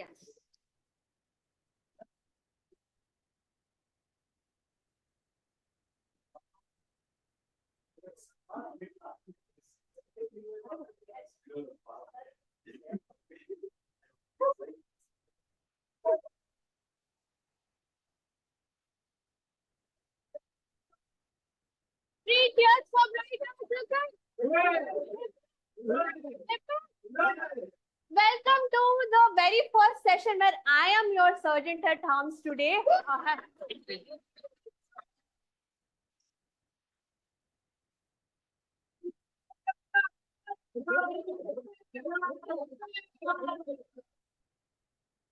Yes. Three cheers for Welcome to the very first session where I am your Sergeant at Arms today.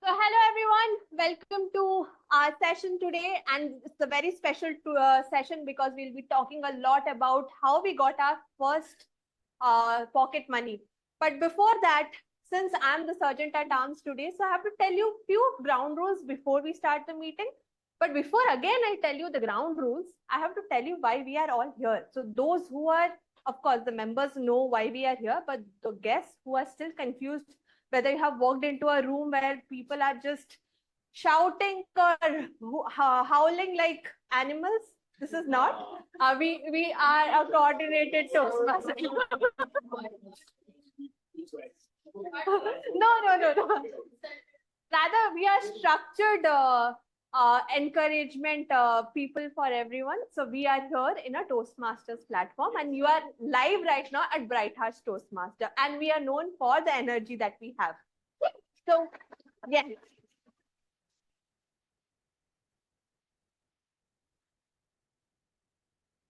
So hello everyone, welcome to our session today, and it's a very special session because we'll be talking a lot about how we got our first pocket money. But before that, since I'm the Sergeant at Arms today, so I have to tell you a few ground rules before we start the meeting. But before again I tell you the ground rules, I have to tell you why we are all here. So those who are, of course, the members know why we are here, but the guests who are still confused, whether you have walked into a room where people are just shouting or howling like animals, this is not. We are a coordinated Toastmaster. No. Rather, we are structured encouragement people for everyone. So we are here in a Toastmasters platform, and you are live right now at Bright Hearts Toastmaster, and we are known for the energy that we have. So, yes.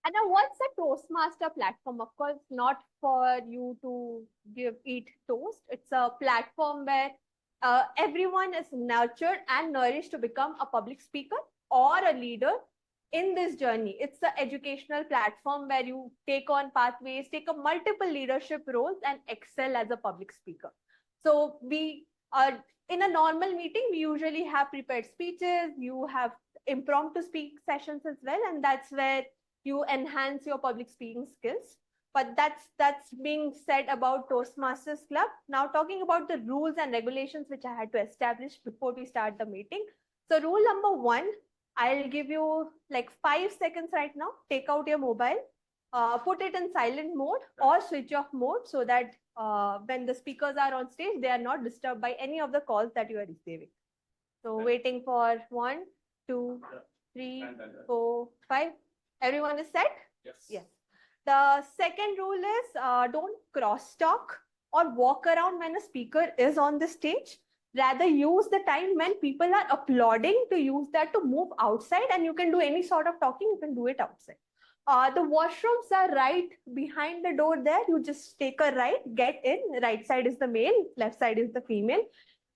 And now, what's a Toastmaster platform? Of course, not for you to eat toast. It's a platform where everyone is nurtured and nourished to become a public speaker or a leader in this journey. It's an educational platform where you take on pathways, take a multiple leadership roles, and excel as a public speaker. So we are in a normal meeting, we usually have prepared speeches, you have impromptu speak sessions as well, and that's where you enhance your public speaking skills. But that's being said about Toastmasters Club. Now talking about the rules and regulations which I had to establish before we start the meeting. So rule number 1, I'll give you like 5 seconds right now. Take out your mobile, put it in silent mode or switch off mode so that when the speakers are on stage, they are not disturbed by any of the calls that you are receiving. So waiting for 1, 2, 3, 4, 5. Everyone is set? Yes. The second rule is don't cross talk or walk around when a speaker is on the stage. Rather, use the time when people are applauding to use that to move outside, and you can do any sort of talking, you can do it outside. The washrooms are right behind the door there. You just take a right, get in. Right side is the male, left side is the female.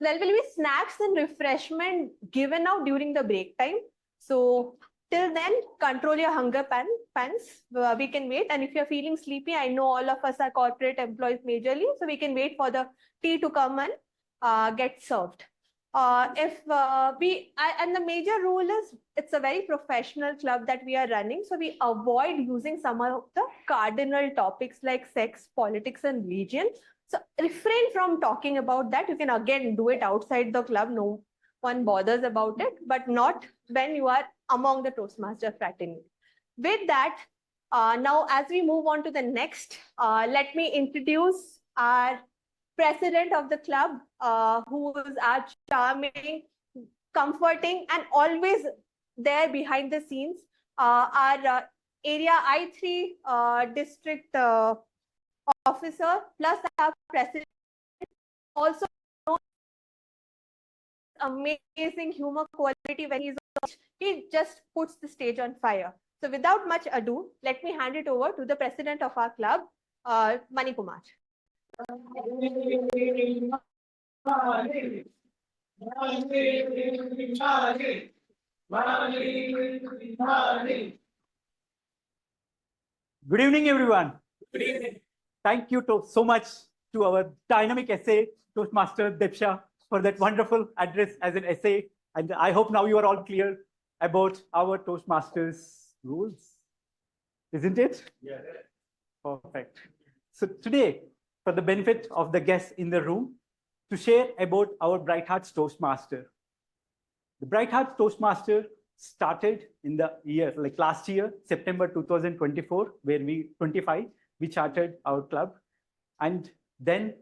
There will be snacks and refreshment given out during the break time. So till then, control your hunger pants. We can wait. And if you're feeling sleepy, I know all of us are corporate employees majorly, so we can wait for the tea to come and get served. And the major rule is it's a very professional club that we are running. So we avoid using some of the cardinal topics like sex, politics, and religion. So refrain from talking about that. You can again do it outside the club. No one bothers about it, but not when you are among the Toastmaster fraternity. With that, now as we move on to the next, let me introduce our president of the club, who is our charming, comforting, and always there behind the scenes, our area I3 district officer, plus our president, also amazing humor quality when he just puts the stage on fire. So without much ado, let me hand it over to the president of our club, Mani Kumar. Good evening, everyone. Good evening. Thank you so much to our dynamic essay, Toastmaster Dipsha, for that wonderful address as an essay. And I hope now you are all clear about our Toastmasters rules. Isn't it? Yeah. Perfect. So today, for the benefit of the guests in the room, to share about our Bright Hearts Toastmaster. The Bright Hearts Toastmaster started in the year, like last year, September 2024, where we chartered our club. And then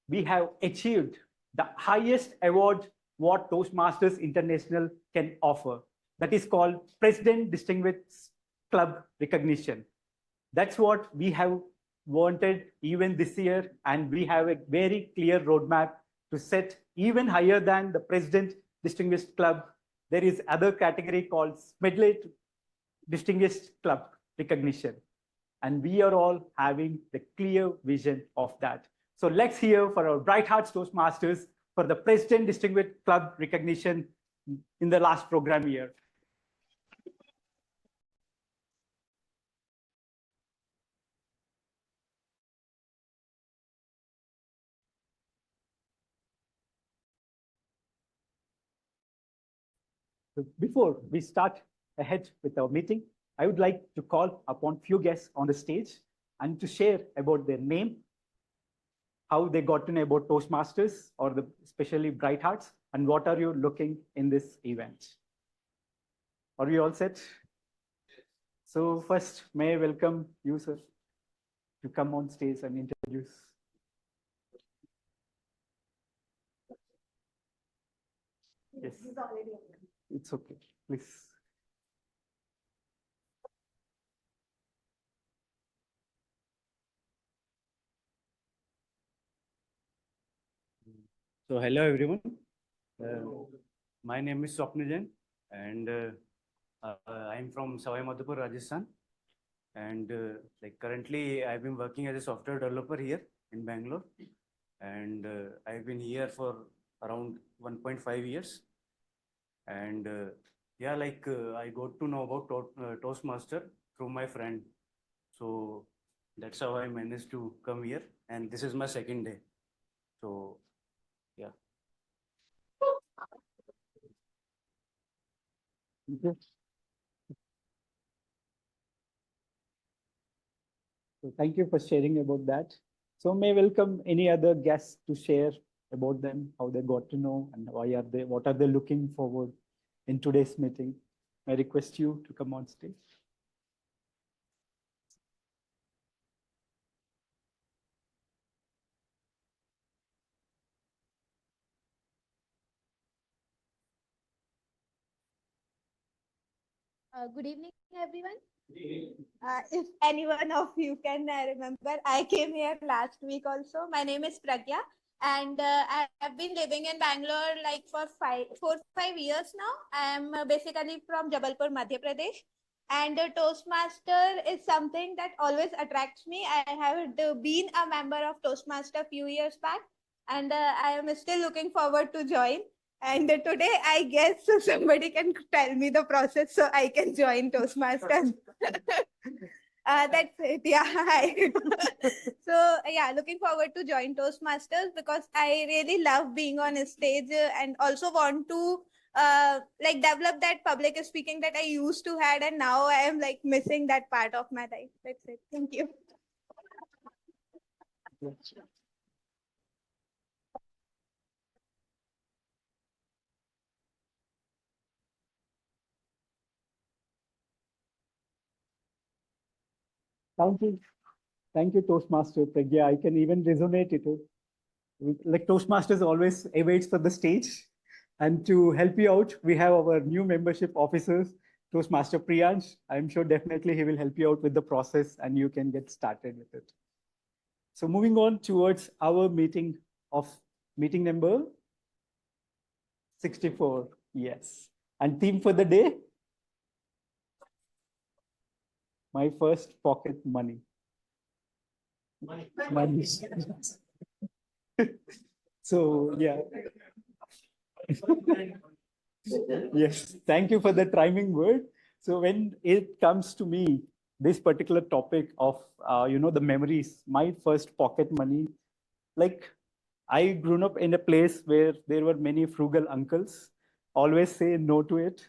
we have achieved the highest award what Toastmasters International can offer. That is called President Distinguished Club Recognition. That's what we have wanted even this year. And we have a very clear roadmap to set even higher than the President Distinguished Club. There is other category called Smedley Distinguished Club Recognition. And we are all having the clear vision of that. So let's hear for our Bright Hearts Toastmasters for the President Distinguished Club Recognition in the last program year. So before we start ahead with our meeting, I would like to call upon few guests on the stage and to share about their name, how they got to know about Toastmasters or especially Bright Hearts, and what are you looking in this event. Are we all set? So first, may I welcome you, sir, to come on stage and introduce. Yes, it's okay, please. So hello everyone. My name is Swapnil Jain, and I'm from Sawai Madhopur, Rajasthan. And like currently, I've been working as a software developer here in Bangalore, and I've been here for around 1.5 years. And yeah, like I got to know about Toastmaster through my friend. So that's how I managed to come here, and this is my second day. So yeah. Okay. So thank you for sharing about that. So may I welcome any other guests to share about them, how they got to know, and what are they looking forward in today's meeting. I request you to come on stage. Good evening, everyone. If any one of you can remember, I came here last week also. My name is Pragya, and I have been living in Bangalore like for 4-5 years now. I am basically from Jabalpur, Madhya Pradesh. And Toastmaster is something that always attracts me. I have been a member of Toastmaster a few years back, and I am still looking forward to join. And today, I guess somebody can tell me the process so I can join Toastmasters. That's it. Yeah. Hi. So yeah, looking forward to join Toastmasters because I really love being on a stage and also want to like develop that public speaking that I used to had, and now I am like missing that part of my life. That's it. Thank you. Thank you. Thank you, Toastmaster Pragya. I can even resonate it. Like Toastmasters always awaits for the stage. And to help you out, we have our new membership officers, Toastmaster Priyansh. I'm sure definitely he will help you out with the process and you can get started with it. So moving on towards our meeting number 64. Yes. And theme for the day? My first pocket money. Money. So yeah. Yes, thank you for the rhyming word. So when it comes to me, this particular topic of the memories, my first pocket money, like I grew up in a place where there were many frugal uncles, always say no to it,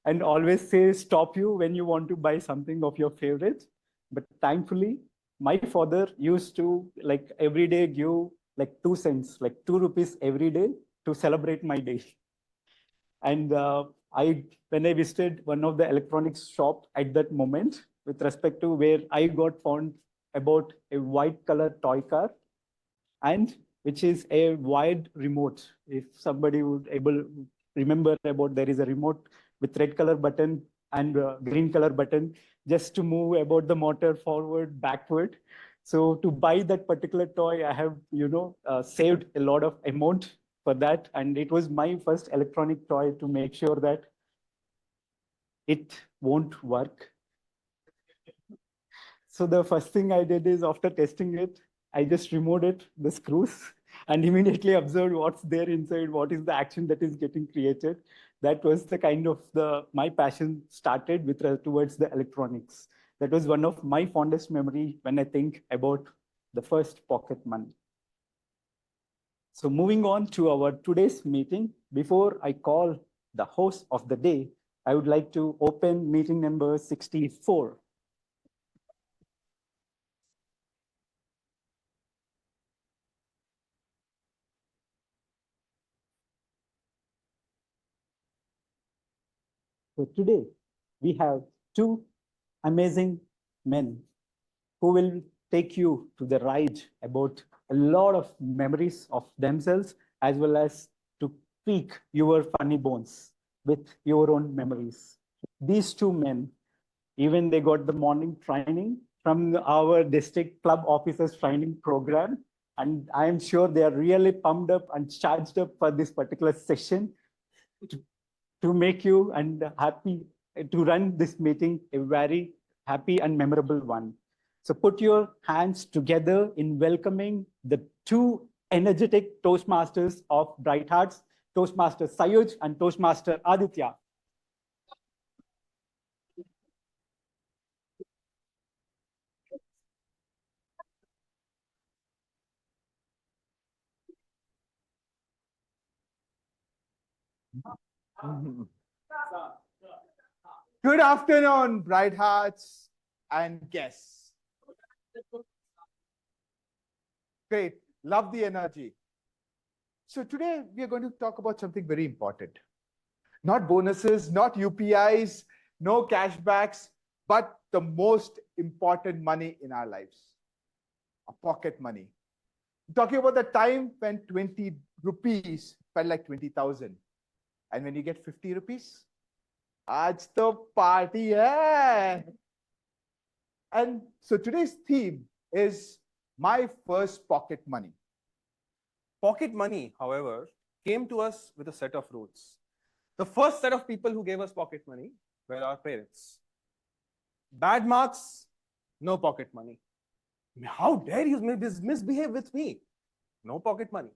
and always say stop you when you want to buy something of your favorite. But thankfully, my father used to like every day give like 2 cents, like 2 rupees every day to celebrate my day. And when I visited one of the electronics shop at that moment, with respect to where I got found about a white color toy car, and which is a wide remote. If somebody would able remember about, there is a remote with red color button and green color button just to move about the motor forward, backward. So to buy that particular toy, I have saved a lot of amount for that, and it was my first electronic toy to make sure that it won't work. So the first thing I did is, after testing it, I just removed it, the screws, and immediately observed what's there inside, what is the action that is getting created. That was the kind of my passion started with towards the electronics. That was one of my fondest memory when I think about the first pocket money. So moving on to our today's meeting, before I call the host of the day, I would like to open meeting number 64. So today we have two amazing men who will take you to the ride about a lot of memories of themselves, as well as to pique your funny bones with your own memories. These two men, even they got the morning training from our district club officers training program, and I am sure they are really pumped up and charged up for this particular session to make you and happy to run this meeting a very happy and memorable one. So put your hands together in welcoming the two energetic Toastmasters of Bright Hearts, Toastmaster Sayuj and Toastmaster Aditya. Good afternoon, bright hearts and guests. Great, love the energy. So today we are going to talk about something very important. Not bonuses, not UPIs, no cashbacks, but the most important money in our lives, a pocket money. Talking about the time when 20 rupees felt like 20,000. And when you get 50 rupees, aaj to party hai. And so today's theme is my first pocket money. Pocket money, however, came to us with a set of rules. The first set of people who gave us pocket money were our parents. Bad marks, no pocket money. How dare you misbehave with me? No pocket money.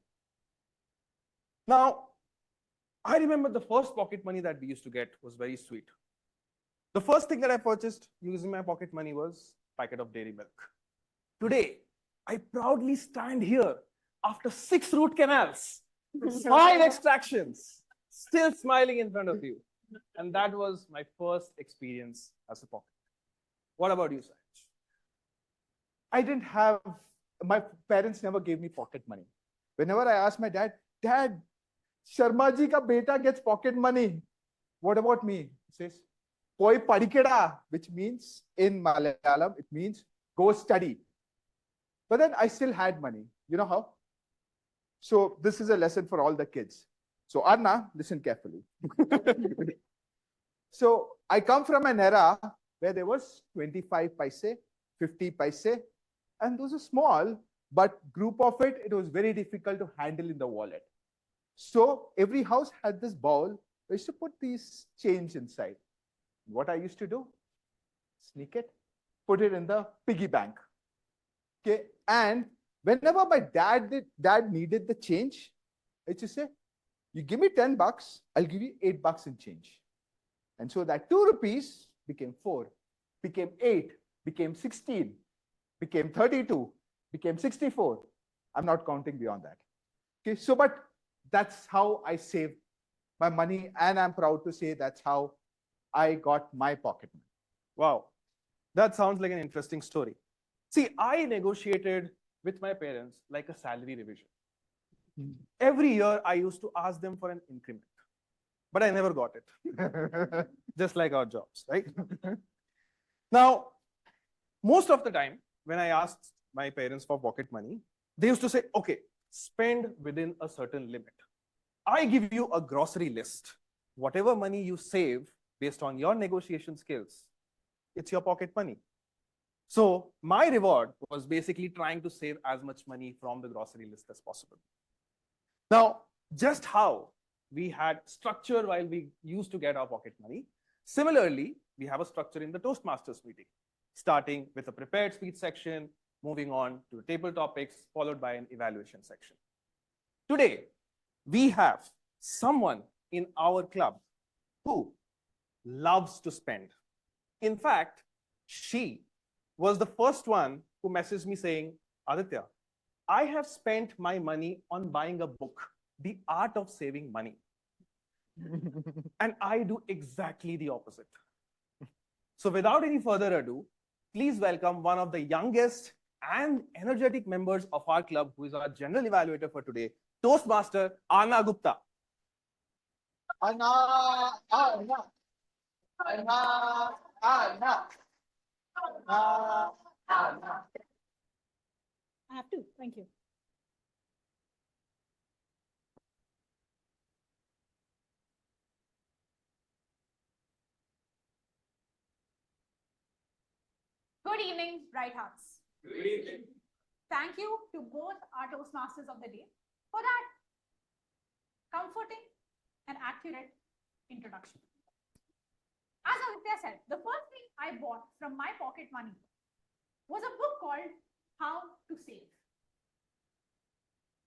Now, I remember the first pocket money that we used to get was very sweet. The first thing that I purchased using my pocket money was a packet of dairy milk. Today, I proudly stand here after 6 root canals, 5 extractions, still smiling in front of you. And that was my first experience as a pocket. What about you, Saj? I didn't have, my parents never gave me pocket money. Whenever I asked my dad, Dad, Sharma ji ka beta gets pocket money. What about me? He says, Koi padikeda, which means in Malayalam, it means go study. But then I still had money. You know how? So this is a lesson for all the kids. So Arna, listen carefully. So I come from an era where there was 25 paise, 50 paise, and those are small, but group of it, it was very difficult to handle in the wallet. So every house had this bowl. I used to put these change inside. What I used to do, sneak it, put it in the piggy bank. Okay, and whenever my dad needed the change, I used to say, you give me 10 bucks, I'll give you 8 bucks in change. And so that 2 rupees became 4, became 8, became 16, became 32, became 64. I'm not counting beyond that. Okay, so but that's how I saved my money, and I'm proud to say that's how I got my pocket money. Wow, that sounds like an interesting story. See, I negotiated with my parents like a salary revision. Every year, I used to ask them for an increment, but I never got it. Just like our jobs, right? Now, most of the time, when I asked my parents for pocket money, they used to say, okay, spend within a certain limit. I give you a grocery list. Whatever money you save based on your negotiation skills, it's your pocket money. So my reward was basically trying to save as much money from the grocery list as possible. Now, just how we had structure while we used to get our pocket money, similarly, we have a structure in the Toastmasters meeting, starting with a prepared speech section, moving on to the table topics, followed by an evaluation section. Today, we have someone in our club who loves to spend. In fact, she was the first one who messaged me saying, Aditya, I have spent my money on buying a book, The Art of Saving Money. And I do exactly the opposite. So without any further ado, please welcome one of the youngest and energetic members of our club, who is our general evaluator for today, Toastmaster Anna Gupta. Anna, Anna, Anna, Anna, Anna, Anna. I have to. Thank you. Good evening, Bright Hearts. Good evening. Thank you to both our Toastmasters of the day for that comforting and accurate introduction. As Aditya said, the first thing I bought from my pocket money was a book called How to Save.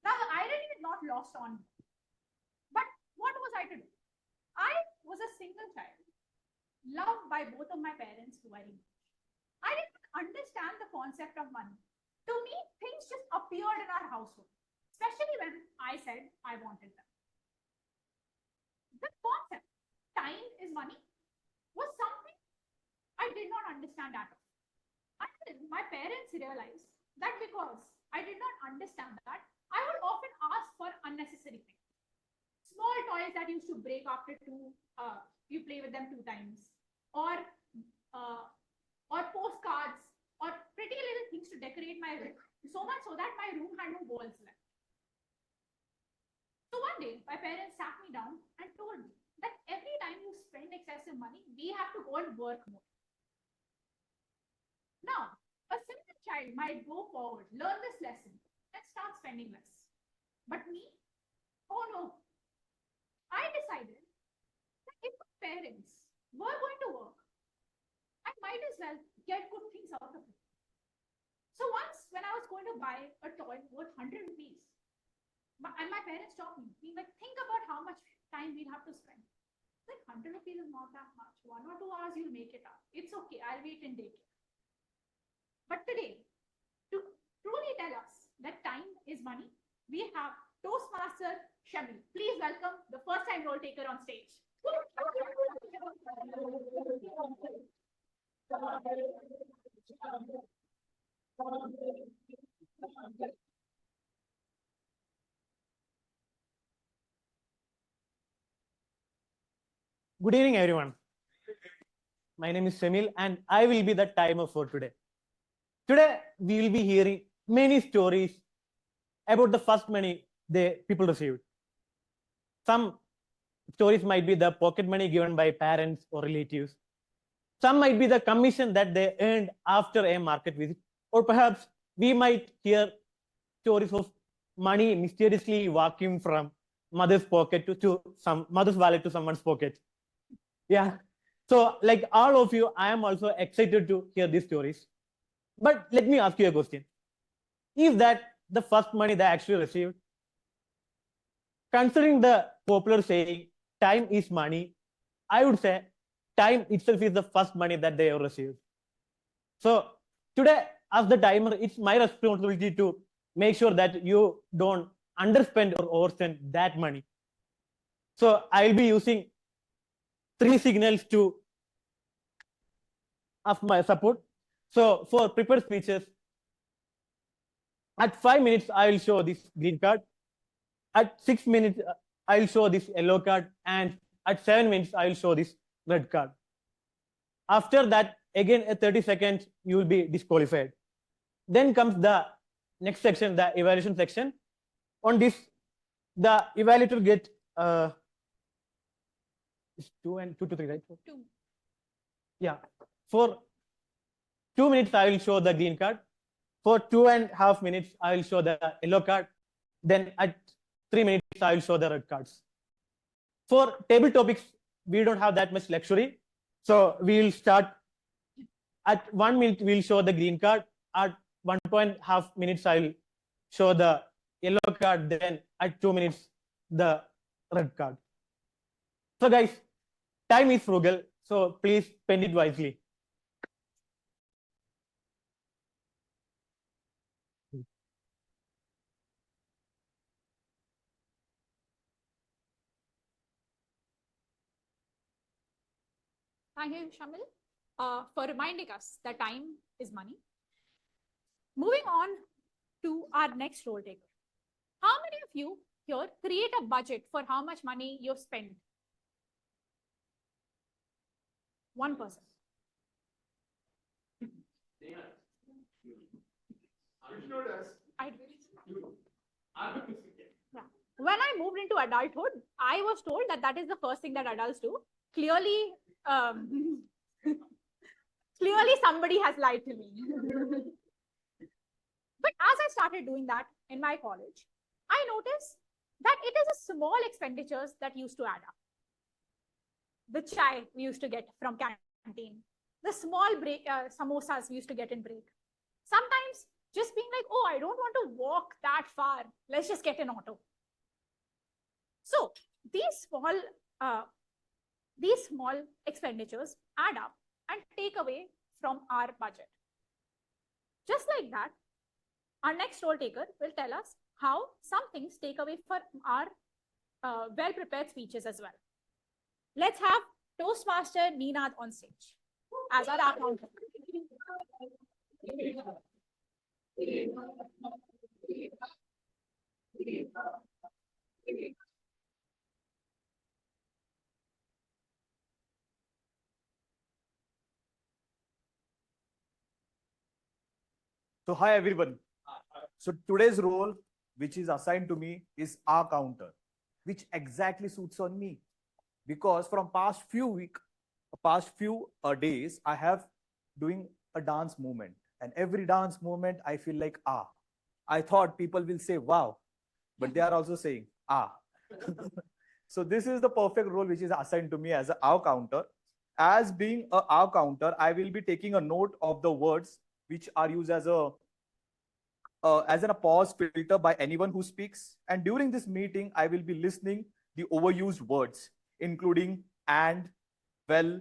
Now, the irony is not lost on me. But what was I to do? I was a single child, loved by both of my parents very much. I didn't understand the concept of money. To me, things just appeared in our household, especially when I said I wanted them. The concept, time is money, was something I did not understand at all. Until my parents realized that because I did not understand that, I would often ask for unnecessary things. Small toys that used to break after you play with them 2 times, or postcards, or pretty little things to decorate my room, so much so that my room had no walls left. So one day, my parents sat me down and told me that every time you spend excessive money, we have to go and work more. Now, a simple child might go forward, learn this lesson, and start spending less. But me? Oh no. I decided that if my parents were going to work, I might as well get good things out of it. So once when I was going to buy a toy worth 100 rupees, and my parents stopped me, being like, think about how much time we'll have to spend. Like 100 rupees is not that much. 1 or 2 hours, you'll make it up. It's okay. I'll wait in daycare. But today, to truly tell us that time is money, we have Toastmaster Shamil. Please welcome the first time role taker on stage. Good evening, everyone. My name is Shamil, and I will be the timer for today. Today, we will be hearing many stories about the first money people received. Some stories might be the pocket money given by parents or relatives. Some might be the commission that they earned after a market visit. Or perhaps we might hear stories of money mysteriously walking from mother's pocket to some mother's wallet to someone's pocket. Yeah. So like all of you, I am also excited to hear these stories. But let me ask you a question. Is that the first money they actually received? Considering the popular saying, time is money, I would say time itself is the first money that they have received. So today, as the timer, it's my responsibility to make sure that you don't underspend or overspend that money. So I'll be using 3 signals to of my support. So for prepared speeches, At 5 minutes, I will show this green card. At 6 minutes, I will show this yellow card. And at 7 minutes, I will show this red card. After that, again, at 30 seconds, you will be disqualified. Then comes the next section, the evaluation section. On this, the evaluator get it's 2 to 3, right? 2. Yeah. For 2 minutes, I will show the green card. For 2.5 minutes, I will show the yellow card. Then at 3 minutes, I will show the red cards. For table topics, we don't have that much luxury. So we will start at 1 minute, we'll show the green card. At 1.5 minutes, I'll show the yellow card. Then at 2 minutes, the red card. So guys, time is frugal. So please spend it wisely. Thank you, Shamil, for reminding us that time is money. Moving on to our next role taker. How many of you here create a budget for how much money you've spent? One person. I yeah. When I moved into adulthood, I was told that that is the first thing that adults do. Clearly, clearly somebody has lied to me. But as I started doing that in my college, I noticed that it is a small expenditures that used to add up. The chai we used to get from canteen, the small break samosas we used to get in break. Sometimes just being like, oh, I don't want to walk that far. Let's just get an auto. So these small expenditures add up and take away from our budget. Just like that, our next role taker will tell us how some things take away from our well-prepared speeches as well. Let's have Toastmaster Ninath on stage as our accountant. So hi everyone. So today's role, which is assigned to me, is our counter, which exactly suits on me, because from past few days, I have doing a dance movement, and every dance movement I feel like I thought people will say wow, but they are also saying So this is the perfect role which is assigned to me as a our counter. As being a our counter, I will be taking a note of the words which are used as a pause filter by anyone who speaks. And during this meeting, I will be listening the overused words, including and, well,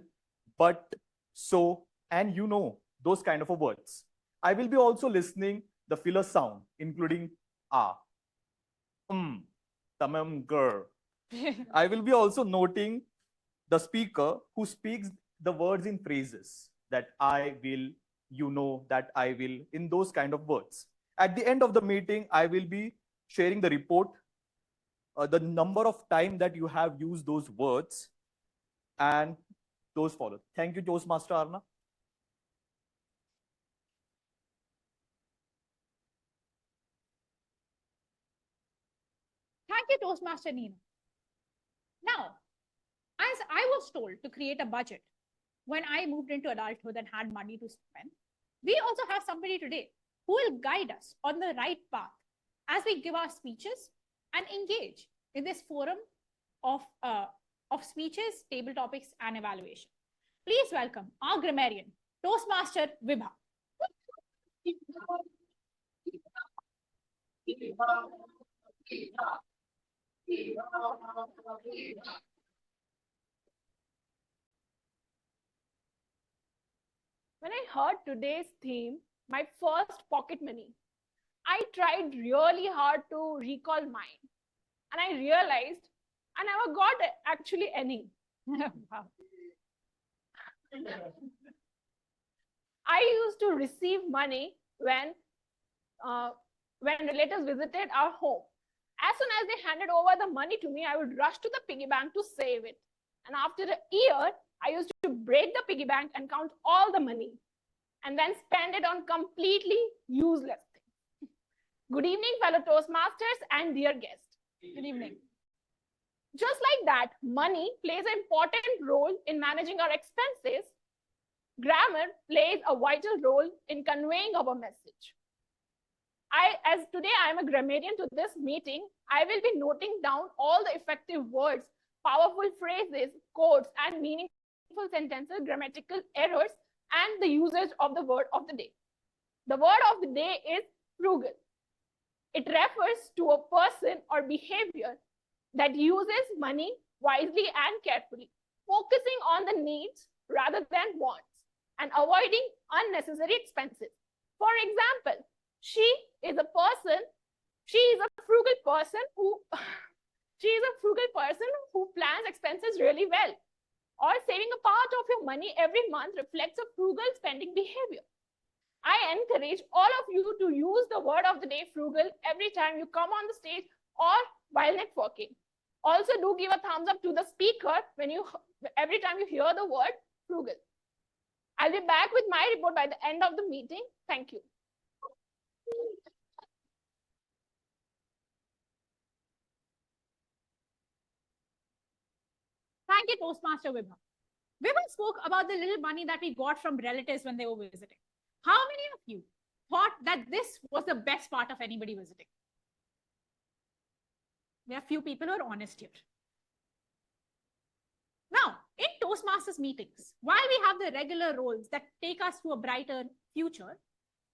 but, so, and you know, those kind of words. I will be also listening the filler sound, including tamam girl. I will be also noting the speaker who speaks the words in phrases, that I will, you know, that I will, in those kind of words. At the end of the meeting, I will be sharing the report, the number of time that you have used those words, and those follow. Thank you, Toastmaster Arna. Thank you, Toastmaster Nina. Now, as I was told to create a budget when I moved into adulthood and had money to spend, we also have somebody today who will guide us on the right path as we give our speeches and engage in this forum of speeches, table topics, and evaluation. Please welcome our grammarian, Toastmaster Vibha. When I heard today's theme, my first pocket money, I tried really hard to recall mine. And I realized I never got actually any. I used to receive money when when relatives visited our home. As soon as they handed over the money to me, I would rush to the piggy bank to save it. And after a year, I used to break the piggy bank and count all the money and then spend it on completely useless things. Good evening, fellow Toastmasters and dear guests. Good evening. Just like that, money plays an important role in managing our expenses. Grammar plays a vital role in conveying our message. As today I am a grammarian to this meeting, I will be noting down all the effective words, powerful phrases, quotes, and meaningful sentences, grammatical errors, and the usage of the word of the day. The word of the day is frugal. It refers to a person or behavior that uses money wisely and carefully, focusing on the needs rather than wants, and avoiding unnecessary expenses. For example, she is a frugal person who plans expenses really well. Or saving a part of your money every month reflects a frugal spending behavior. I encourage all of you to use the word of the day frugal every time you come on the stage or while networking. Also, do give a thumbs up to the speaker every time you hear the word frugal. I'll be back with my report by the end of the meeting. Thank you. Thank you, Toastmaster Vibha. Vibha spoke about the little money that we got from relatives when they were visiting. How many of you thought that this was the best part of anybody visiting? There are few people who are honest here. Now, in Toastmasters meetings, while we have the regular roles that take us to a brighter future,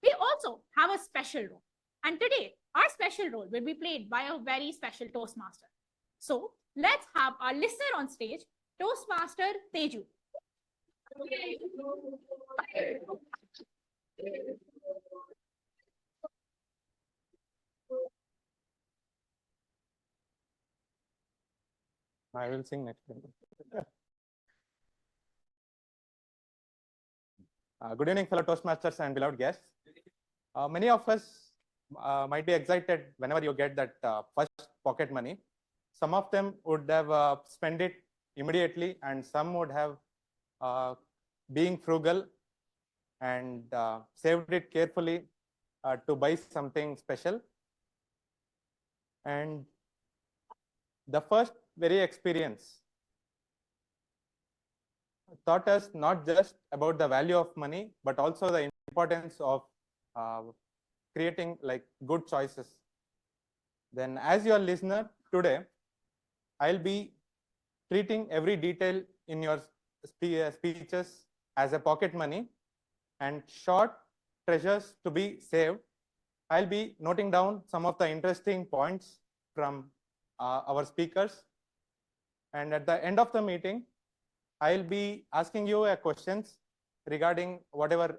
we also have a special role. And today, our special role will be played by a very special Toastmaster. So, let's have our listener on stage, Toastmaster Teju. I will sing next time. Good evening, fellow Toastmasters and beloved guests. Many of us might be excited whenever you get that first pocket money. Some of them would have spent it immediately, and some would have being frugal and saved it carefully to buy something special. And the first very experience taught us not just about the value of money, but also the importance of creating like good choices. Then as your listener today, I'll be treating every detail in your speeches as a pocket money and short treasures to be saved. I'll be noting down some of the interesting points from our speakers. And at the end of the meeting, I'll be asking you questions regarding whatever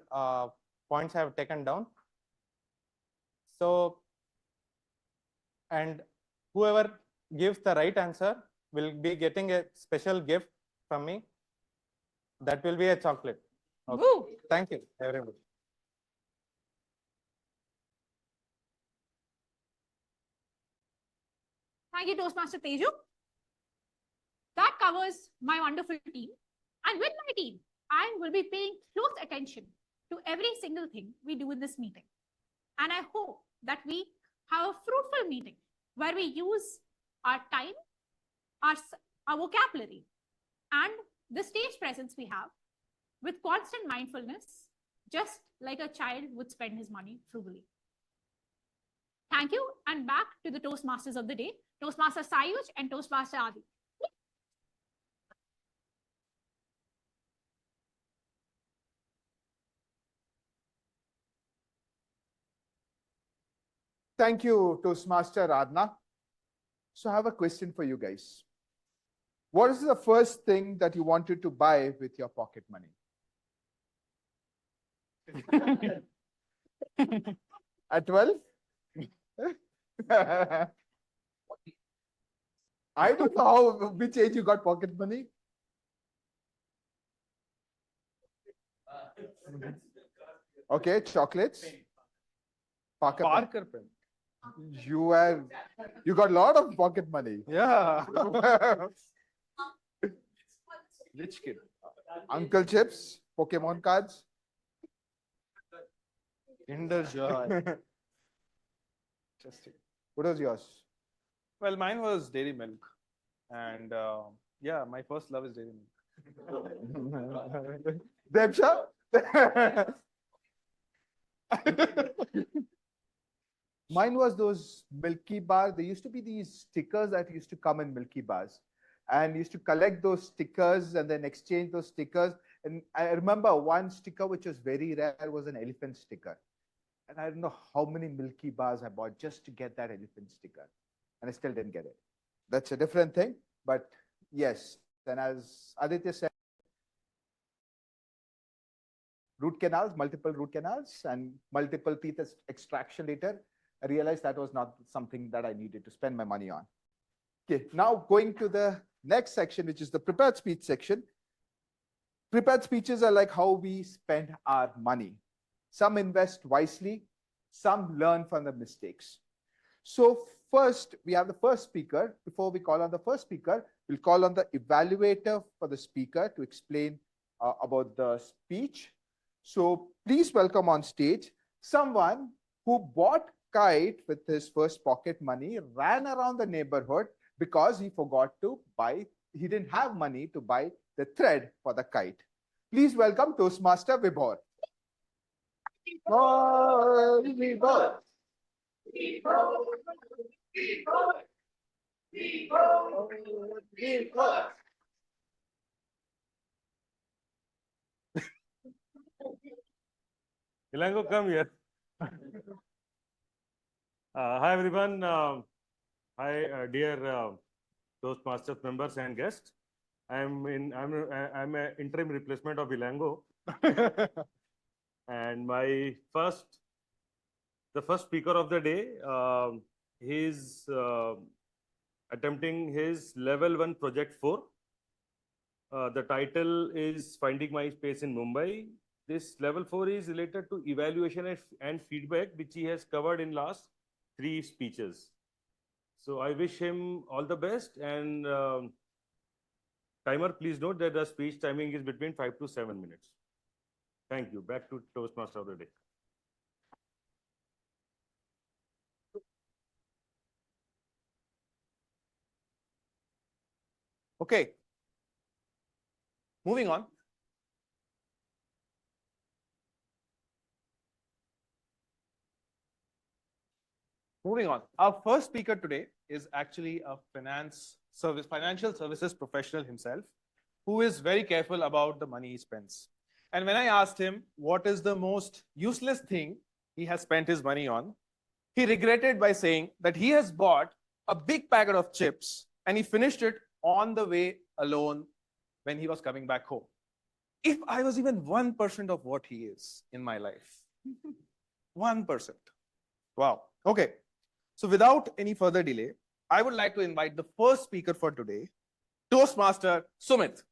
points I have taken down. So, and whoever gives the right answer will be getting a special gift from me. That will be a chocolate. Okay. Woo. Thank you, everybody. Thank you, Toastmaster Teju. That covers my wonderful team. And with my team, I will be paying close attention to every single thing we do in this meeting. And I hope that we have a fruitful meeting where we use our time, our vocabulary, and the stage presence we have with constant mindfulness, just like a child would spend his money frugally. Thank you, and back to the Toastmasters of the day, Toastmaster Sayuj and Toastmaster Adi. Thank you, Toastmaster Radna. So I have a question for you guys. What is the first thing that you wanted to buy with your pocket money? At 12? I don't know which age you got pocket money. Okay, chocolates. Parker pen. You got a lot of pocket money. Yeah. Rich kid. Uncle Chips, Pokemon cards. Kinder Joy. Interesting. What was yours? Well, mine was Dairy Milk. And yeah, my first love is Dairy Milk. Debsha? Mine was those Milky Bar. There used to be these stickers that used to come in Milky Bars. And used to collect those stickers and then exchange those stickers. And I remember one sticker which was very rare was an elephant sticker. And I don't know how many Milky Bars I bought just to get that elephant sticker. And I still didn't get it. That's a different thing. But yes, and as Aditya said, root canals, multiple root canals, and multiple teeth extraction later, I realized that was not something that I needed to spend my money on. Okay, now going to the next section, which is the prepared speech section. Prepared speeches are like how we spend our money. Some invest wisely, some learn from the mistakes. So first, we have the first speaker. Before we call on the first speaker, we'll call on the evaluator for the speaker to explain about the speech. So please welcome on stage someone who bought kite with his first pocket money, ran around the neighborhood because he forgot to buy, he didn't have money to buy the thread for the kite. Please welcome Toastmaster Vibhor. Ilango, come here. Hi everyone. Hi dear Toastmasters members and guests. I'm an interim replacement of Ilango. And the first speaker of the day, he's attempting his level 1 project 4. The title is Finding My Space in Mumbai. This level 4 is related to evaluation and feedback, which he has covered in last 3 speeches. So I wish him all the best. And timer, please note that the speech timing is between 5 to 7 minutes. Thank you. Back to Toastmaster of the day. Okay. Moving on. Moving on. Our first speaker today is actually a financial services professional himself, who is very careful about the money he spends. And when I asked him what is the most useless thing he has spent his money on, he regretted by saying that he has bought a big packet of chips and he finished it on the way alone when he was coming back home. If I was even 1% of what he is in my life, 1%. Wow. Okay. So without any further delay, I would like to invite the first speaker for today, Toastmaster Sumit.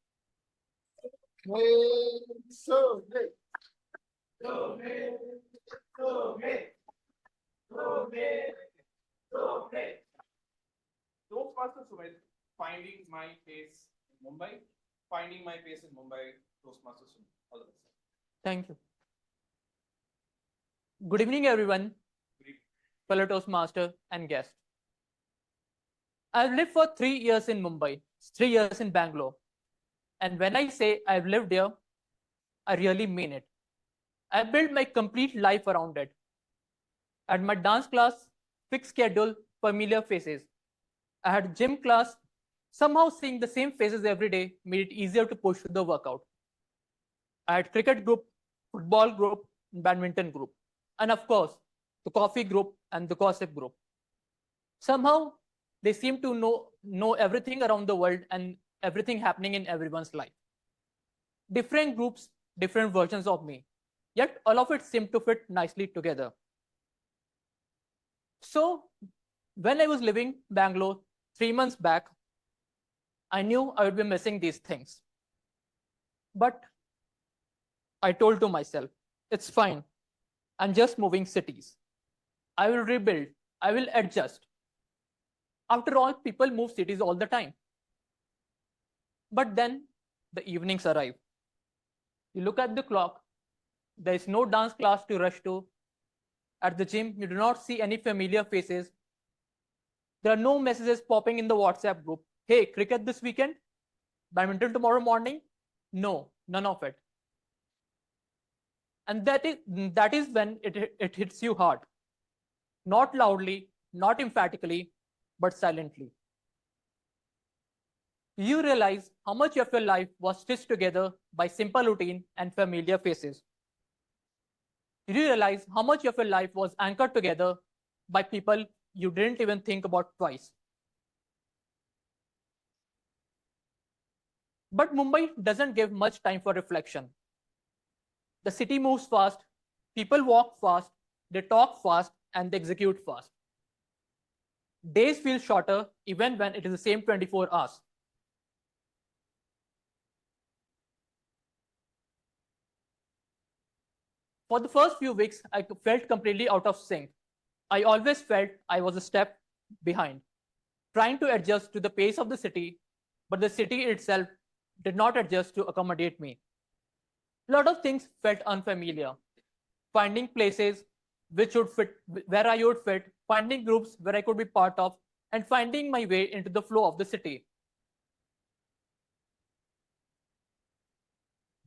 Toastmaster Sumit, finding my place in Mumbai, finding my place in Mumbai, Toastmaster Sumit. All the best. Thank you. Good evening, everyone, fellow Toastmaster and guest. I've lived for 3 years in Mumbai, 3 years in Bangalore. And when I say I've lived here, I really mean it. I built my complete life around it. At my dance class, fixed schedule, familiar faces. I had gym class. Somehow seeing the same faces every day made it easier to push the workout. I had cricket group, football group, badminton group. And of course, the coffee group and the gossip group. Somehow, they seem to know everything around the world and everything happening in everyone's life. Different groups, different versions of me. Yet all of it seemed to fit nicely together. So when I was living Bangalore 3 months back, I knew I would be missing these things. But I told to myself, it's fine. I'm just moving cities. I will rebuild I will adjust. After all, people move cities all the time. But then the evenings arrive. You look at the clock, there is no dance class to rush to. At the gym, you do not see any familiar faces. There are no messages popping in the WhatsApp group. Hey, cricket this weekend? Badminton tomorrow morning? No, none of it. And that is when it hits you hard. Not loudly, not emphatically, but silently. You realize how much of your life was stitched together by simple routine and familiar faces. You realize how much of your life was anchored together by people you didn't even think about twice. But Mumbai doesn't give much time for reflection. The city moves fast, people walk fast, they talk fast, and they execute fast. Days feel shorter even when it is the same 24 hours. For the first few weeks, I felt completely out of sync. I always felt I was a step behind, trying to adjust to the pace of the city, but the city itself did not adjust to accommodate me. A lot of things felt unfamiliar. Finding places which would fit, where I would fit, finding groups where I could be part of, and finding my way into the flow of the city.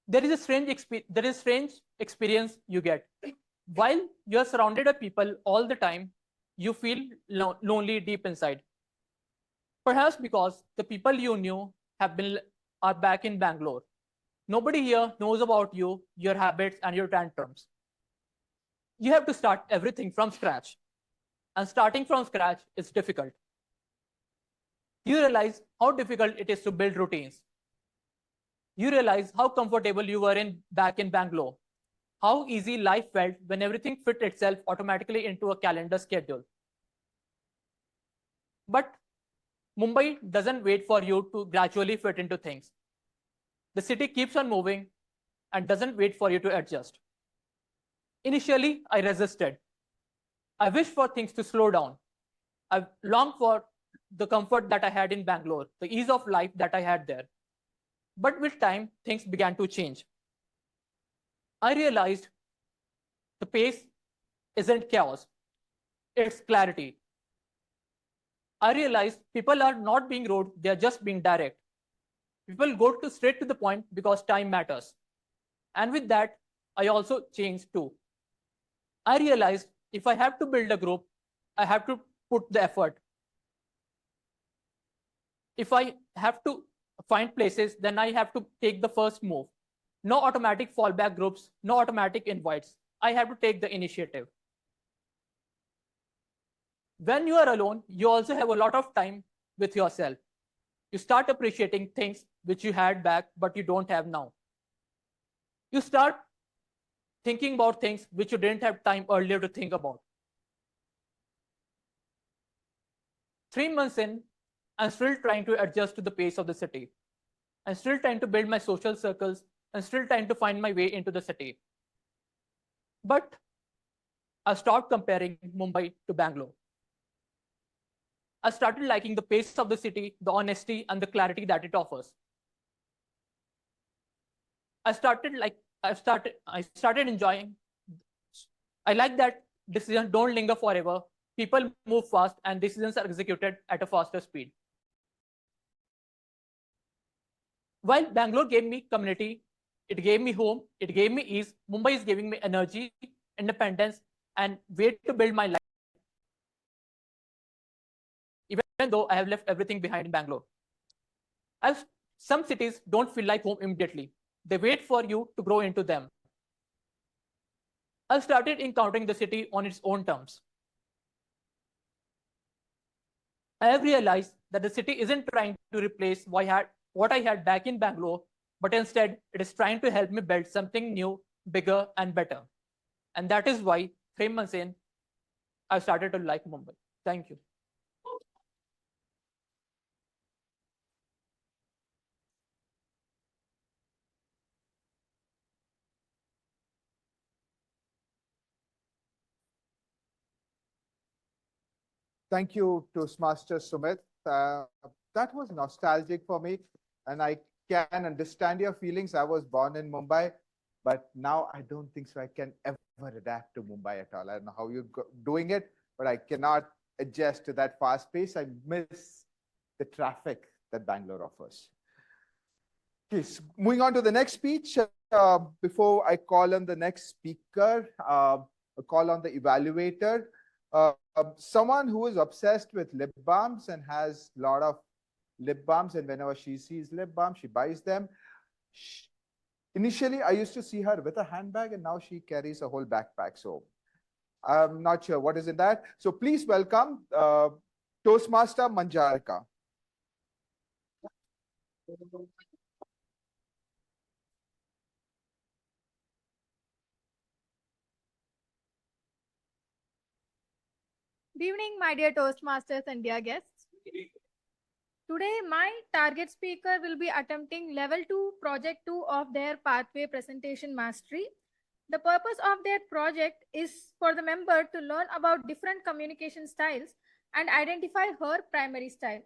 There is a strange experience you get. While you're surrounded by people all the time, you feel lonely deep inside. Perhaps because the people you knew are back in Bangalore. Nobody here knows about you, your habits, and your tantrums. You have to start everything from scratch. And starting from scratch is difficult. You realize how difficult it is to build routines. You realize how comfortable you were back in Bangalore. How easy life felt when everything fit itself automatically into a calendar schedule. But Mumbai doesn't wait for you to gradually fit into things. The city keeps on moving and doesn't wait for you to adjust. Initially, I resisted. I wished for things to slow down. I longed for the comfort that I had in Bangalore, the ease of life that I had there. But with time, things began to change. I realized the pace isn't chaos, it's clarity. I realized people are not being rude, they are just being direct. People go straight to the point because time matters. And with that, I also changed too. I realized if I have to build a group, I have to put the effort. If I have to find places, then I have to take the first move. No automatic fallback groups, no automatic invites. I have to take the initiative. When you are alone, you also have a lot of time with yourself. You start appreciating things which you had back, but you don't have now. You start thinking about things which you didn't have time earlier to think about. 3 months in, I'm still trying to adjust to the pace of the city. I'm still trying to build my social circles. I'm still trying to find my way into the city. But I stopped comparing Mumbai to Bangalore. I started liking the pace of the city, the honesty, and the clarity that it offers. I started enjoying. I like that decisions don't linger forever. People move fast and decisions are executed at a faster speed. While Bangalore gave me community, it gave me home, it gave me ease, Mumbai is giving me energy, independence, and way to build my life. Even though I have left everything behind in Bangalore. Some cities don't feel like home immediately. They wait for you to grow into them. I've started encountering the city on its own terms. I have realized that the city isn't trying to replace what I had back in Bangalore, but instead it is trying to help me build something new, bigger, and better. And that is why 3 months in, I started to like Mumbai. Thank you. Thank you, Toastmaster Sumit. That was nostalgic for me, and I can understand your feelings. I was born in Mumbai, but now I don't think so. I can ever adapt to Mumbai at all. I don't know how you're doing it, but I cannot adjust to that fast pace. I miss the traffic that Bangalore offers. Okay, so moving on to the next speech. Before I call on the next speaker, call on the evaluator. Someone who is obsessed with lip balms and has a lot of lip balms, and whenever she sees lip balm, she buys them. Initially, I used to see her with a handbag, and now she carries a whole backpack. So I'm not sure what is in that. So please welcome Toastmaster Manjarika. Good evening, my dear Toastmasters and dear guests. Today, my target speaker will be attempting level 2, project 2 of their pathway presentation mastery. The purpose of their project is for the member to learn about different communication styles and identify her primary style.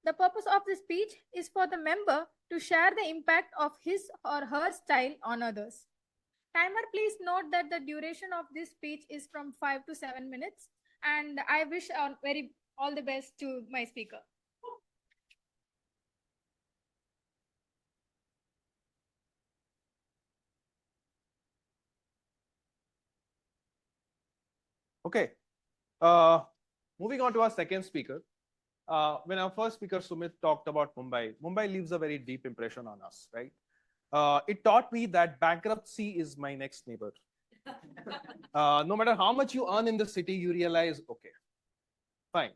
The purpose of the speech is for the member to share the impact of his or her style on others. Timer, please note that the duration of this speech is from 5 to 7 minutes. And I wish all the best to my speaker. Okay. Moving on to our second speaker. When our first speaker, Sumit, talked about Mumbai, Mumbai leaves a very deep impression on us, right? It taught me that bankruptcy is my next neighbor. No matter how much you earn in the city, you realize, okay, fine.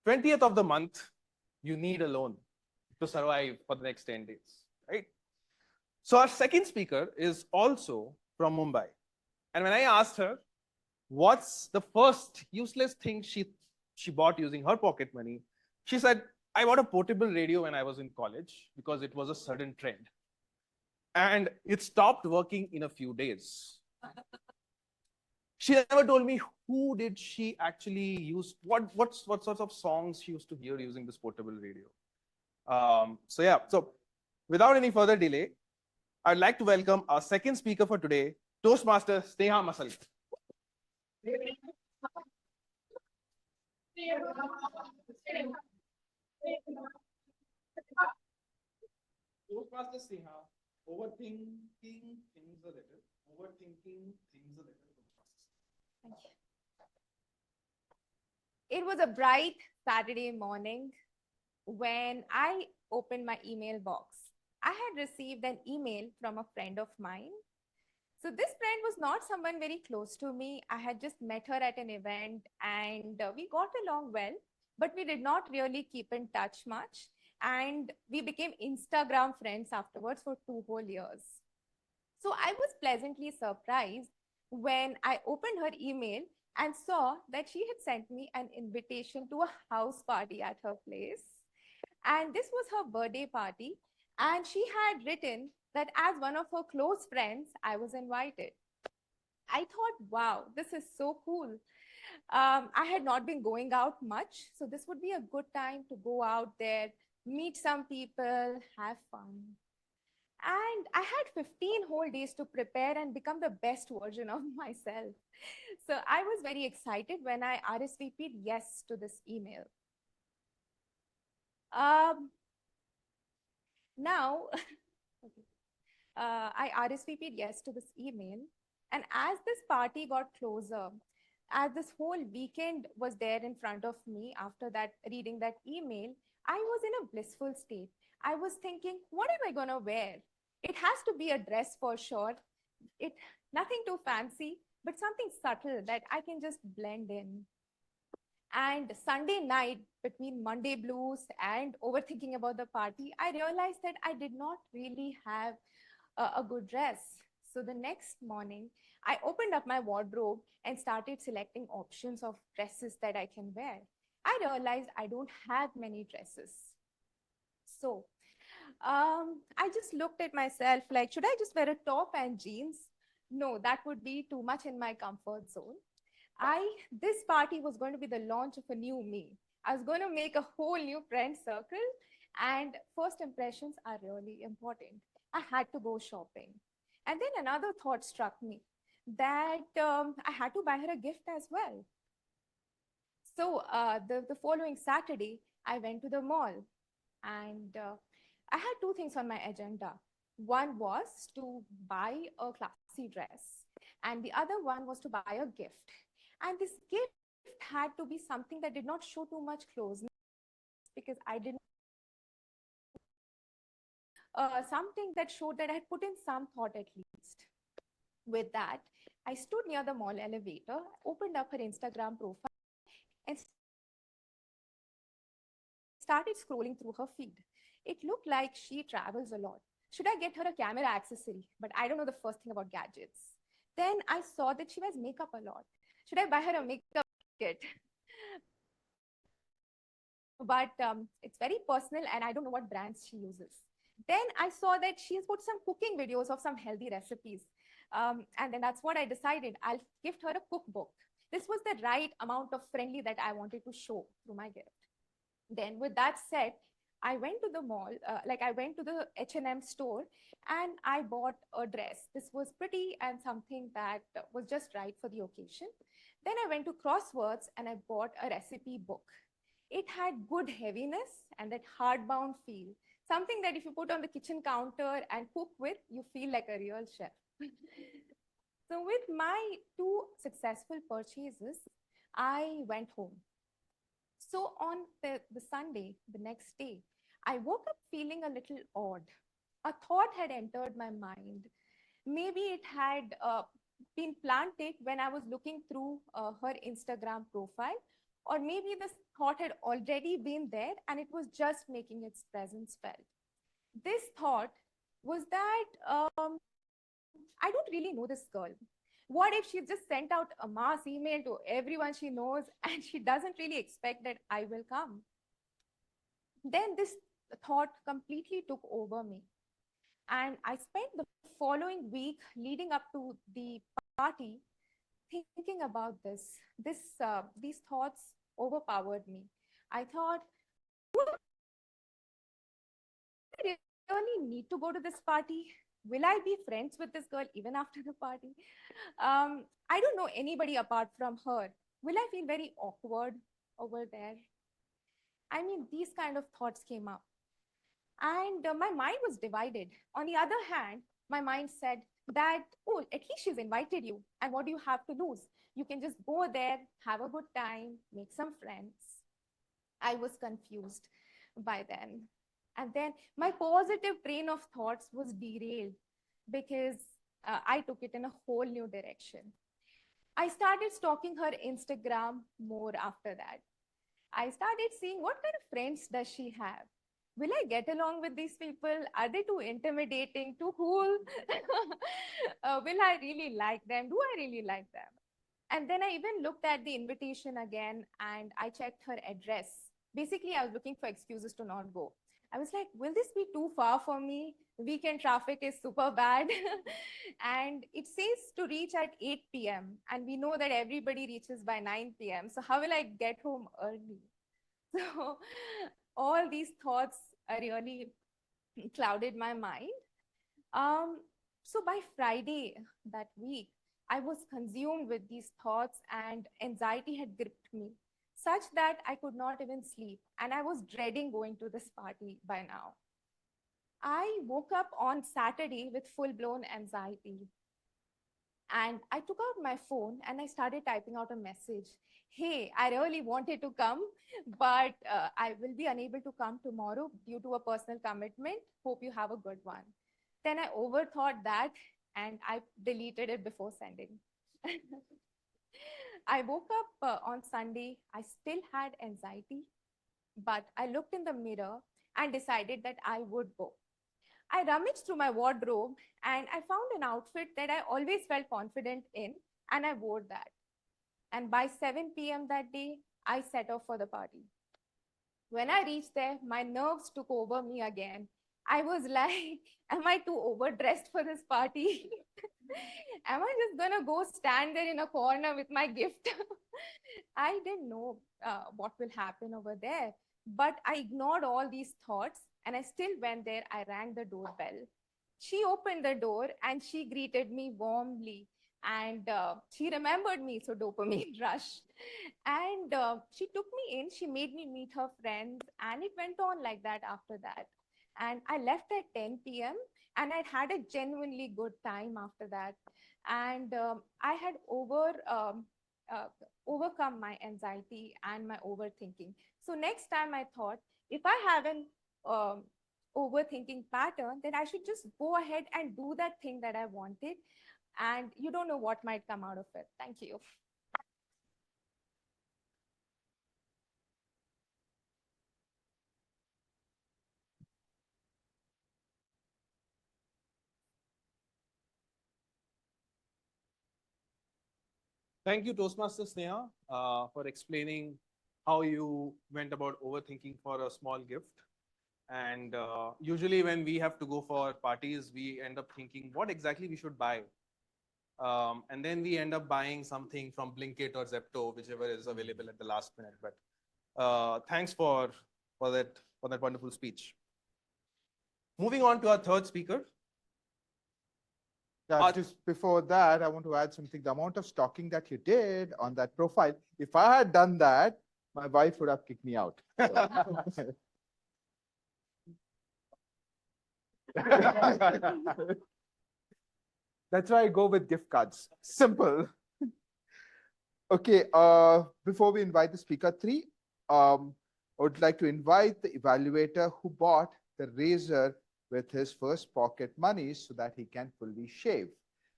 20th of the month, you need a loan to survive for the next 10 days, right? So our second speaker is also from Mumbai. And when I asked her, what's the first useless thing she bought using her pocket money, she said, I bought a portable radio when I was in college because it was a sudden trend. And it stopped working in a few days. She never told me who did she actually use, what sorts of songs she used to hear using this portable radio. So without any further delay, I'd like to welcome our second speaker for today, Toastmaster Sneha Masali. Toastmaster Sneha, overthinking things a little. Thank you. It was a bright Saturday morning when I opened my email box. I had received an email from a friend of mine. So this friend was not someone very close to me. I had just met her at an event and we got along well, but we did not really keep in touch much. And we became Instagram friends afterwards for 2 whole years. So I was pleasantly surprised when I opened her email and saw that she had sent me an invitation to a house party at her place. And this was her birthday party. And she had written that as one of her close friends, I was invited. I thought, wow, this is so cool. I had not been going out much, so this would be a good time to go out there, meet some people, have fun. And I had 15 whole days to prepare and become the best version of myself. So I was very excited when I RSVP'd yes to this email. Now, I RSVP'd yes to this email. And as this party got closer, as this whole weekend was there in front of me after that, reading that email, I was in a blissful state. I was thinking, what am I going to wear? It has to be a dress for sure. Nothing too fancy, but something subtle that I can just blend in. And Sunday night, between Monday blues and overthinking about the party, I realized that I did not really have a good dress. So the next morning, I opened up my wardrobe and started selecting options of dresses that I can wear. I realized I don't have many dresses. So I just looked at myself like, should I just wear a top and jeans? No, that would be too much in my comfort zone. This party was going to be the launch of a new me. I was going to make a whole new friend circle, and first impressions are really important. I had to go shopping. And then another thought struck me that I had to buy her a gift as well. So the following Saturday, I went to the mall, and I had two things on my agenda. One was to buy a classy dress, and the other one was to buy a gift. And this gift had to be something that did not show too much closeness, because I didn't something that showed that I had put in some thought at least. With that, I stood near the mall elevator, opened up her Instagram profile, and started scrolling through her feed. It looked like she travels a lot. Should I get her a camera accessory? But I don't know the first thing about gadgets. Then I saw that she wears makeup a lot. Should I buy her a makeup kit? But it's very personal, and I don't know what brands she uses. Then I saw that she has put some cooking videos of some healthy recipes. And then that's what I decided. I'll gift her a cookbook. This was the right amount of friendly that I wanted to show through my gift. Then with that said, I went to the mall, I went to the H&M store, and I bought a dress. This was pretty and something that was just right for the occasion. Then I went to Crosswords and I bought a recipe book. It had good heaviness and that hardbound feel, something that if you put on the kitchen counter and cook with, you feel like a real chef. So with my two successful purchases, I went home. So on the Sunday, the next day, I woke up feeling a little odd. A thought had entered my mind. Maybe it had been planted when I was looking through her Instagram profile, or maybe this thought had already been there and it was just making its presence felt. This thought was that I don't really know this girl. What if she just sent out a mass email to everyone she knows and she doesn't really expect that I will come? Then this thought completely took over me. And I spent the following week leading up to the party thinking about this. These thoughts overpowered me. I thought, do I really need to go to this party? Will I be friends with this girl even after the party? I don't know anybody apart from her. Will I feel very awkward over there? I mean, these kind of thoughts came up. And my mind was divided. On the other hand, my mind said that, oh, at least she's invited you. And what do you have to lose? You can just go there, have a good time, make some friends. I was confused by then. And then my positive train of thoughts was derailed because I took it in a whole new direction. I started stalking her Instagram more after that. I started seeing what kind of friends does she have? Will I get along with these people? Are they too intimidating, too cool? Will I really like them? Do I really like them? And then I even looked at the invitation again and I checked her address. Basically, I was looking for excuses to not go. I was like, will this be too far for me? Weekend traffic is super bad. And it says to reach at 8 p.m. And we know that everybody reaches by 9 p.m. So how will I get home early? So all these thoughts really clouded my mind. So by Friday that week, I was consumed with these thoughts and anxiety had gripped me such that I could not even sleep. And I was dreading going to this party by now. I woke up on Saturday with full-blown anxiety. And I took out my phone and I started typing out a message. Hey, I really wanted to come, but I will be unable to come tomorrow due to a personal commitment. Hope you have a good one. Then I overthought that and I deleted it before sending. I woke up on Sunday. I still had anxiety, but I looked in the mirror and decided that I would go. I rummaged through my wardrobe and I found an outfit that I always felt confident in, and I wore that. And by 7 p.m. that day, I set off for the party. When I reached there, my nerves took over me again. I was like, am I too overdressed for this party? Am I just gonna go stand there in a corner with my gift? I didn't know what will happen over there, but I ignored all these thoughts and I still went there. I rang the doorbell. She opened the door and she greeted me warmly, and she remembered me, so dopamine rush. And she took me in, she made me meet her friends, and it went on like that after that. And I left at 10 p.m. and I'd had a genuinely good time after that. And I had uh, overcome my anxiety and my overthinking. So next time I thought, if I have an overthinking pattern, then I should just go ahead and do that thing that I wanted. And you don't know what might come out of it. Thank you. Thank you, Toastmaster Sneha, for explaining how you went about overthinking for a small gift. And usually when we have to go for parties, we end up thinking what exactly we should buy. And then we end up buying something from Blinkit or Zepto, whichever is available at the last minute. But thanks for that wonderful speech. Moving on to our third speaker. Yeah, just before that, I want to add something. The amount of stalking that you did on that profile, if I had done that, my wife would have kicked me out. So. That's why I go with gift cards. Simple. Okay, before we invite the speaker three, I would like to invite the evaluator who bought the razor with his first pocket money so that he can fully shave.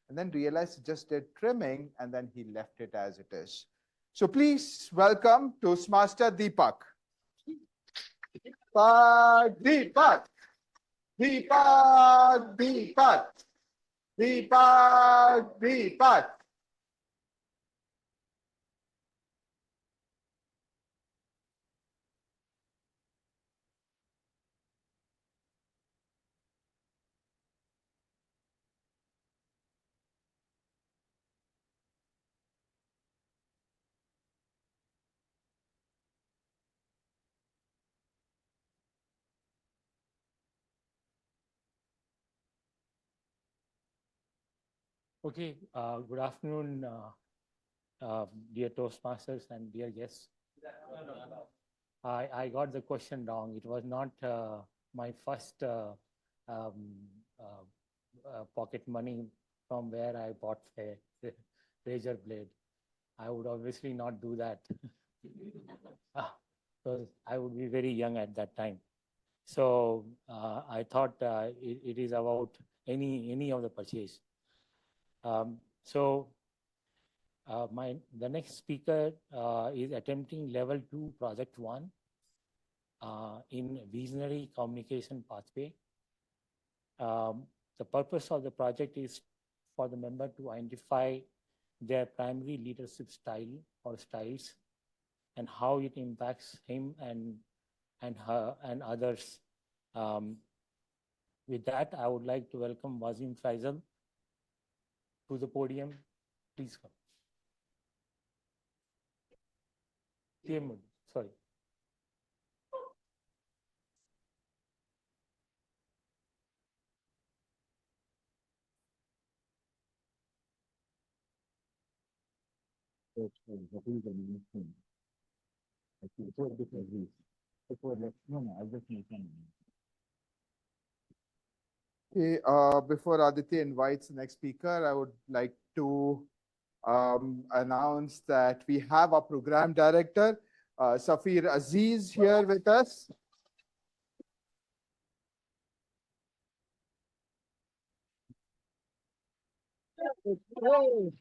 And then realized he just did trimming and then he left it as it is. So please welcome Toastmaster Deepak. Deepak. Deepak, Deepak, Deepak, Deepak. Okay, good afternoon, dear Toastmasters and dear guests. I got the question wrong. It was not my first pocket money from where I bought a razor blade. I would obviously not do that because I would be very young at that time. So I thought it is about any of the purchase. The next speaker is attempting level 2 project 1 in visionary communication pathway. The purpose of the project is for the member to identify their primary leadership style or styles and how it impacts him and her and others. With that, I would like to welcome Wasim Faisal to the podium. Please come. Sorry. Okay, before Aditya invites the next speaker, I would like to announce that we have our program director, Safir Aziz, here with us. Hooray!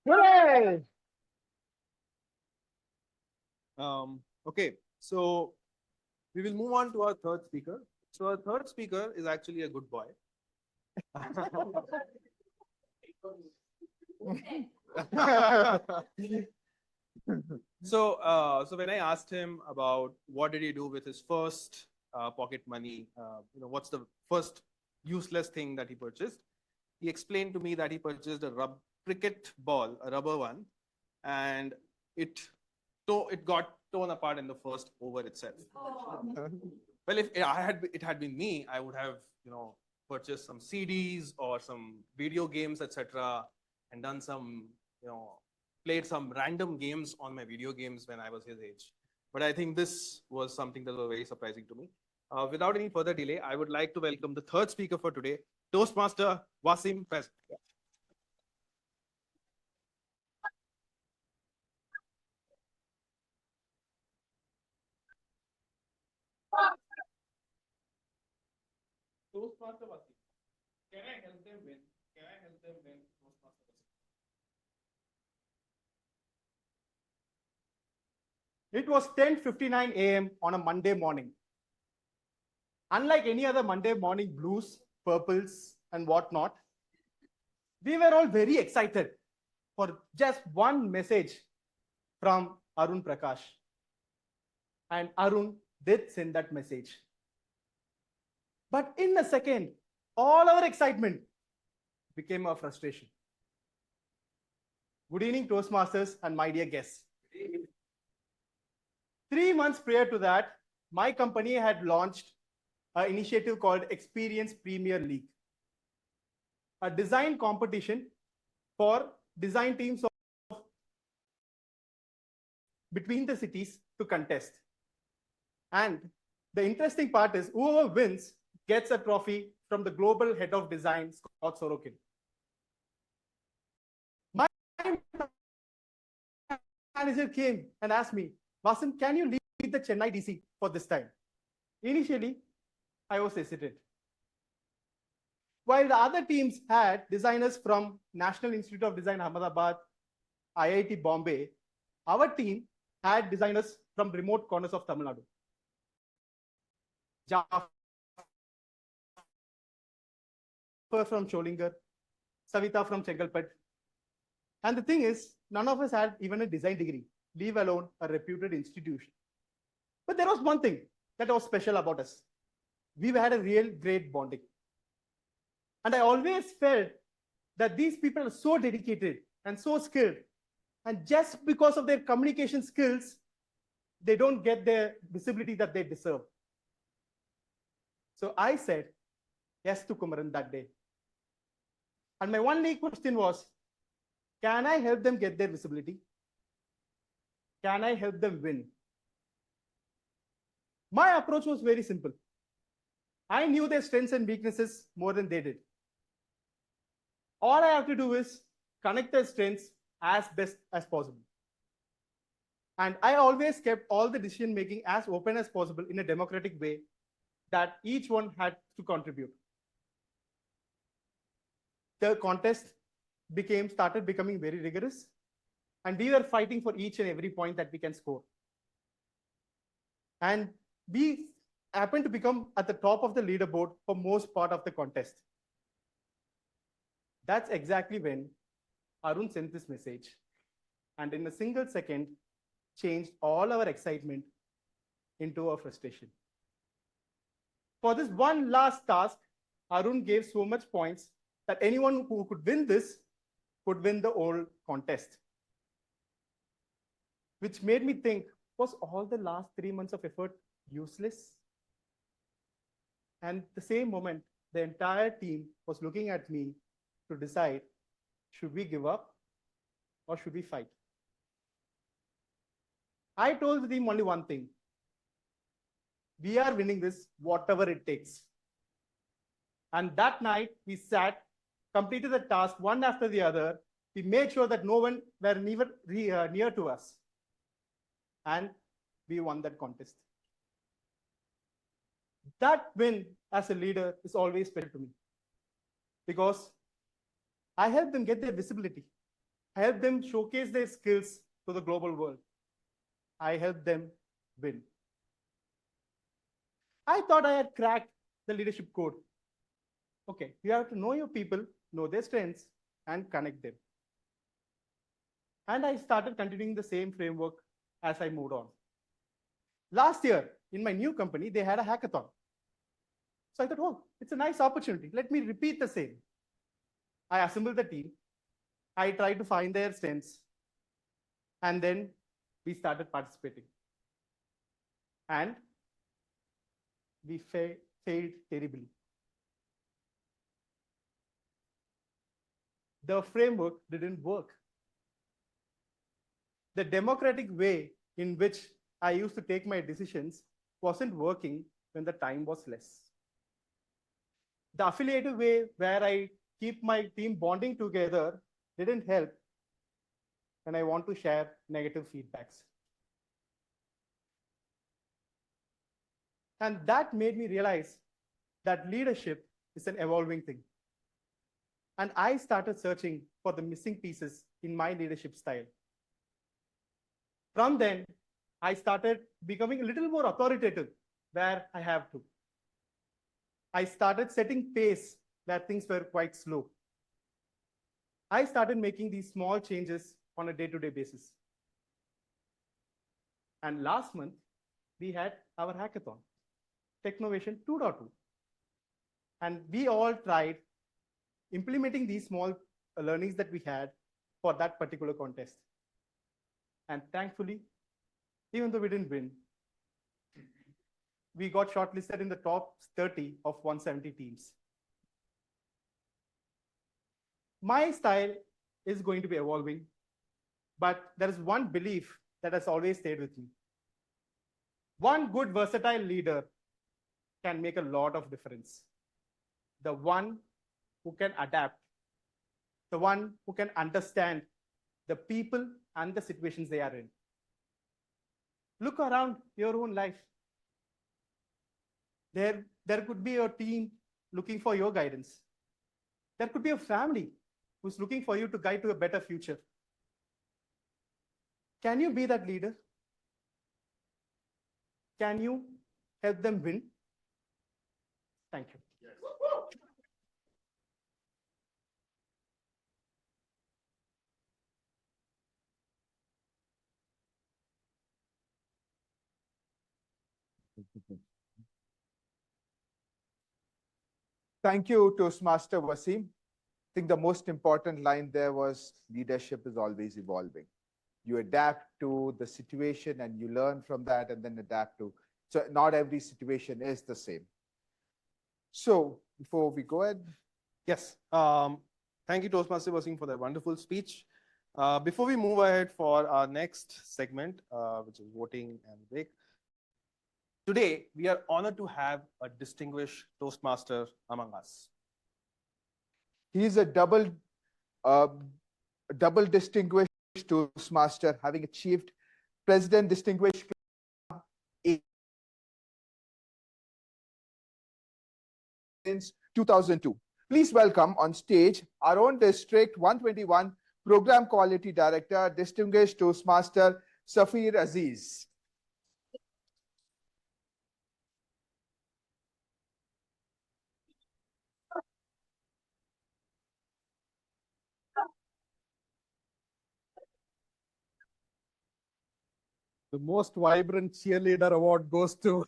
Hooray! Okay, so we will move on to our third speaker. So our third speaker is actually a good boy. So when I asked him about what did he do with his first pocket money. What's the first useless thing that he purchased? He explained to me that he purchased a cricket ball, a rubber one, and it got torn apart in the first over itself. Well, if it had been me, I would have purchased some CDs or some video games, etc., and done some played some random games on my video games when I was his age. But I think this was something that was very surprising to me. Without any further delay, I would like to welcome the third speaker for today, Toastmaster Wasim Faiz. Toastmaster Wasim, can I help them win? Can I help them win? Toastmaster Wasim. It was 10:59 a.m. on a Monday morning. Unlike any other Monday morning blues, purples, and whatnot, we were all very excited for just one message from Arun Prakash. And Arun did send that message. But in a second, all our excitement became a frustration. Good evening, Toastmasters and my dear guests. 3 months prior to that, my company had launched an initiative called Experience Premier League, a design competition for design teams between the cities to contest. And the interesting part is whoever wins gets a trophy from the global head of design, Scott Sorokin. My manager came and asked me, Wasim, can you lead the Chennai DC for this time? Initially, I was hesitant. While the other teams had designers from National Institute of Design, Ahmedabad, IIT Bombay, our team had designers from remote corners of Tamil Nadu. Jafar from Sholingar, Savita from Chengalpet. And the thing is, none of us had even a design degree, leave alone a reputed institution. But there was one thing that was special about us. We had a real great bonding. And I always felt that these people are so dedicated and so skilled. And just because of their communication skills, they don't get the visibility that they deserve. So I said yes to Kumaran that day. And my only question was, can I help them get their visibility? Can I help them win? My approach was very simple. I knew their strengths and weaknesses more than they did. All I have to do is connect their strengths as best as possible. And I always kept all the decision making as open as possible in a democratic way that each one had to contribute. The contest started becoming very rigorous, and we were fighting for each and every point that we can score. And we happened to become at the top of the leaderboard for most part of the contest. That's exactly when Arun sent this message, and in a single second, changed all our excitement into a frustration. For this one last task, Arun gave so much points that anyone who could win this could win the whole contest. Which made me think, was all the last 3 months of effort useless? And the same moment, the entire team was looking at me to decide, should we give up or should we fight? I told the team only one thing. We are winning this, whatever it takes. And that night, we sat, completed the task one after the other. We made sure that no one were near to us. And we won that contest. That win as a leader is always special to me, because I helped them get their visibility. I helped them showcase their skills to the global world. I helped them win. I thought I had cracked the leadership code. Okay, you have to know your people, know their strengths, and connect them. And I started continuing the same framework as I moved on. Last year, in my new company, they had a hackathon. So I thought, oh, it's a nice opportunity. Let me repeat the same. I assembled the team. I tried to find their strengths. And then we started participating. And we failed terribly. The framework didn't work. The democratic way in which I used to take my decisions wasn't working when the time was less. The affiliative way where I keep my team bonding together didn't help, and I want to share negative feedbacks. And that made me realize that leadership is an evolving thing. And I started searching for the missing pieces in my leadership style. From then, I started becoming a little more authoritative where I have to. I started setting pace where things were quite slow. I started making these small changes on a day-to-day basis. And last month, we had our hackathon, Technovation 2.2. And we all tried implementing these small learnings that we had for that particular contest. And thankfully, even though we didn't win, we got shortlisted in the top 30 of 170 teams. My style is going to be evolving, but there is one belief that has always stayed with me. One good versatile leader can make a lot of difference. The one who can adapt, the one who can understand the people and the situations they are in. Look around your own life. There could be a team looking for your guidance. There could be a family who's looking for you to guide to a better future. Can you be that leader? Can you help them win? Thank you. Thank you, Toastmaster Wasim. I think the most important line there was leadership is always evolving. You adapt to the situation and you learn from that and then adapt to. So not every situation is the same. So before we go ahead. Yes. Thank you, Toastmaster Wasim, for that wonderful speech. Before we move ahead for our next segment, which is voting and break, today we are honored to have a distinguished Toastmaster among us. He is a double distinguished Toastmaster, having achieved President Distinguished Club since 2002. Please welcome on stage our own District 121 Program Quality Director, Distinguished Toastmaster Safir Aziz. The most vibrant cheerleader award goes to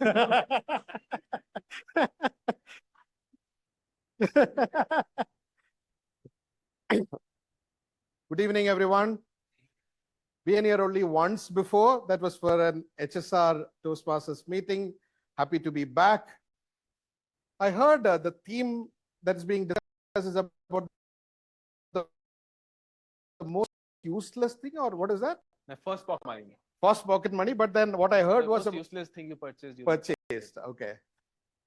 Good evening, everyone. Been here only once before. That was for an HSR Toastmasters meeting. Happy to be back. I heard the theme that is being discussed is about the most useless thing, or what is that? My first pocket money. First pocket money, but then what I heard was the most useless thing you purchased. Purchased. Okay.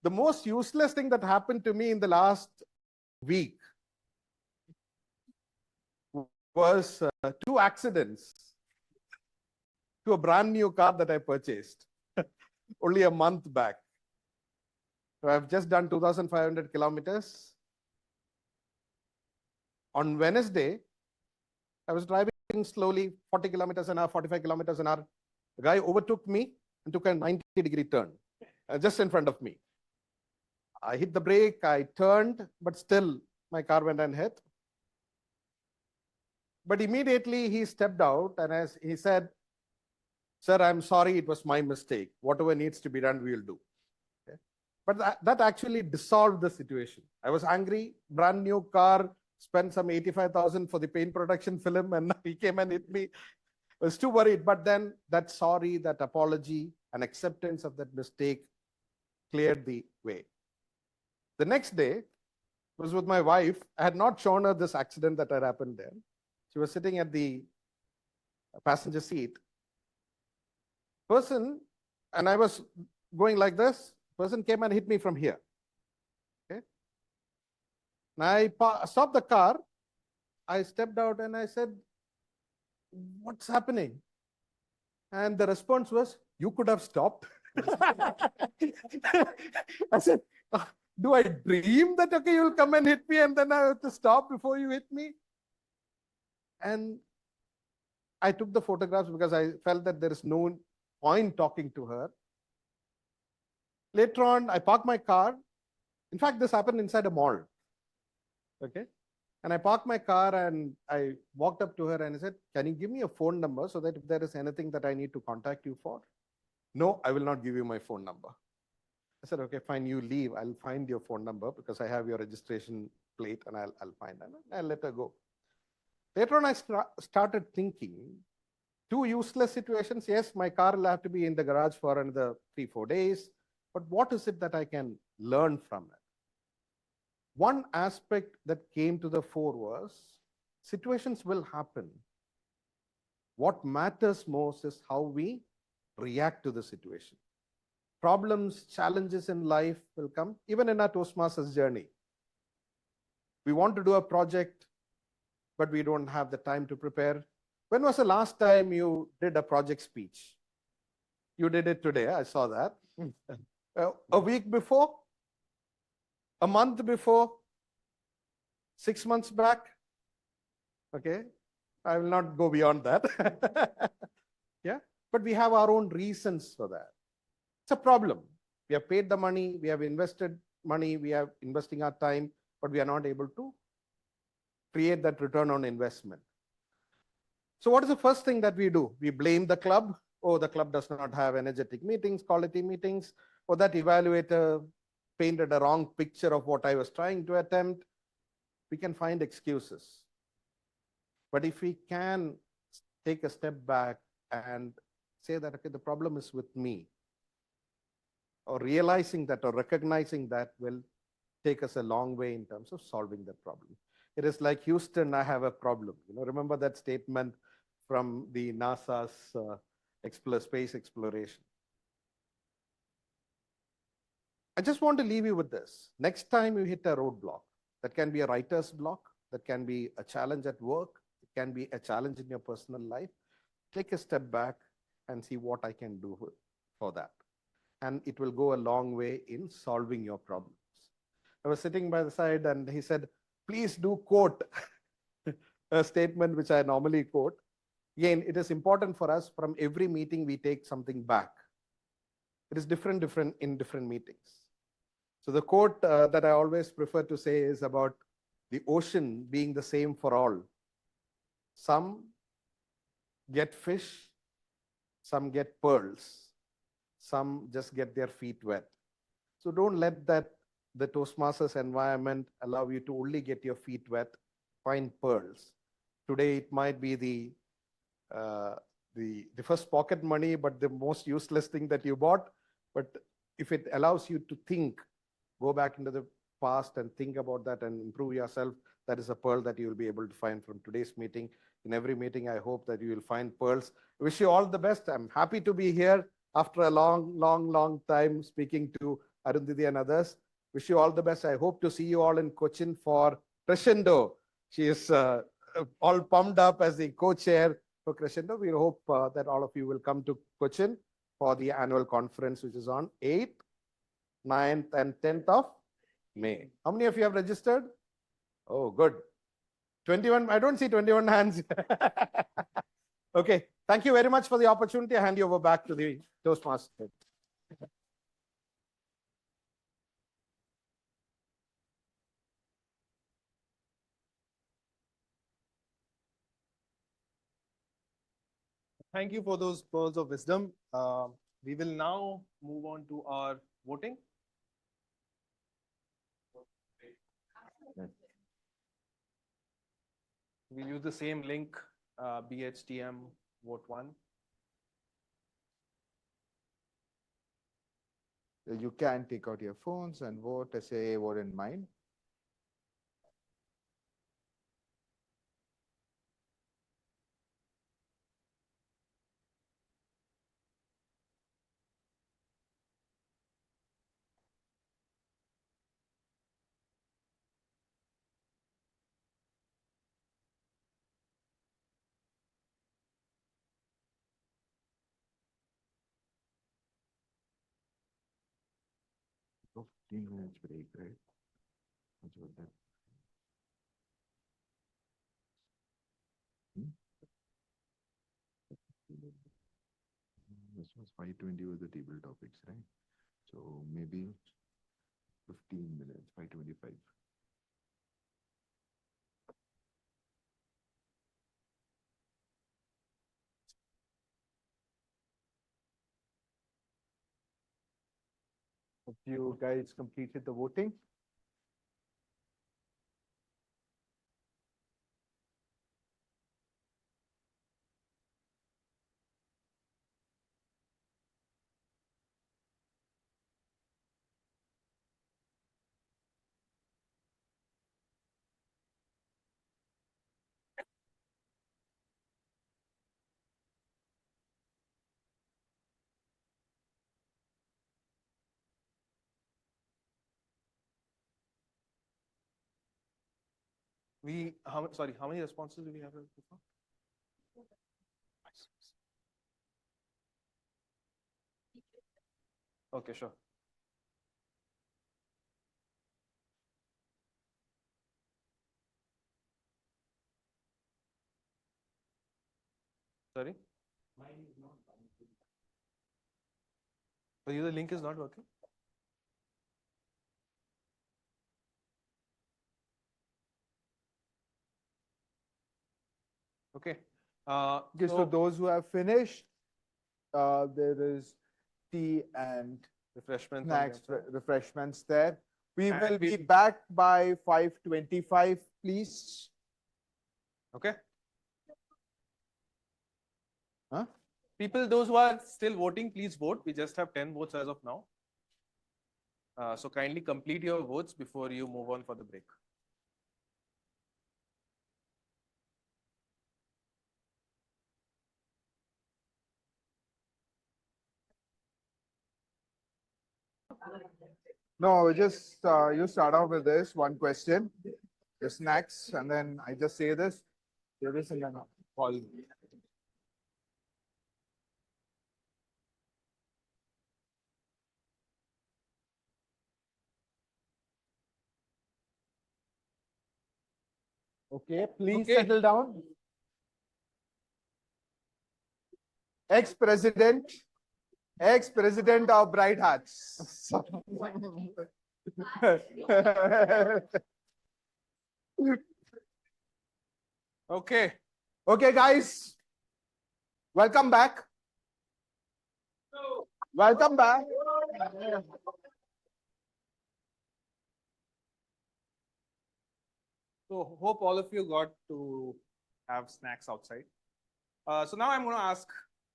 The most useless thing that happened to me in the last week was 2 accidents to a brand new car that I purchased only a month back. So I've just done 2,500 kilometers. On Wednesday, I was driving slowly, 40 kilometers an hour, 45 kilometers an hour. The guy overtook me and took a 90-degree turn just in front of me. I hit the brake, I turned, but still my car went and hit. But immediately he stepped out and as he said, Sir, I'm sorry, it was my mistake. Whatever needs to be done, we'll do. Okay? But that actually dissolved the situation. I was angry, brand new car, spent some 85,000 for the paint protection film, and he came and hit me. I was too worried. But then that sorry, that apology, and acceptance of that mistake cleared the way. The next day was with my wife. I had not shown her this accident that had happened there. She was sitting at the passenger seat. Person, and I was going like this, person came and hit me from here. Okay. Now I stopped the car. I stepped out and I said, what's happening? And the response was, you could have stopped. I said, do I dream that, okay, you'll come and hit me and then I have to stop before you hit me? And I took the photographs because I felt that there is no point talking to her. Later on, I parked my car. In fact, this happened inside a mall. Okay. And I parked my car and I walked up to her and I said, can you give me a phone number so that if there is anything that I need to contact you for? No, I will not give you my phone number. I said, okay, fine, you leave. I'll find your phone number because I have your registration plate and I'll find it. I'll let her go. Later on, I started thinking, two useless situations. Yes, my car will have to be in the garage for another 3-4 days. But what is it that I can learn from it? One aspect that came to the fore was situations will happen. What matters most is how we react to the situation. Problems, challenges in life will come, even in our Toastmasters journey. We want to do a project, but we don't have the time to prepare. When was the last time you did a project speech? You did it today, I saw that. A week before? A month before? 6 months back? Okay, I will not go beyond that. Yeah, but we have our own reasons for that. It's a problem. We have paid the money, we have invested money, we are investing our time, but we are not able to create that return on investment. So what is the first thing that we do? We blame the club. Oh, the club does not have energetic meetings, quality meetings, or that evaluator painted a wrong picture of what I was trying to attempt. We can find excuses. But if we can take a step back and say that, okay, the problem is with me, or realizing that or recognizing that will take us a long way in terms of solving that problem. It is like, Houston, I have a problem. Remember that statement from the NASA's space exploration. I just want to leave you with this. Next time you hit a roadblock, that can be a writer's block, that can be a challenge at work, it can be a challenge in your personal life. Take a step back and see what I can do for that. And it will go a long way in solving your problems. I was sitting by the side and he said, please do quote a statement which I normally quote. Again, it is important for us, from every meeting we take something back. It is different in different meetings. So the quote that I always prefer to say is about the ocean being the same for all. Some get fish, some get pearls, some just get their feet wet. So don't let that the Toastmasters environment allow you to only get your feet wet, find pearls. Today it might be the first pocket money, but the most useless thing that you bought. But if it allows you to think, go back into the past and think about that and improve yourself, that is a pearl that you will be able to find from today's meeting. In every meeting, I hope that you will find pearls. I wish you all the best. I'm happy to be here after a long time speaking to Arundhati and others. Wish you all the best. I hope to see you all in Cochin for Crescendo. She is all pumped up as the co-chair for Crescendo. We hope that all of you will come to Cochin for the annual conference, which is on 8th, 9th, and 10th of May. How many of you have registered? Oh, good. 21. I don't see 21 hands. Okay. Thank you very much for the opportunity. I hand you over back to the Toastmaster. Thank you for those pearls of wisdom. We will now move on to our voting. We'll use the same link, BHTM vote 1. You can take out your phones and vote, say, vote in mine. Oh, 15 minutes break, right? What's about that? This was 520 was the table topics, right? So maybe 15 minutes, 525. Hope you guys completed the voting. How many responses do we have before? Okay, sure. Sorry? For you, the link is not working? Okay. Okay, so those who have finished, there is tea and refreshments, snacks, refreshments there. We And will be back by 5:25, please. Okay. Huh? People, those who are still voting, please vote. We just have 10 votes as of now. So kindly complete your votes before you move on for the break. No, just you start off with this one question, the snacks, and then I just say this. There is and then call. Okay, please settle down. Ex-president of Bright Hearts. Okay. Okay, guys. Welcome back. Welcome back. So hope all of you got to have snacks outside. So now I'm going to ask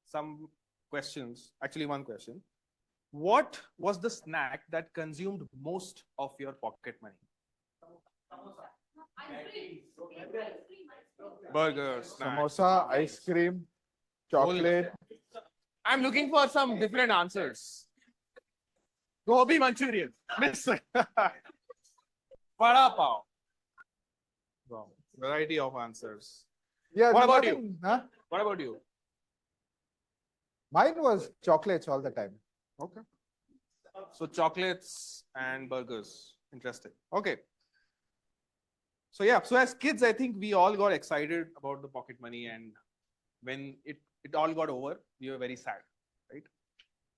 some questions, actually one question. What was the snack that consumed most of your pocket money? Burgers, snacks. Samosa, ice cream, chocolate. I'm looking for some different answers. Gobi Manchurian. Vada pav. Wow. Variety of answers. Yeah. What about you? nothing, huh? What about you? Mine was chocolates all the time. Okay. So chocolates and burgers. Interesting. Okay. So yeah, so as kids, I think we all got excited about the pocket money, and when it all got over, we were very sad, right?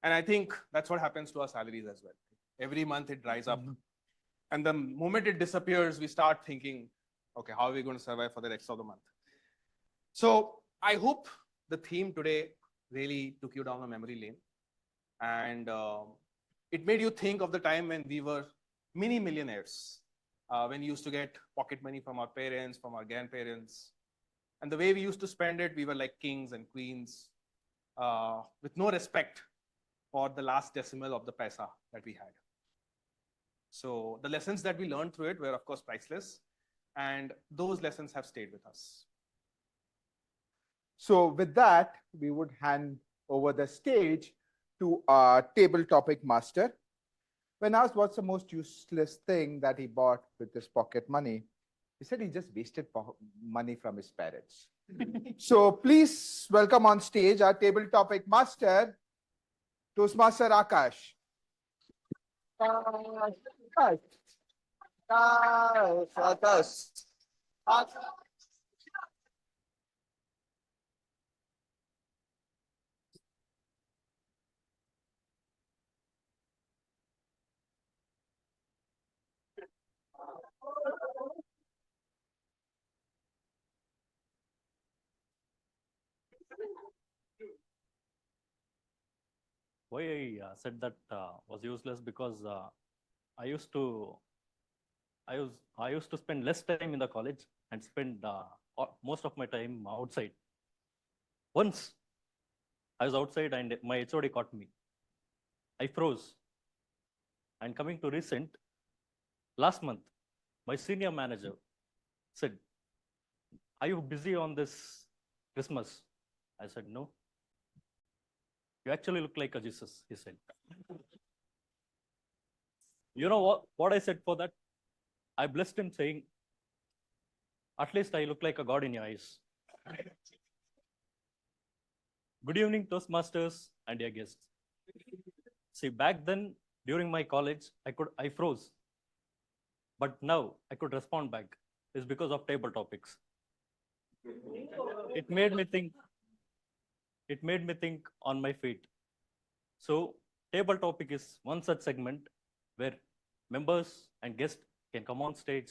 And I think that's what happens to our salaries as well. Every month it dries up. And the moment it disappears, we start thinking, okay, how are we going to survive for the rest of the month? So I hope the theme today really took you down a memory lane. And it made you think of the time when we were mini millionaires, when we used to get pocket money from our parents, from our grandparents. And the way we used to spend it, we were like kings and queens with no respect for the last decimal of the paisa that we had. So the lessons that we learned through it were, of course, priceless. And those lessons have stayed with us. So with that, we would hand over the stage to our table topic master. When asked what's the most useless thing that he bought with his pocket money, he said he just wasted money from his parents. So please welcome on stage our table topic master, Toastmaster Akash. Why I said that was useless because I used to spend less time in the college and spend most of my time outside. Once I was outside and my HOD caught me. I froze. And coming to recent, last month, my senior manager said, "Are you busy on this Christmas?" I said, "No." "You actually look like a Jesus," he said. You know what I said for that? I blessed him saying, "At least I look like a God in your eyes." Good evening, Toastmasters and dear guests. See, back then, during my college, I froze. But now I could respond back. It's because of table topics. It made me think on my feet. So table topic is one such segment where members and guests can come on stage,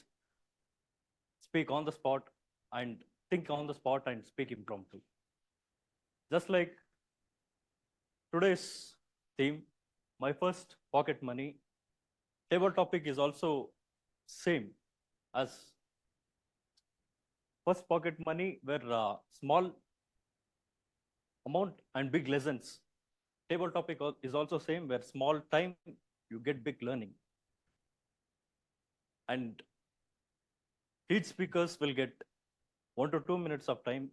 speak on the spot, and think on the spot and speak impromptu. Just like today's theme, my first pocket money, table topic is also same as first pocket money, where small amount and big lessons. Table topic is also same, where small time you get big learning. And each speakers will get 1 to 2 minutes of time.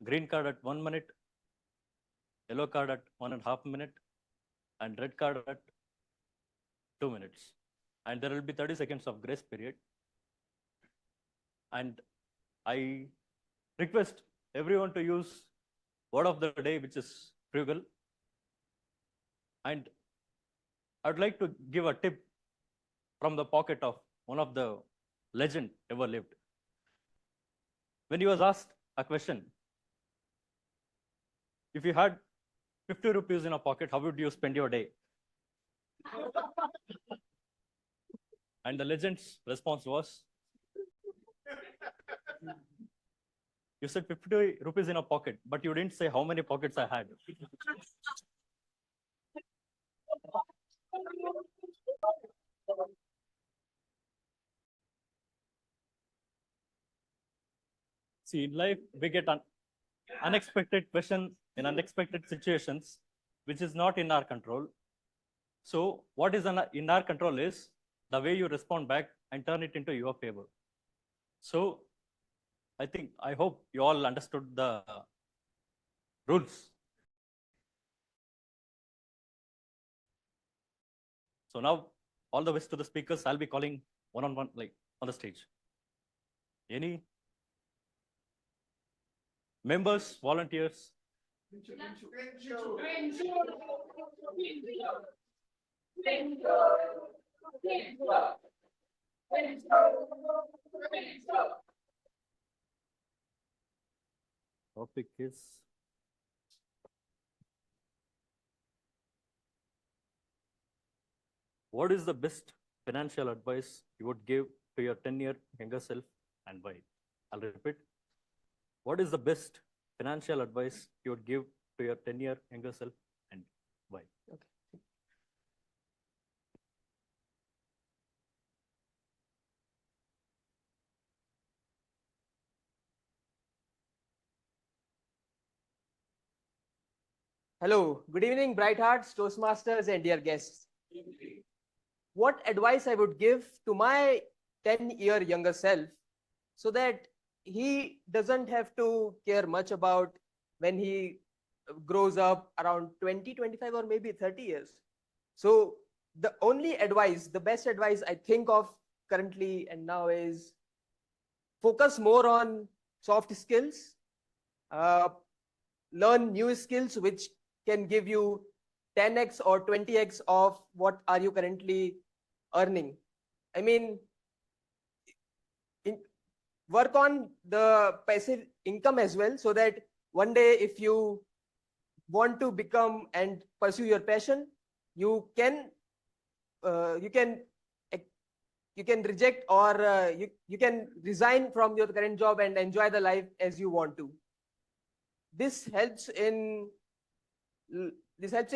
Green card at 1 minute, yellow card at 1.5 minutes, and red card at 2 minutes. And there will be 30 seconds of grace period. And I request everyone to use word of the day, which is frugal. And I'd like to give a tip from the pocket of one of the legend ever lived. When he was asked a question, if you had 50 rupees in a pocket, how would you spend your day? And the legend's response was, "You said 50 rupees in a pocket, but you didn't say how many pockets I had." See, in life, we get unexpected questions in unexpected situations, which is not in our control. So what is in our control is the way you respond back and turn it into your favor. So I hope you all understood the rules. So now all the best to the speakers. I'll be calling one-on-one, like on the stage. Any members, volunteers? Topic is what is the best financial advice you would give to your 10-year younger self and why? I'll repeat. What is the best financial advice you would give to your 10-year younger self and why? Hello, good evening, bright hearts, Toastmasters, and dear guests. What advice I would give to my 10-year younger self so that he doesn't have to care much about when he grows up around 20, 25, or maybe 30 years. So the only advice, the best advice I think of currently and now is focus more on soft skills, learn new skills which can give you 10x or 20x of what are you currently earning. I mean, work on the passive income as well, so that one day if you want to become and pursue your passion, you can reject or you can resign from your current job and enjoy the life as you want to. This helps in this helps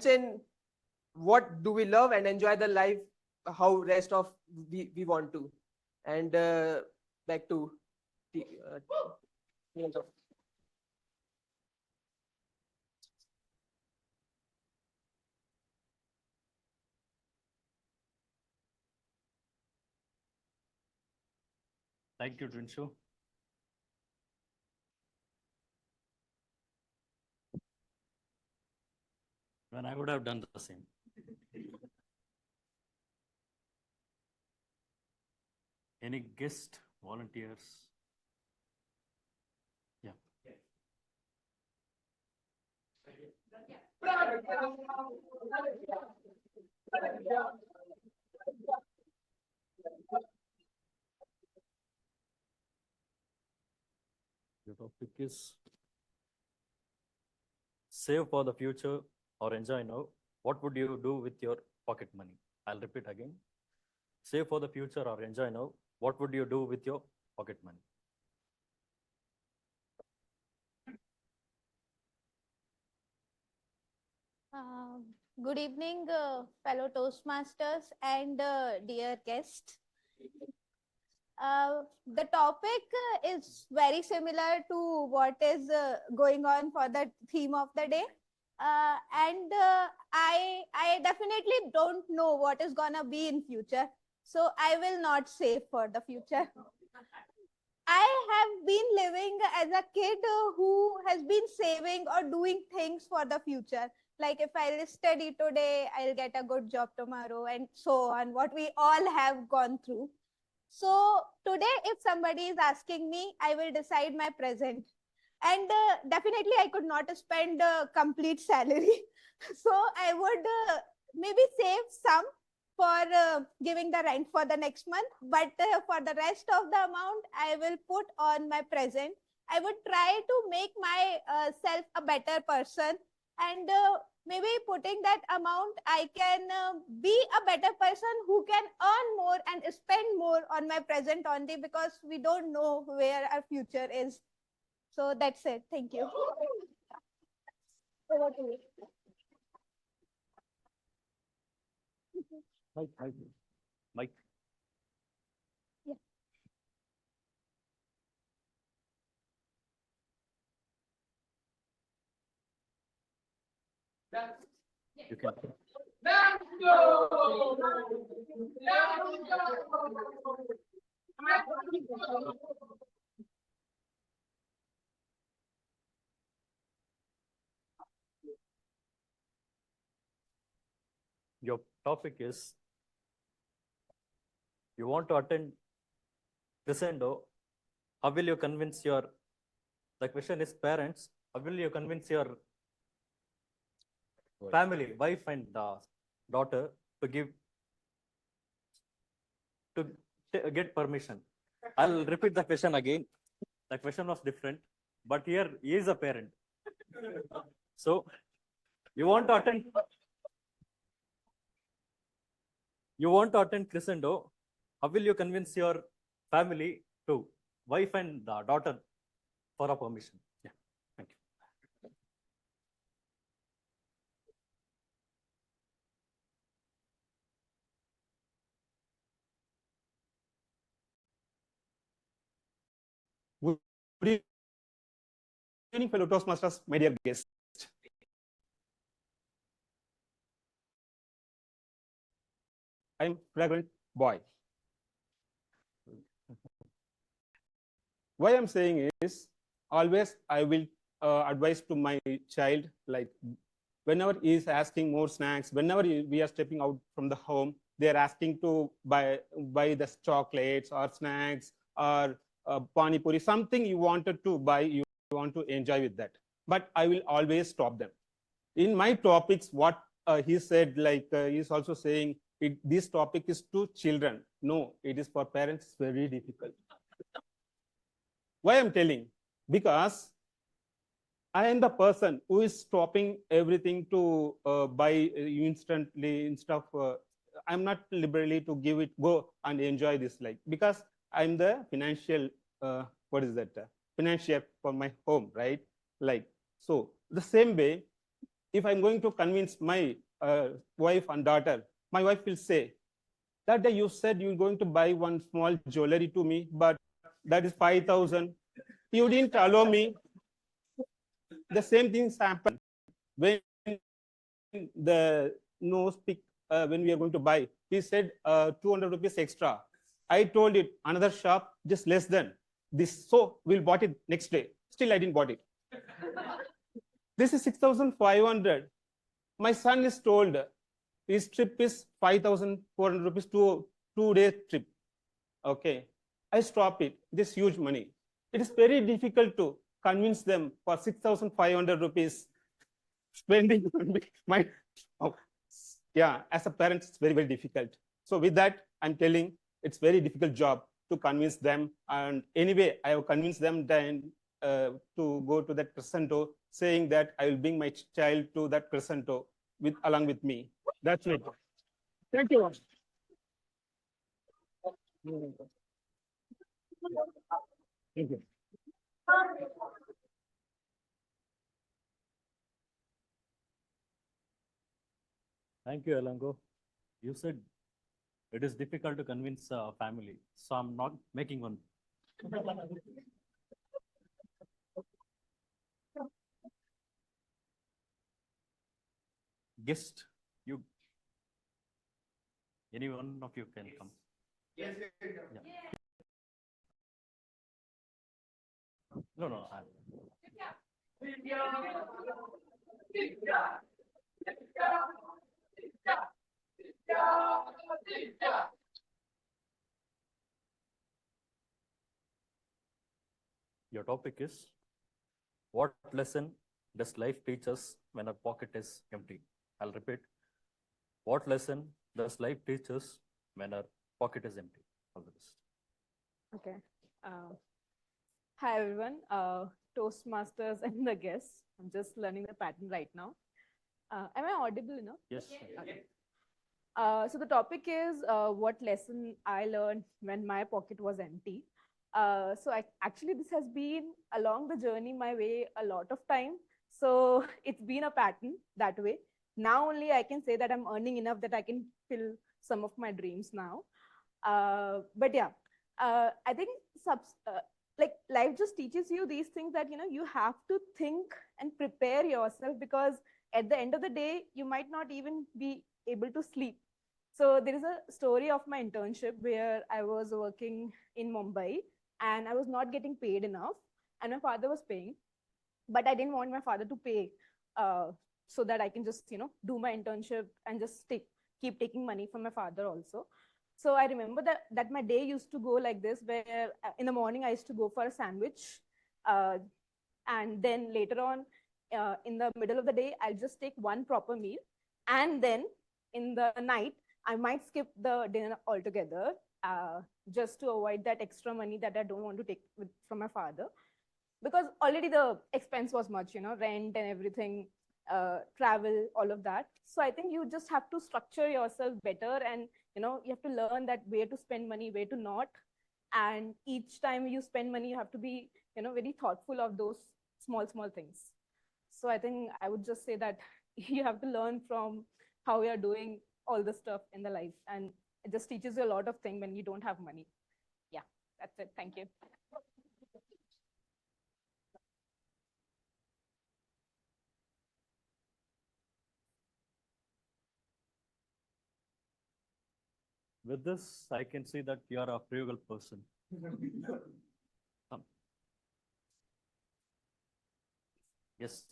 in what do we love and enjoy the life how rest of we want to. And back to the Thank you, Trinshu. When I would have done the same. Any guest volunteers? Yeah. The topic is save for the future or enjoy now. What would you do with your pocket money? I'll repeat again. Save for the future or enjoy now. What would you do with your pocket money? Good evening, fellow Toastmasters and dear guests. The topic is very similar to what is going on for the theme of the day. And I definitely don't know what is gonna be in future. So I will not save for the future. I have been living as a kid who has been saving or doing things for the future. Like if I'll study today, I'll get a good job tomorrow, and so on, what we all have gone through. So today, if somebody is asking me, I will decide my present. And definitely, I could not spend a complete salary. So I would maybe save some for giving the rent for the next month. But for the rest of the amount, I will put on my present. I would try to make myself a better person. And maybe putting that amount, I can be a better person who can earn more and spend more on my present only, because we don't know where our future is. So that's it. Thank you. Over to you. Mike. Yeah. You can. Your topic is you want to attend Crescendo. How will you convince your, the question is parents, how will you convince your family, wife and daughter to get permission? I'll repeat the question again. The question was different, but here he is a parent. So you want to attend Crescendo. How will you convince your family to wife and daughter for a permission. Yeah, thank you. Good evening, fellow Toastmasters, my dear guests. I'm Fragrant Boy. Why I'm saying is, always I will advise to my child, like whenever he is asking more snacks, whenever we are stepping out from the home, they are asking to buy the chocolates or snacks or pani puri, something you wanted to buy, you want to enjoy with that. But I will always stop them. In my topics, what he said, like he's also saying, this topic is to children. No, it is for parents. It's very difficult. Why I'm telling? Because I am the person who is stopping everything to buy instantly and stuff. I'm not liberally to give it go and enjoy this life, because I'm the financial what is that financier for my home, right? Like, so the same way, if I'm going to convince my wife and daughter, my wife will say, that day you said you're going to buy one small jewelry to me, but that is 5,000. You didn't allow me. The same things happen when the nose pick, when we are going to buy. He said 200 rupees extra. I told it another shop just less than this. So we'll bought it next day. Still I didn't bought it. This is 6,500. My son is told his trip is 5,400 rupees to 2-day trip. Okay. I stop it. This huge money. It is very difficult to convince them for 6,500 rupees spending my, oh, yeah, as a parent, it's very, very difficult. So with that, I'm telling it's very difficult job to convince them. And anyway, I have convinced them then to go to that crescendo, saying that I will bring my child to that crescendo along with me. That's it. Thank you. Thank you. Thank you, Elango. You said it is difficult to convince a family, so I'm not making one. Guest, you, any one of you can come. Yes. Yeah. No. Your topic is, what lesson does life teach us when our pocket is empty? I'll repeat. What lesson does life teach us when our pocket is empty? All the best. Okay. Hi, everyone. Toastmasters and the guests. I'm just learning the pattern right now. Am I audible enough? Yes. Okay. So the topic is what lesson I learned when my pocket was empty. Actually, this has been along the journey my way a lot of time. So it's been a pattern that way. Now only I can say that I'm earning enough that I can fill some of my dreams now. But yeah, I think like life just teaches you these things that, you have to think and prepare yourself, because at the end of the day, you might not even be able to sleep. So there is a story of my internship where I was working in Mumbai and I was not getting paid enough, and my father was paying, but I didn't want my father to pay so that I can just, do my internship and just keep taking money from my father also. So I remember that my day used to go like this, where in the morning I used to go for a sandwich. And then later on, in the middle of the day, I'll just take one proper meal. And then in the night, I might skip the dinner altogether, just to avoid that extra money that I don't want to take from my father. Because already the expense was much, rent and everything, travel, all of that. So I think you just have to structure yourself better, and you have to learn that where to spend money, where to not. And each time you spend money, you have to be, very thoughtful of those small things. So I think I would just say that you have to learn from how you're doing all the stuff in the life, and it just teaches you a lot of things when you don't have money. Yeah, that's it. Thank you. With this, I can see that you are a frugal person. Yes.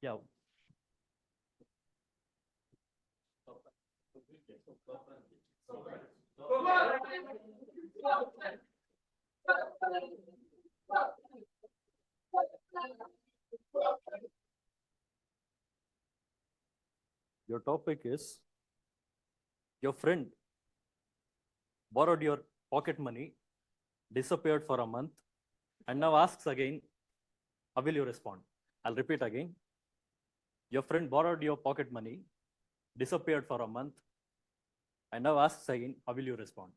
Yeah. Your topic is your friend borrowed your pocket money, disappeared for a month, and now asks again, how will you respond? I'll repeat again. Your friend borrowed your pocket money, disappeared for a month, and now asks again, how will you respond?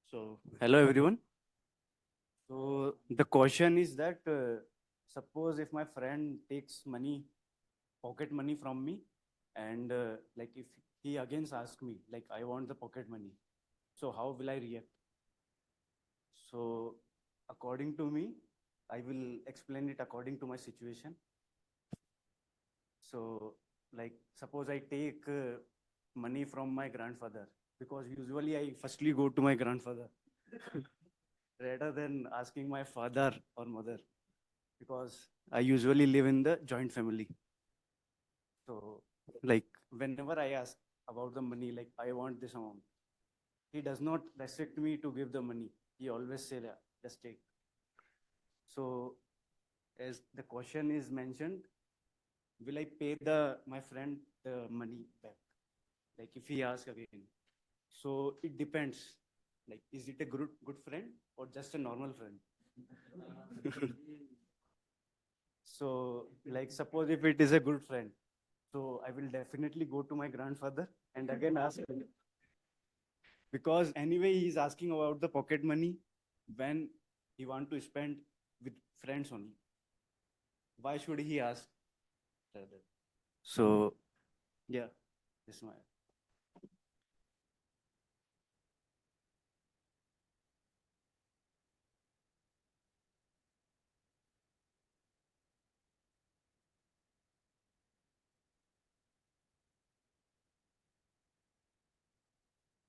So, hello everyone. So, the question is that suppose if my friend takes money, pocket money from me, and like if he again asks me, like I want the pocket money, so how will I react? So, according to me, I will explain it according to my situation. So, like suppose I take money from my grandfather, because usually I firstly go to my grandfather rather than asking my father or mother, because I usually live in the joint family. So, like whenever I ask about the money, like I want this amount, he does not restrict me to give the money. He always say that, just take. So, as the question is mentioned, will I pay my friend the money back? Like if he asks again. So it depends. Like, is it a good friend or just a normal friend? So, like, suppose if it is a good friend, so I will definitely go to my grandfather and again ask him. Because anyway, he's asking about the pocket money when he want to spend with friends only. Why should he ask? So, yeah, this is my.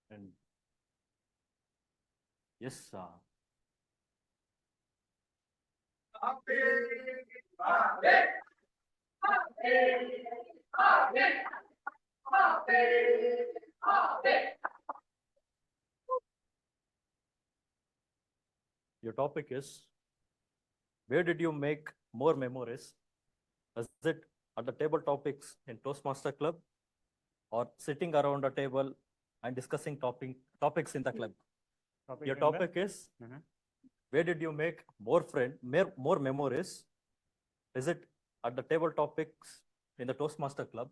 And yes, your topic is, where did you make more memories? Is it at the table topics in Toastmaster Club, or sitting around a table and discussing topics in the club? Your topic is, where did you make more memories? Is it at the table topics in the Toastmaster Club,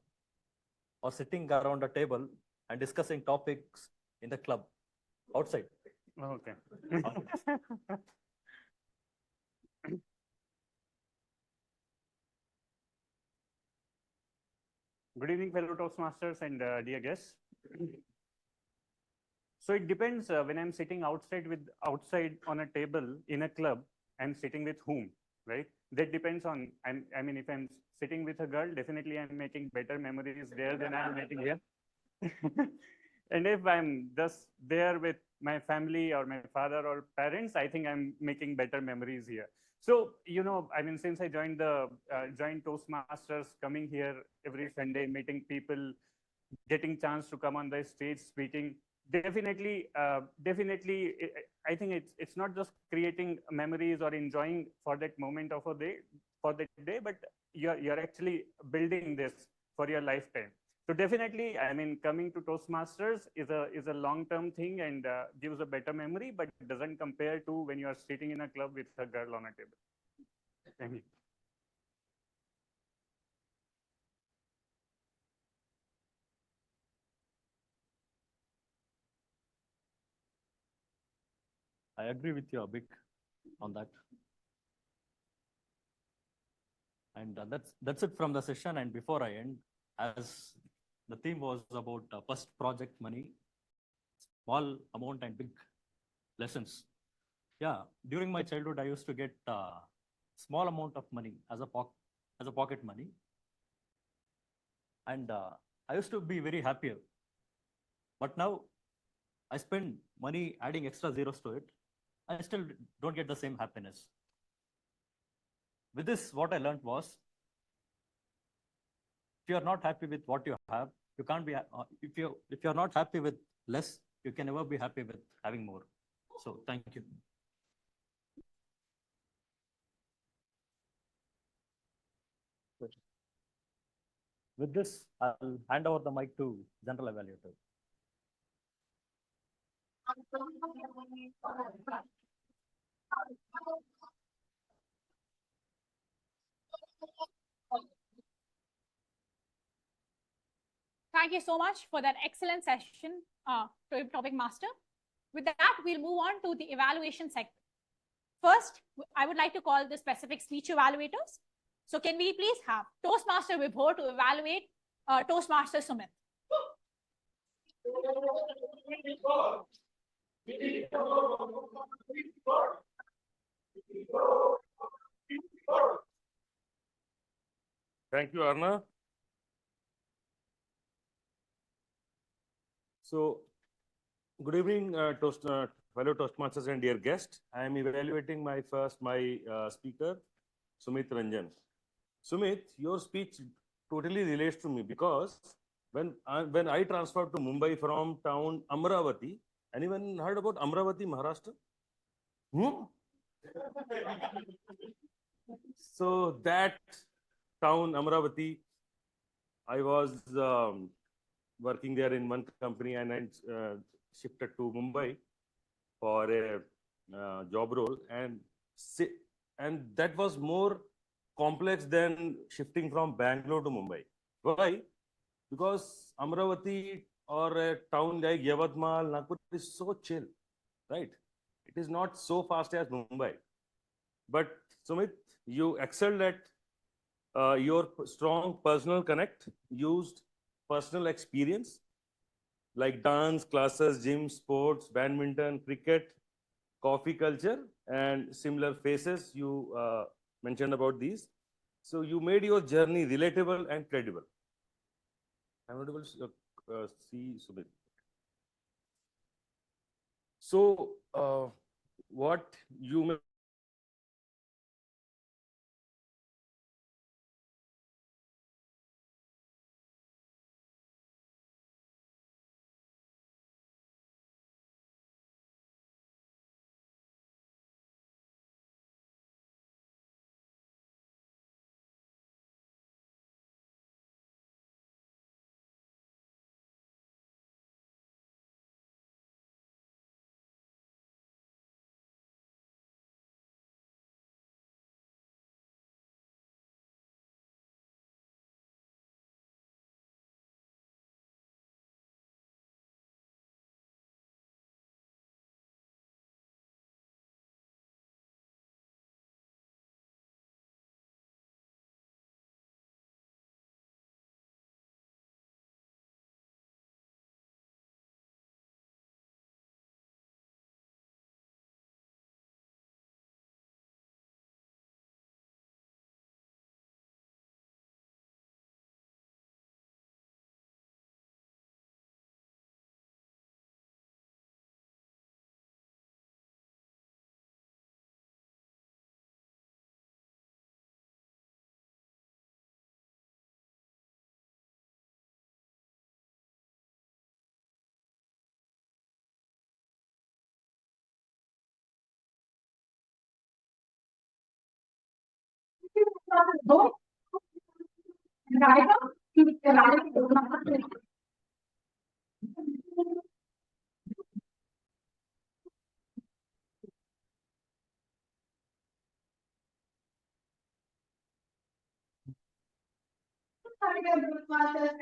or sitting around a table and discussing topics in the club outside? Okay. Good evening, fellow Toastmasters and dear guests. So it depends when I'm sitting outside on a table in a club, I'm sitting with whom, right? That depends on, I mean, if I'm sitting with a girl, definitely I'm making better memories there than I'm making here. And if I'm just there with my family or my father or parents, I think I'm making better memories here. So, I mean, since I joined Toastmasters, coming here every Sunday, meeting people, getting chance to come on the stage speaking, definitely, I think it's not just creating memories or enjoying for that moment of a day, but you're actually building this for your lifetime. So definitely, I mean, coming to Toastmasters is a long-term thing and gives a better memory, but it doesn't compare to when you are sitting in a club with a girl on a table. Thank you. I agree with you, Abhik, on that. And that's it from the session. And before I end, as the theme was about first project money, small amount and big lessons. Yeah, during my childhood, I used to get small amount of money as a pocket money, and I used to be very happier. But now I spend money adding extra zeros to it. I still don't get the same happiness. With this, what I learned was, if you are not happy with what you have, you can't be. If you are not happy with less, you can never be happy with having more. So thank you. With this, I'll hand over the mic to General Evaluator. Thank you so much for that excellent session, Topic Master. With that, we'll move on to the evaluation segment. First, I would like to call the specific speech evaluators. So can we please have Toastmaster Vibhor to evaluate Toastmaster Sumit? Thank you, Arna. So, good evening, fellow Toastmasters and dear guests. I am evaluating my speaker, Sumit Ranjan. Sumit, your speech totally relates to me because when I transferred to Mumbai from town Amravati, anyone heard about Amravati, Maharashtra? So that town Amravati, I was working there in one company, and I shifted to Mumbai for a job role, and that was more complex than shifting from Bangalore to Mumbai. Why? Because Amravati or a town like Yavatmal, Nagpur is so chill, right? It is not so fast as Mumbai. But Sumit, you excelled at your strong personal connect, used personal experience like dance, classes, gym, sports, badminton, cricket, coffee culture, and similar phases you mentioned about these. So you made your journey relatable and credible. I'm not able to see Sumit. So what you may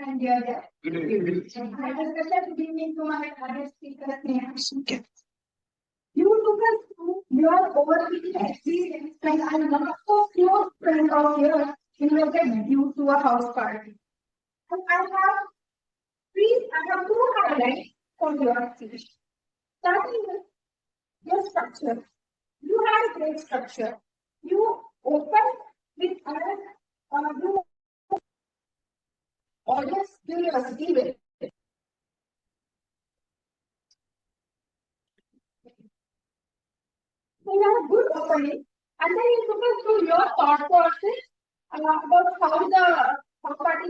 And dear guests. Good evening. I have a special good evening to my other speakers, Neha Shankar. Due to took us through your overseas experience when a lot of close friends of yours invited you to a house party. And I have two highlights for your speech. Starting with your structure. You had a great structure. You opened with you audience curiosity with. So you had a good opening, and then you took us through your thought process about how the party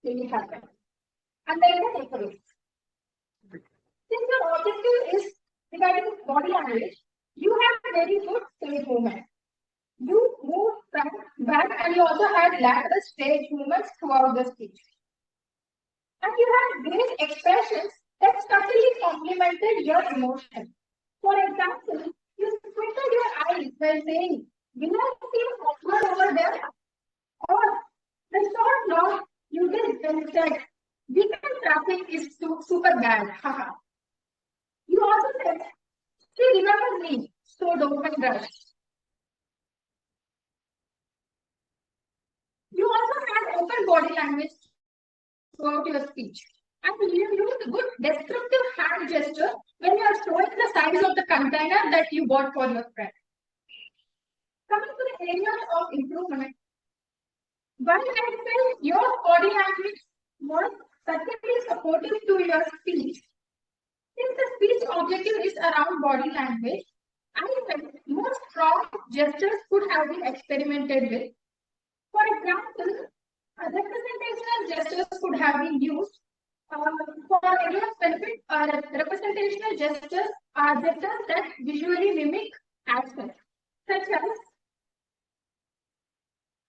really happened, and then the takeaways. Since your objective is regarding body language, you have a very good stage movement. You moved back, and you also had lateral stage movements throughout the speech. And you had great expressions that subtly complemented your emotion. For example, you squinted your eyes while saying, "Will I feel awkward over there?" Or the short nod you did when you said, "Weekend traffic is super bad." Haha. You also said, "Still remember me, so don't rush." You also had open body language throughout your speech. And you used a good descriptive hand gesture when you are showing the size of the container that you bought for your friend. Coming to the areas of improvement, while I felt your body language was certainly supportive to your speech, since the speech objective is around body language, I felt more strong gestures could have been experimented with. For example, representational gestures could have been used. For everyone's benefit, representational gestures are gestures that visually mimic action, such as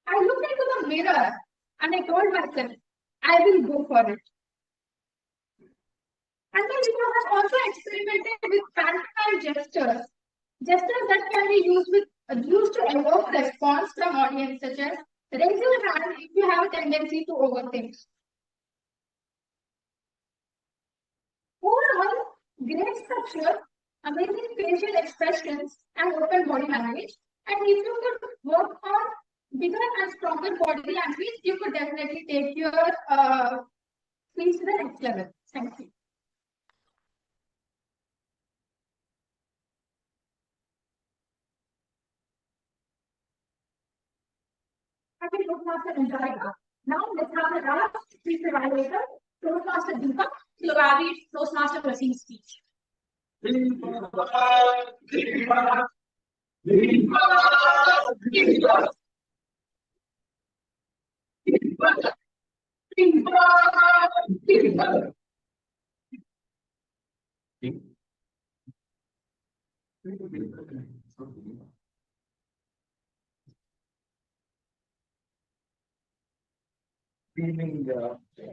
I looked into the mirror and I told myself, I will go for it. And then you have also experimented with pantomime gestures that can be used to evoke response from audience, such as raise your hand if you have a tendency to overthink. Overall, great structure, amazing facial expressions, and open body language. And if you could work on bigger and stronger body language, you could definitely take your speech to the next level. Thank you. Happy Toastmaster Angelica. Now let's have the last speech evaluator, Toastmaster Deepa, to evaluate Toastmaster Wasim's speech. Good evening,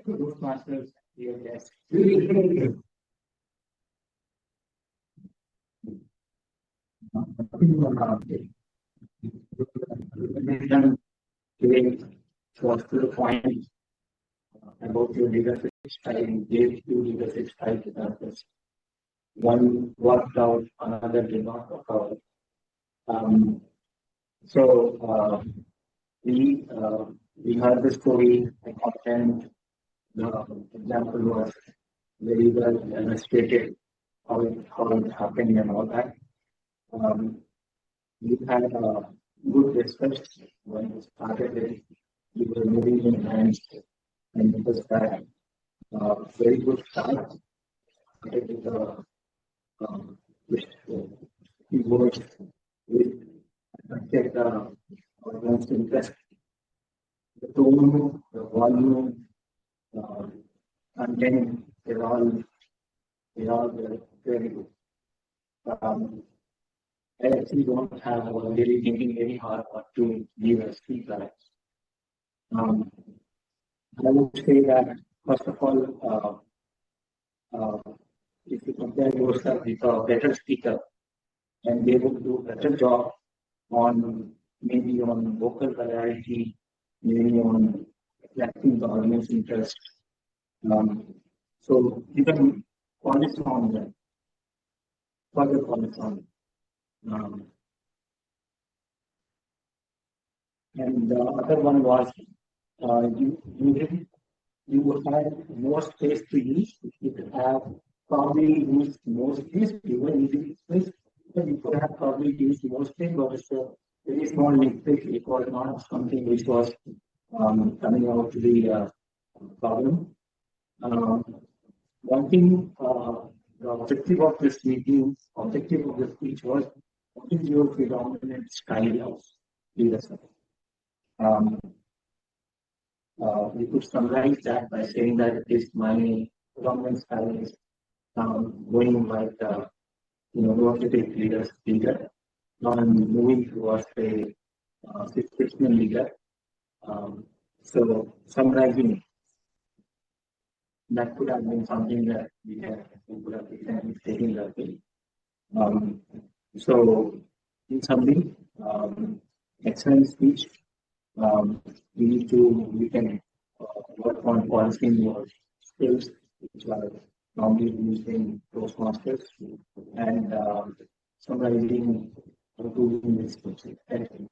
Toastmasters, dear guests. Today was to the point about your leadership style, gave you leadership style to purpose. One worked out, another did not work out. We heard the story, the content, the example was very well illustrated, how it happened and all that. We had a good respect when we started it. We were moving in hands and it was that very good start. Started with keywords, with the audience interest. The tone, the volume, content, they're all very good. I actually don't have really thinking very hard what to give as feedback. I would say that first of all, if you compare yourself with a better speaker and be able to do a better job on maybe on vocal variety, maybe on attracting the audience interest. So you can call it on that. further comments on. Um, and the other one was you would have more space to use. You could have probably used more space. You were using space, but you could have probably used more space, but it's a very small mistake. It was not something which was coming out to be a problem. One thing, the objective of this meeting, objective of the speech was, what is your predominant style of leadership? We could summarize that by saying that it is my predominant style is going like university leader, moving towards a situational leader. So summarizing, that could have been something that we could have taken that way. So in summary, excellent speech. We can work on polishing your skills, which are normally used in Toastmasters, and summarizing improving this skills. Thank you.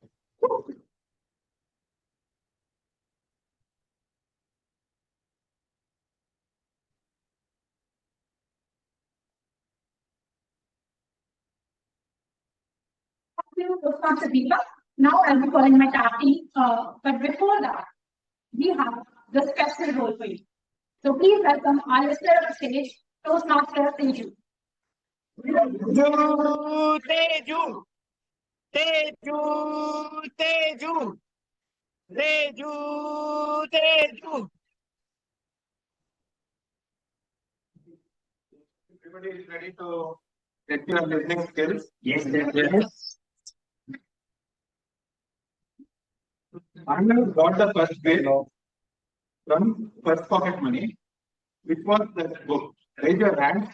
Toastmaster Deepa. Now I'll be calling my tag team. But before that, we have the special role for you. So please welcome our listener on stage, Toastmaster Teju. Teju, Teju, Teju, Teju, Teju. Everybody is ready to get your listening skills? Yes, yes. Arnav got the first grade from First Pocket Money. Which was that book? Raise your hand.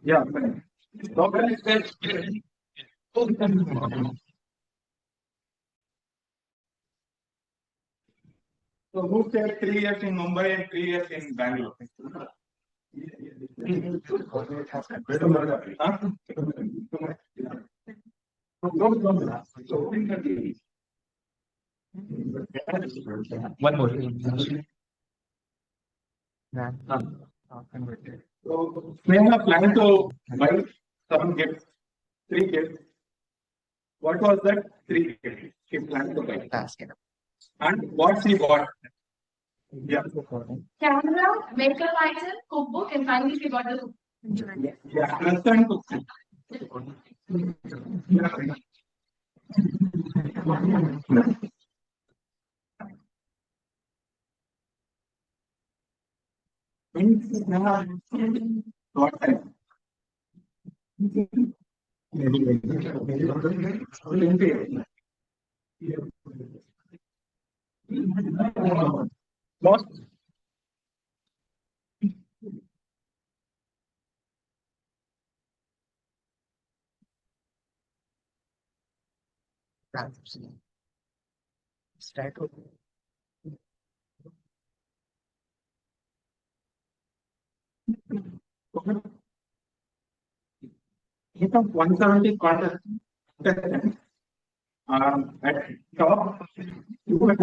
Yeah. So who stayed 3 years in Mumbai and 3 years in Bangalore? One more. So Sneha planned to buy some gifts, 3 gifts. What was that 3 gifts she planned to buy? And what she bought? Yeah. Camera, medical item, cookbook, and finally she got the cook. Yeah, understand cooking. What time? What? Start with. You have 170 quarters. At top, you have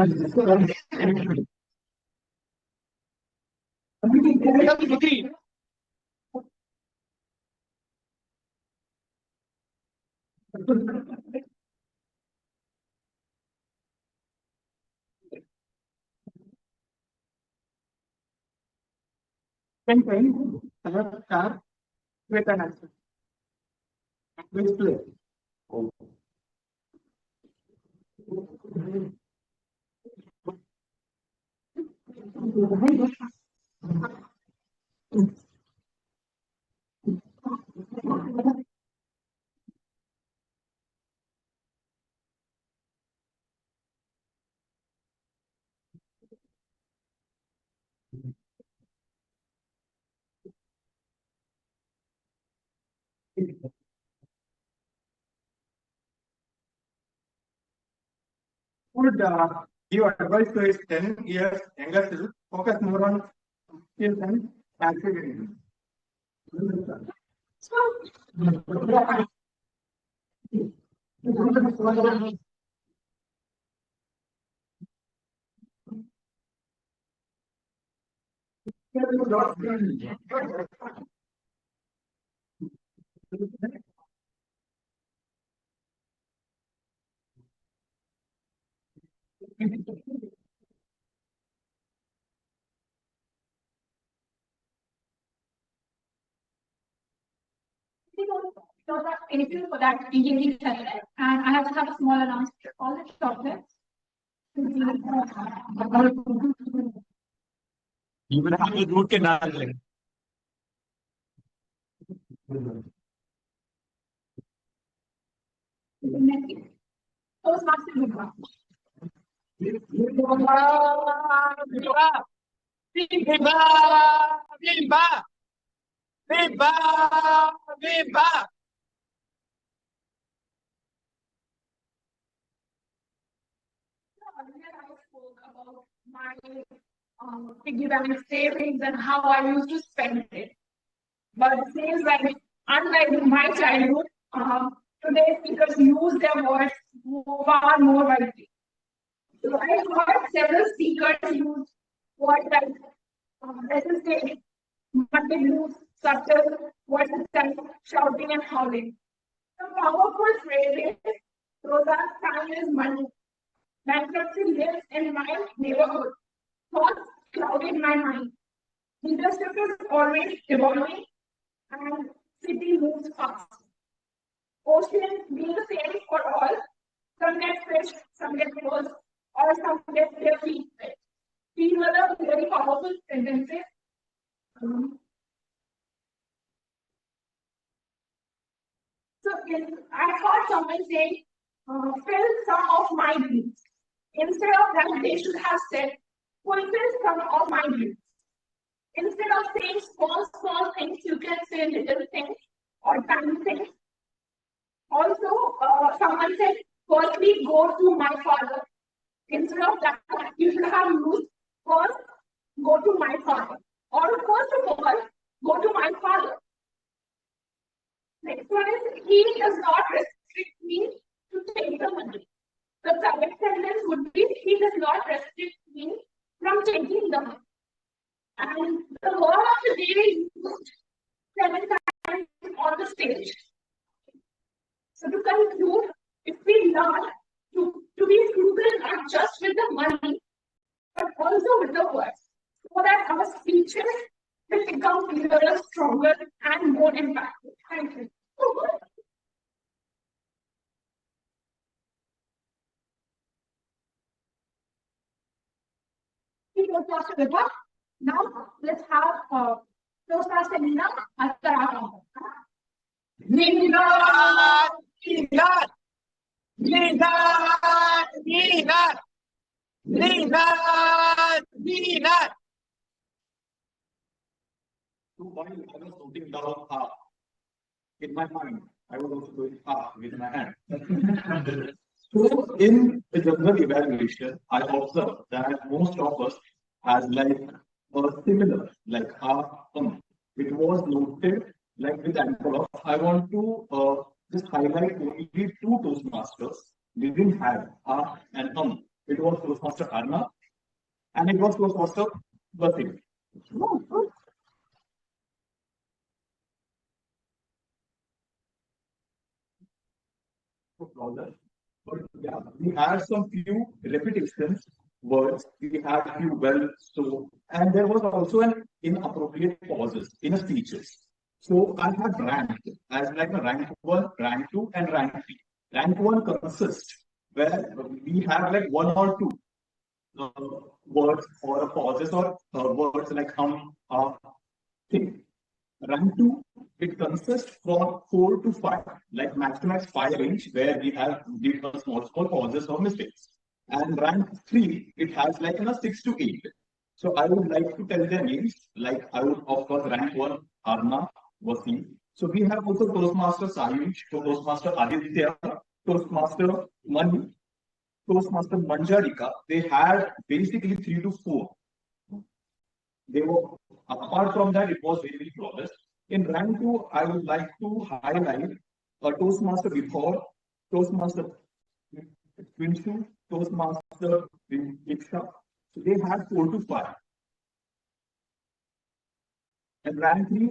car with an answer. Which place? give advice to his 10 years younger self, focus more on skills and activities. Thank you for that engaging session. And I have to have a small announcement. All the chocolates. You will have a root canal. Toastmaster Viva. Viva! Earlier I spoke about my piggy bank savings and how I used to spend it. But it seems like, unlike my childhood, today speakers use their words far more widely. So I heard several speakers use words like resisting, Monday blues, subtle, voices like shouting and howling. Some powerful phrases, Rosa's time is money. Bankruptcy lives in my neighborhood. Thoughts clouded my mind. Leadership is always evolving and city moves fast. Ocean being the same for all. Some get fish, some get clothes, or some get their feet wet. These were the very powerful sentences. I heard someone say, fill some of my dreams. Instead of that, they should have said, fulfill some of my dreams. Instead of saying small things, you can say little things or tiny things. Also, someone said, firstly, go to my father. Instead of that, you should have used first, go to my father. Or first of all, go to my father. Next one is, he does not restrict me to take the money. The correct sentence would be, he does not restrict me from taking the money. And the word of the day is used 7 times on the stage. So to conclude, if we learn to be frugal not just with the money, but also with the words, so that our speeches will become clearer, stronger, and more impactful. Thank you. Toastmaster Vibha. Now let's have Toastmaster Nina as the Nina. Nina! So while I was noting down in my mind, I was also doing with my hand. So in the general evaluation, I observed that most of us has like a similar, like it was noted like with Anchor. I want to just highlight only 2 Toastmasters. We didn't have and It was Toastmaster Arna and it was Toastmaster Basim. But yeah, we had some few repetitions, words, we had few well, so, and there was also an inappropriate pauses in a speeches. So I have ranked as like a rank 1, rank 2, and rank 3. Rank 1 consists where we have like 1 or 2 words or pauses or words like thing. Rank 2, it consists from 4 to 5, like max to max 5 range, where we have did small pauses or mistakes. And rank 3, it has like 6 to 8. So I would like to tell their names, like I would of course rank 1, Arna, Wasim. So we have also Toastmaster Sayush, Toastmaster Aditya, Toastmaster Mani, Toastmaster Manjarika, they had basically 3 to 4. They were, apart from that, it was very, very flawless. In rank 2, I would like to highlight a Toastmaster before, Toastmaster Vinshu, Toastmaster Diksha. So they had 4 to 5. And rank 3,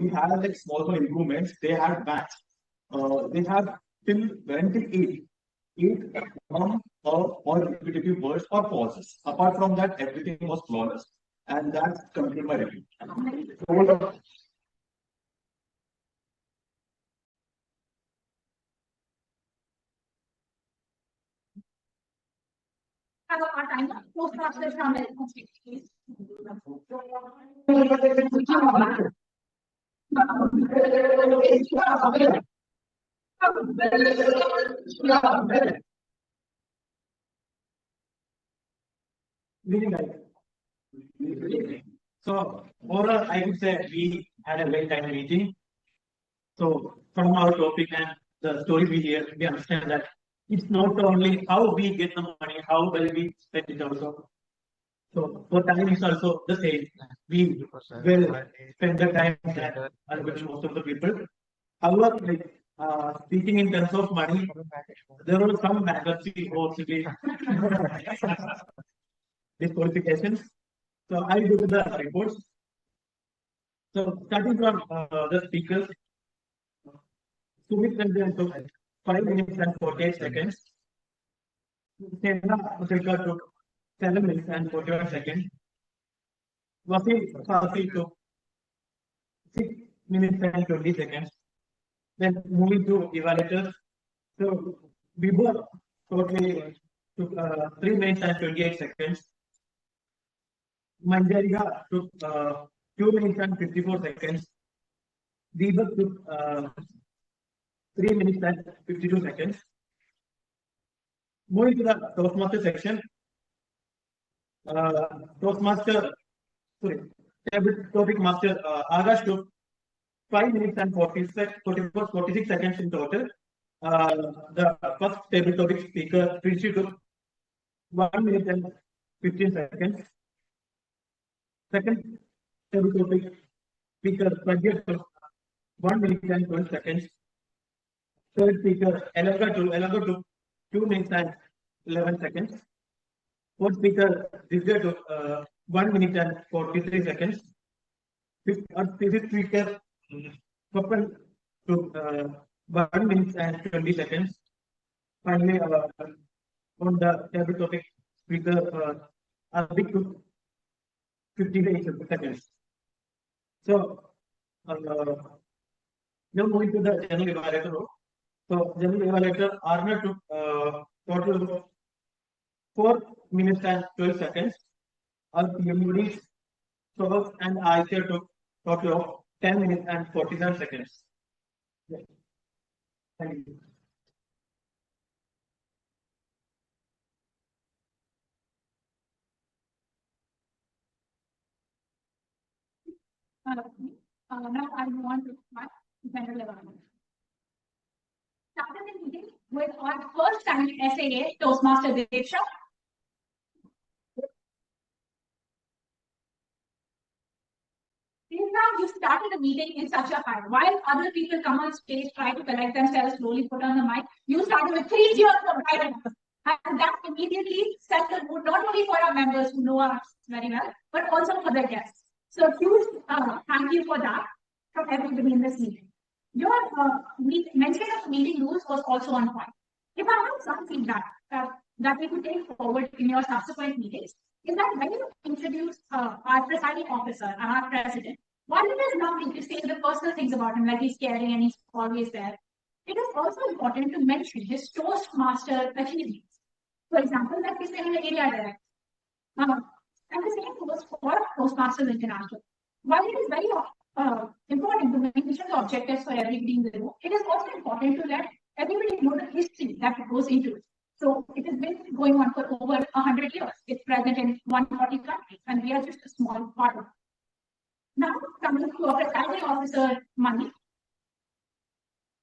we had like small improvements. They had match. They have went till 8. 8 or repetitive words or pauses. Apart from that, everything was flawless. And that's completed my review. Have our time. Toastmasters शामिल हो please. Really nice. So overall, I would say we had a very time meeting. So from our topic and the story we hear, we understand that it's not only how we get the money, how well we spend it also. So for time is also the same. We will spend the time that most of the people. However, like speaking in terms of money, there were some bankruptcy or disqualifications. So I will do the reports. So starting from the speakers, Sumit Ranjan took 5 minutes and 48 seconds. Sena Utilka took 7 minutes and 41 seconds. Wasim Fasi took 6 minutes and 20 seconds. Then moving to evaluators. So Vibhor totally took 3 minutes and 28 seconds. Manjariga took 2 minutes and 54 seconds. Deepak took 3 minutes and 52 seconds. Moving to the Toastmaster section. Toastmaster, sorry, topic master Agash took 5 minutes and 46 seconds in total. The first table topic speaker, Rishi, took 1 minute and 15 seconds. Second table topic speaker, Pragya, took 1 minute and 12 seconds. Third speaker, Elaga took 2 minutes and 11 seconds. Fourth speaker, Divya took 1 minute and 43 seconds. Fifth speaker, Kapil took 1 minute and 20 seconds. Finally, on the table topic, speaker Abhik took 58 seconds. So, now moving to the general evaluator. So, general evaluator Arna took total of 4 minutes and 12 seconds. All PMUDs, Sohab and Aisha took total of 10 minutes and 47 seconds. Yeah. Thank you. Now I want to my general evaluation. Started the meeting with our first time SAA Toastmaster Diksha. Now you started the meeting in such a high. While other people come on stage, try to collect themselves, slowly put on the mic, you started with 3 cheers for Bright. And that immediately set the mood not only for our members who know us very well, but also for their guests. So huge thank you for that from everybody in this meeting. Your mention of meeting rules was also on point. If I have some feedback that we could take forward in your subsequent meetings, is that when you introduce our presiding officer and our president, while it is lovely to say the personal things about him, like he's caring and he's always there, it is also important to mention his Toastmaster achievements. For example, like we say in the area director. And the same goes for Toastmasters International. While it is very important to mention the objectives for everybody in the room, it is also important to let everybody know the history that goes into it. So it has been going on for over 100 years. It's present in 140 countries, and we are just a small part of it. Now, coming to our presiding officer, Mani.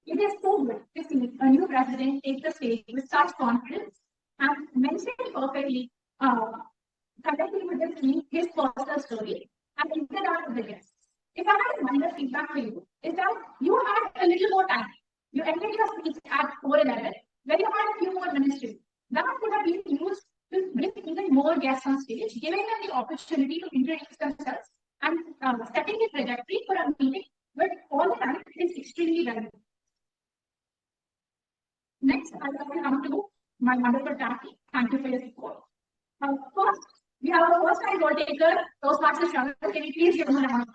It is so good to see a new president take the stage with such confidence and mentioned perfectly, connecting with the theme, his personal story, and interact with the guests. If I had a minor feedback for you, is that you had a little more time. You ended your speech at 4:11, where you had a few more minutes to. That could have been used to bring even more guests on stage, giving them the opportunity to introduce themselves and setting a trajectory for a meeting where all the time is extremely relevant. Next, I will come to my wonderful Taki. Thank you for your support. First, we have a first-time goal taker, Toastmasters Shravan. Can you please give him a round?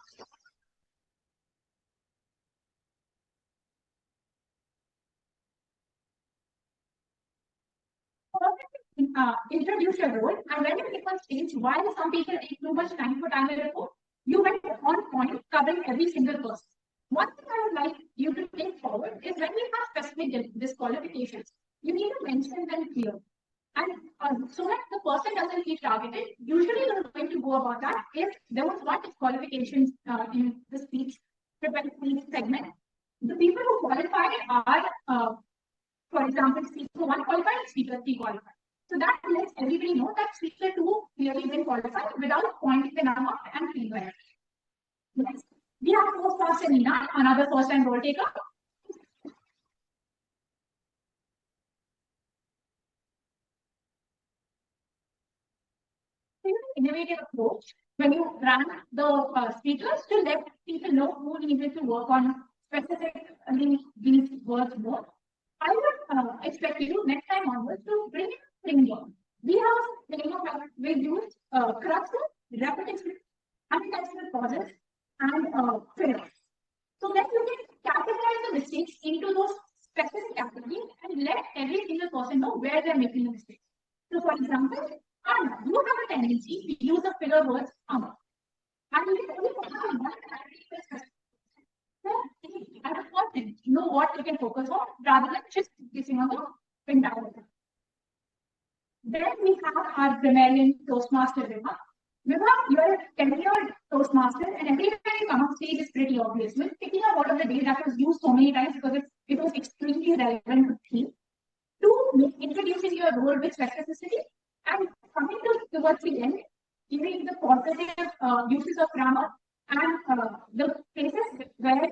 Introduce your role, and when you click on stage, while some people take too much time for time and report, you went on point covering every single person. One thing I would like you to take forward is when we have specific disqualifications, you need to mention them clear. And so that the person doesn't feel targeted, usually you're going to go about that if there was one disqualification in the speech segment. The people who qualify are, for example, speaker 1 qualified and speaker 3 qualified. So that lets everybody know that speaker 2 clearly been qualified without pointing the number and feedback. Next, we have Toastmaster Nina, another first-time role taker. Innovative approach when you rank the speakers to let people know who needed to work on specifically these words more. I would expect you next time onwards to bring in framework. We have framework we use cluster, repetition, unintentional pauses, and fillers. So then you can categorize the mistakes into those specific categories and let every single person know where they're making the mistakes. So for example, Anna, you have a tendency to use the filler words Anna. And you can only focus on one category. As a person, know what you can focus on rather than just focusing on the entire thing. Then we have our grammarian Toastmaster Vibha. Vibha, you are a tenured Toastmaster, and every time you come on stage is pretty obvious. You're picking up out of the day that was used so many times because it was extremely relevant to theme. Two, introducing your role with specificity, and coming towards the end, giving the positive uses of grammar and the places where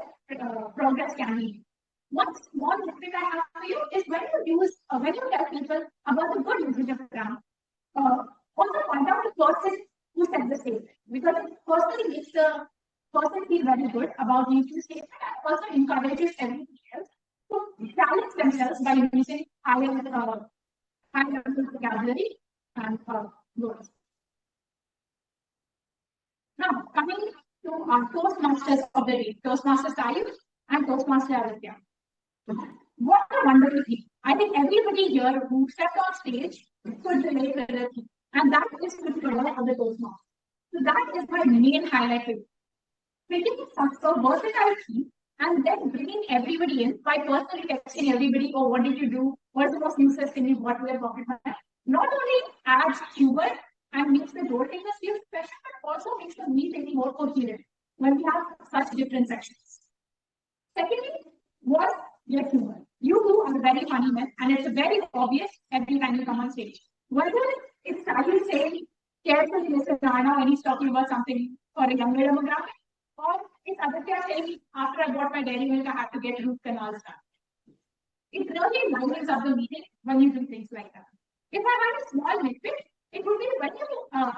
progress can be. One small trick I have for you is when you tell people about the good usage of grammar, also point out the person who set the stage, because it personally makes the person feel very good about using the stage, and also encourages everybody else to challenge themselves by using higher vocabulary and words. Now, coming to our Toastmasters of the day, Toastmaster Sayur and Toastmaster Aditya. What a wonderful thing. I think everybody here who stepped on stage could relate with it, and that is the color of the Toastmaster. So that is my main highlight for you. Picking such a versatile theme and then bringing everybody in by personally texting everybody, oh, what did you do? What's the most useless thing you got to their pocket? Not only adds humor and makes the role takers feel special, but also makes the meeting more coherent when we have such different sections. Secondly, was your humor. You two are very funny men, and it's very obvious every time you come on stage. Whether it's Sahil saying, carefully listen to Anna when he's talking about something for a younger demographic, or it's Aditya saying, after I bought my dairy milk, I had to get root canals done. It really lightens up the meeting when you do things like that. If I had a small nitpick, it would be when you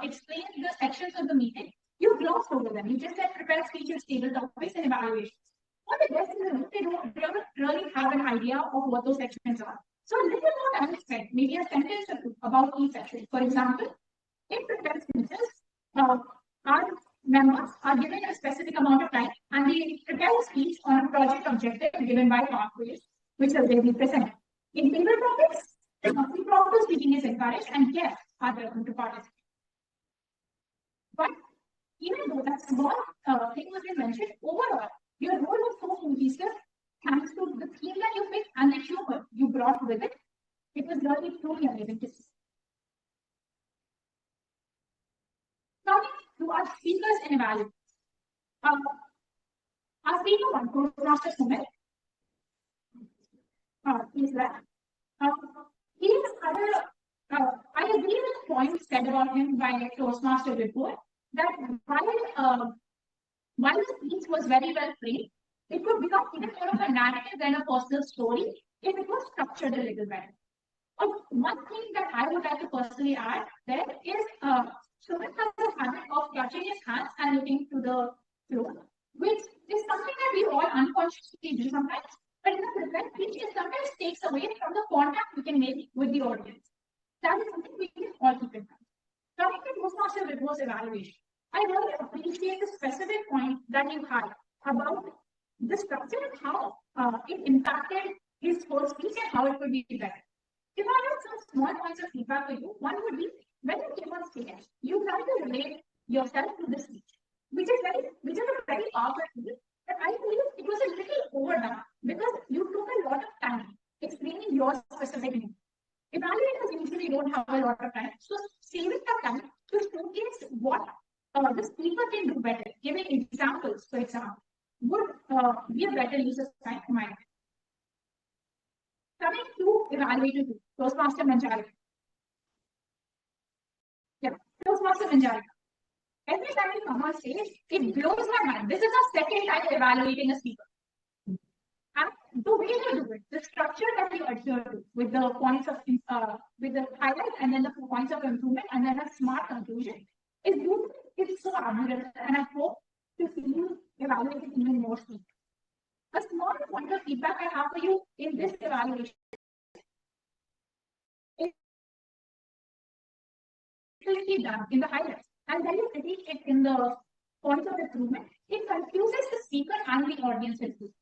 explain the sections of the meeting, you glossed over them. You just said prepare speeches, table topics, and evaluations. What the guests in the room, they don't really have an idea of what those sections are. So a little more time is spent, maybe a sentence or two about each section. For example, in prepared speeches, our members are given a specific amount of time and they prepare a speech on a project objective given by pathways, which will be presented. In table topics, impromptu speaking is encouraged and guests are welcome to participate. But even though that small thing was mentioned, overall, your role was so cohesive thanks to the theme that you picked and the humor you brought with it. It was really truly amazing to see. Coming to our speakers and evaluators. Our speaker one, Toastmaster Sumit. He's there. He has had I agree with the point said about him by Toastmaster before, that while the speech was very well framed, it could become even more of a narrative than a personal story if it was structured a little better. One thing that I would like to personally add there is Sumit has a habit of clutching his hands and looking to the floor, which is something that we all unconsciously do sometimes. But in the present speech, it sometimes takes away from the contact we can make with the audience. That is something we can all keep in mind. Coming to Toastmaster Vibhor's evaluation, I really appreciate the specific point that you had about the structure and how it impacted his first speech and how it could be better. If I have some small points of feedback for you, one would be when you came on stage, you try to relate yourself to the speech, which is a very powerful tool. But I believe it was a little overdone because you took a lot of time explaining your specific needs. Evaluators usually don't have a lot of time, so saving that time to showcase what the speaker can do better, giving examples, for example, would be a better use of time for my mind. Coming to evaluator 2, Toastmaster Manjari. Yeah, Toastmaster Manjari. Every time you come on stage, it blows my mind. This is our second time evaluating a speaker. And the way you do it, the structure that you adhere to, with the points of with the highlights and then the points of improvement and then a smart conclusion, is beautiful. It's so admirable, and I hope to see you evaluating even more speakers. A small point of feedback I have for you in this evaluation is clearly done in the highlights, and then you critique it in the points of improvement. It confuses the speaker and the audience as well.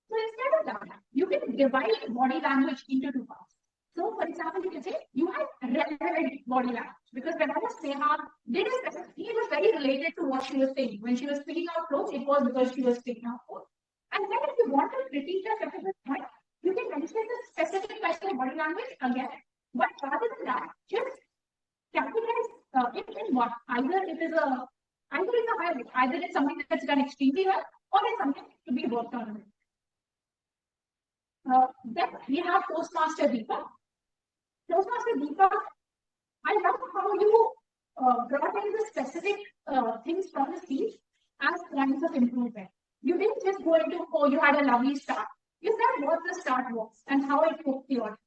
So instead of that, you can divide body language into two parts. So, for example, you can say you have relevant body language because whenever Sneha did a specific, it was very related to what she was saying. When she was picking out clothes, it was because she was picking out clothes. And then if you want to critique a specific point, you can mention the specific type of body language again. But rather than that, just categorize it in one. Either it's a highlight, either it's something that's done extremely well, or it's something to be worked on. Then we have Toastmaster Deepak. Toastmaster Deepak, I love how you brought in the specific things from the speech as points of improvement. You didn't just go into, oh, you had a lovely start. You said what the start was and how it hooked the audience.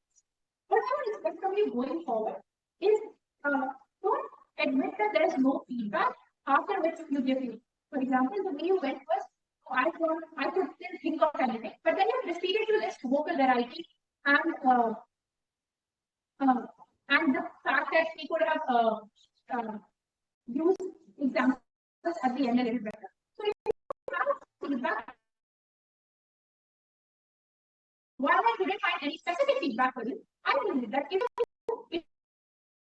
What I would expect from you going forward is don't admit that there is no feedback after which you give you. For example, the way you went was, I couldn't think of anything, but then you proceeded to list vocal variety and the fact that we could have used examples at the end a little better. So if you have feedback, while I couldn't find any specific feedback for you, I believe that if you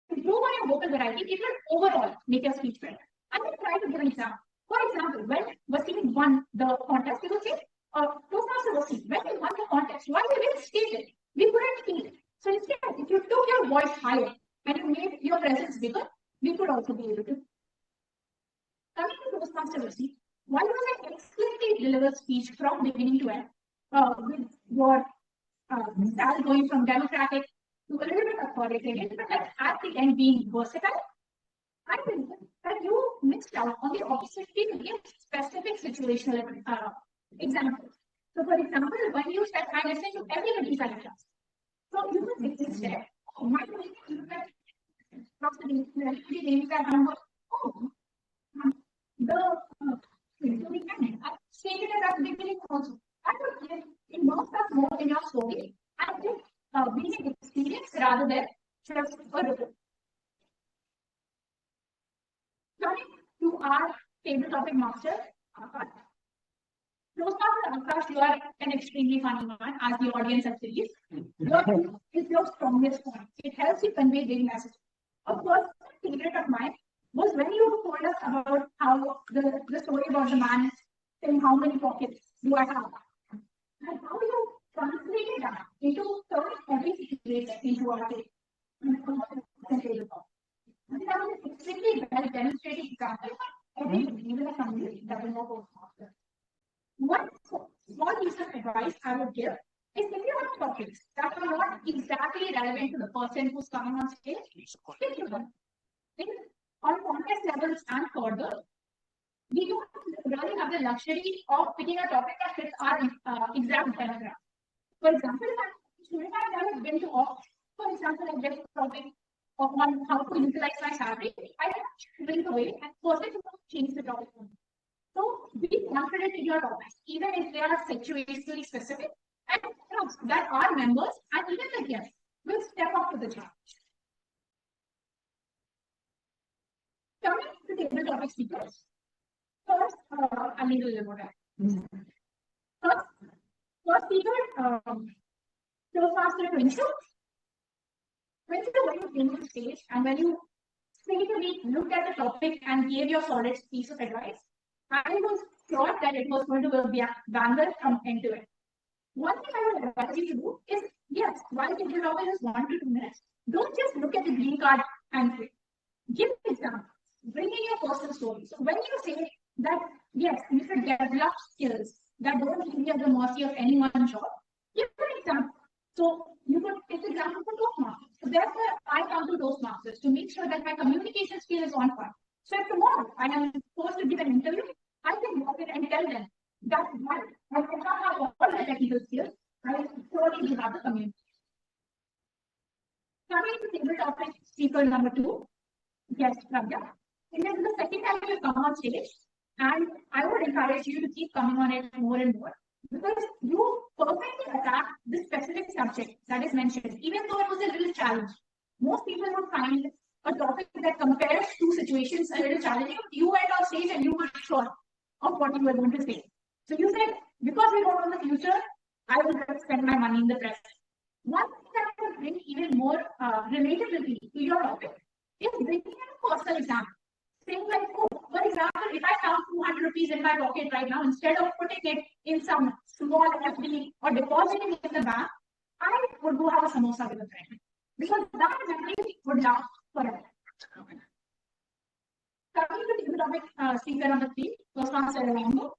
improve on your vocal variety, it will overall make your speech better. I will try to give an example. For example, when Wasim won the contest, we would say, Toastmaster Wasim, when you won the contest, why you didn't state it? We couldn't feel it. So instead, if you took your voice higher and you made your presence bigger, we could also be able to. Coming to Toastmaster Wasim, why was an explicitly delivered speech from beginning to end, with your style going from democratic to a little bit authoritarian, but at the end being versatile? I believe that you missed out on the opportunity to give specific situational examples. So, for example, when you said, I listened to everybody's class. So, you could say instead, my names that I stated it at the beginning also. I would give immerse us more in your story and give being an experience rather than just a report. Coming to our table topic master, Akash. Toastmaster Akash, you are an extremely funny man, as the audience has said. It's your strongest point. It helps you convey big messages. A personal favorite of mine was when you told us about how the story about the man saying how many pockets do I have, and how you translated that into turning every situation into our table. That was an extremely well demonstrated example. Every even a family doesn't know Toastmaster. One small piece of advice I would give is if you have topics that are not exactly relevant to the person who's coming on stage, pick them. On contest levels and further, we don't really have the luxury of picking a topic that fits our exam paragraph. For example, if I have been to opt, for example, I get a topic on how to utilize my salary, I can bring it away and first of all change the topic. So be confident in your topics, even if they are situationally specific, and trust that our members and even the guests will step up to the challenge. Coming to table topic speakers. First, I need a little more time. First speaker, Toastmaster Quincy. When you came on stage and when you critically looked at the topic and gave your solid piece of advice, I was sure that it was going to be a banger from end to end. One thing I would advise you to do is, yes, while the topic is 1 to 2 minutes, don't just look at the green card and say, give examples, bring in your personal story. So when you say that, yes, you should develop skills that don't leave you at the mercy of any one job, give an example. So you could take the example for Toastmasters. So therefore, I come to Toastmasters to make sure that my communication skill is on point. So if tomorrow I am forced to give an interview, I can walk in and tell them that while I cannot have all the technical skills, I surely do have the communication. Coming to table topic speaker number 2, guest Pragya. It is the second time you come on stage, and I would encourage you to keep coming on it more and more, because you perfectly attack the specific subject that is mentioned, even though it was a little challenge. Most people would find a topic that compares two situations a little challenging. You went on stage and you were sure of what you were going to say. So you said, because we don't know the future, I will spend my money in the present. One thing that will bring even more relatability to your topic is bringing in a personal example. Saying like, oh, for example, if I found 200 rupees in my pocket right now, instead of putting it in some small FD or depositing it in the bank, I would go have a samosa with a friend. Because that memory would last forever. Coming to the topic, speaker number 3, Toastmaster Orlando.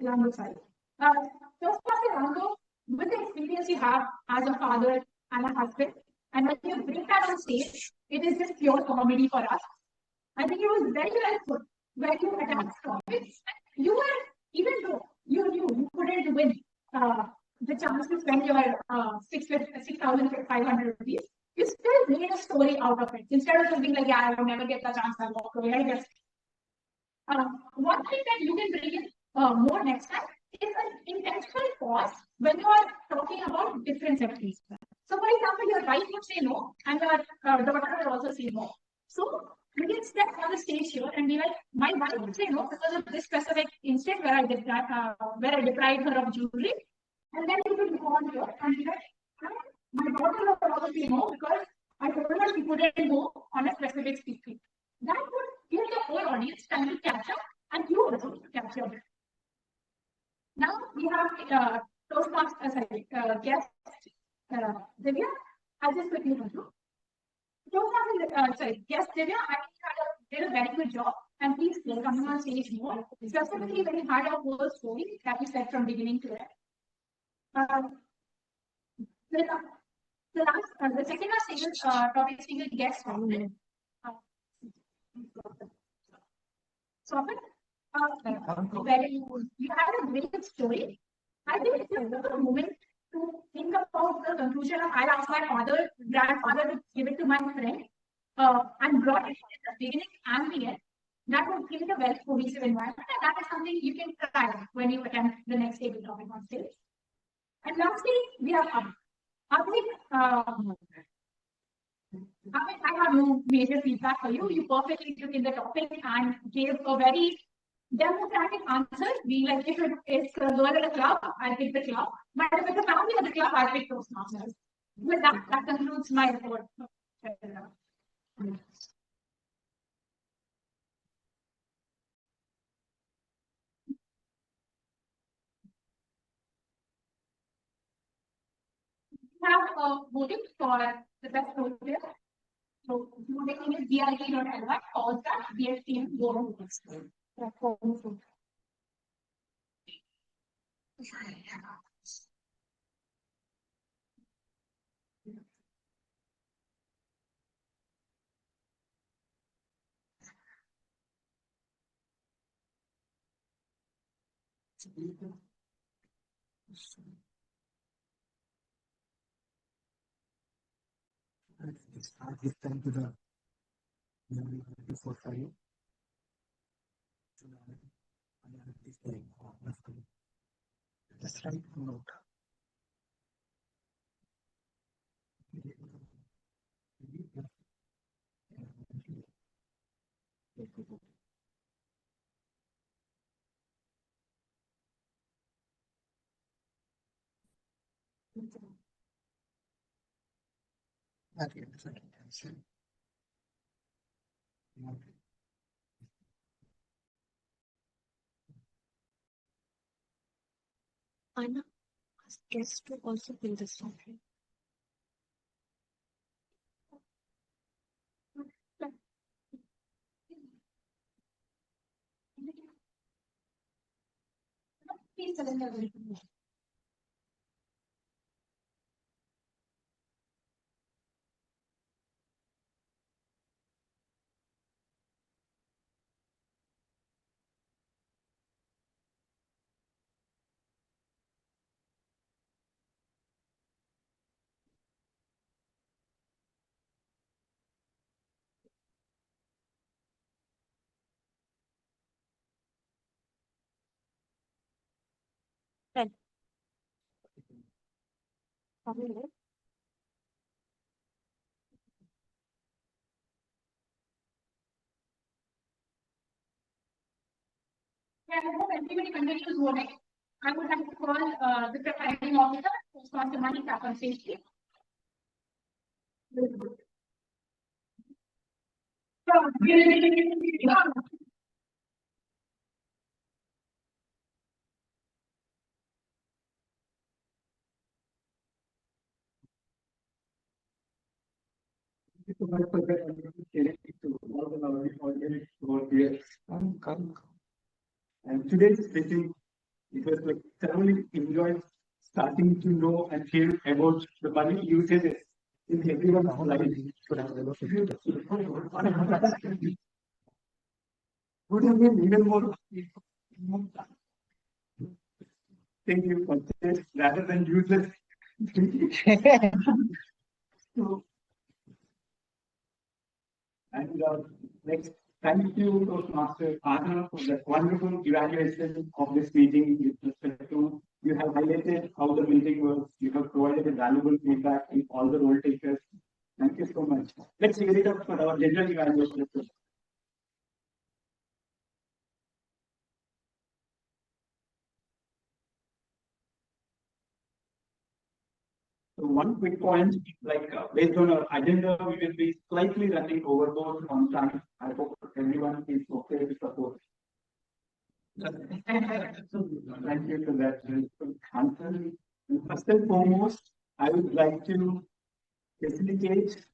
Orlando, sorry. Toastmaster Orlando, with the experience you have as a father and a husband, and when you bring that on stage, it is just pure comedy for us. I think it was very helpful when you attacked topics. You were, even though you knew you couldn't win the chance to spend your 6,500 rupees, you still made a story out of it. Instead of just being like, yeah, I will never get the chance, I'll walk away, I guess. One thing that you can bring in more next time is an intentional pause when you are talking about different sectors. So, for example, your wife would say no, and your daughter would also say no. So, you can step on the stage here and be like, my wife would say no because of this specific instance where I deprived her of jewelry. And then you could go on here and be like, my daughter would also say no because I told her she couldn't go on a specific speaking. That would give the whole audience time to catch up and you also catch up. Now we have Toastmaster, guest Divya. I'll just quickly go through. Toastmaster, guest Divya, I think did a very good job, and please coming on stage more. Specifically, when you had a whole story that you said from beginning to end. The second last topic speaker guest. Where you had a great story. I think it's just a moment to think about the conclusion of I asked my grandfather to give it to my friend, and brought it in the beginning and the end. That would give it a very cohesive environment, and that is something you can try when you attempt the next table topic on stage. And lastly, we have I have no major feedback for you. You perfectly took in the topic and gave a very democratic answer. Being like, if it's a girl at a club, I'll pick the club. But if it's a family at the club, I'll pick Toastmasters. With that, that concludes my report. We have voting for the best role player. So voting is BIT.ly, all that BSTM voting. Start this time to the before 5. Just write a note. Anna, ask guests to also fill this form. Please surrender everything. Ten. Yeah, I hope everybody continues voting. I would like to call the presiding officer, Toastmaster Manik, on stage, please. So much for that. I'm going to share it to all the lovely audience over here. Come. And today's session, it was like thoroughly enjoyed starting to know and hear about the money usages in everyone's life. Would have been even more. Thank you for this rather than useless. So, and next, thank you, Toastmaster Anna, for that wonderful evaluation of this meeting with respect to you have highlighted how the meeting was. You have provided a valuable feedback in all the role takers. Thank you so much. Let's give it up for our general evaluation. So one quick point, like based on our agenda, we will be slightly running overboard on time. I hope everyone is okay with support. Thank you for that answer. First and foremost, I would like to facilitate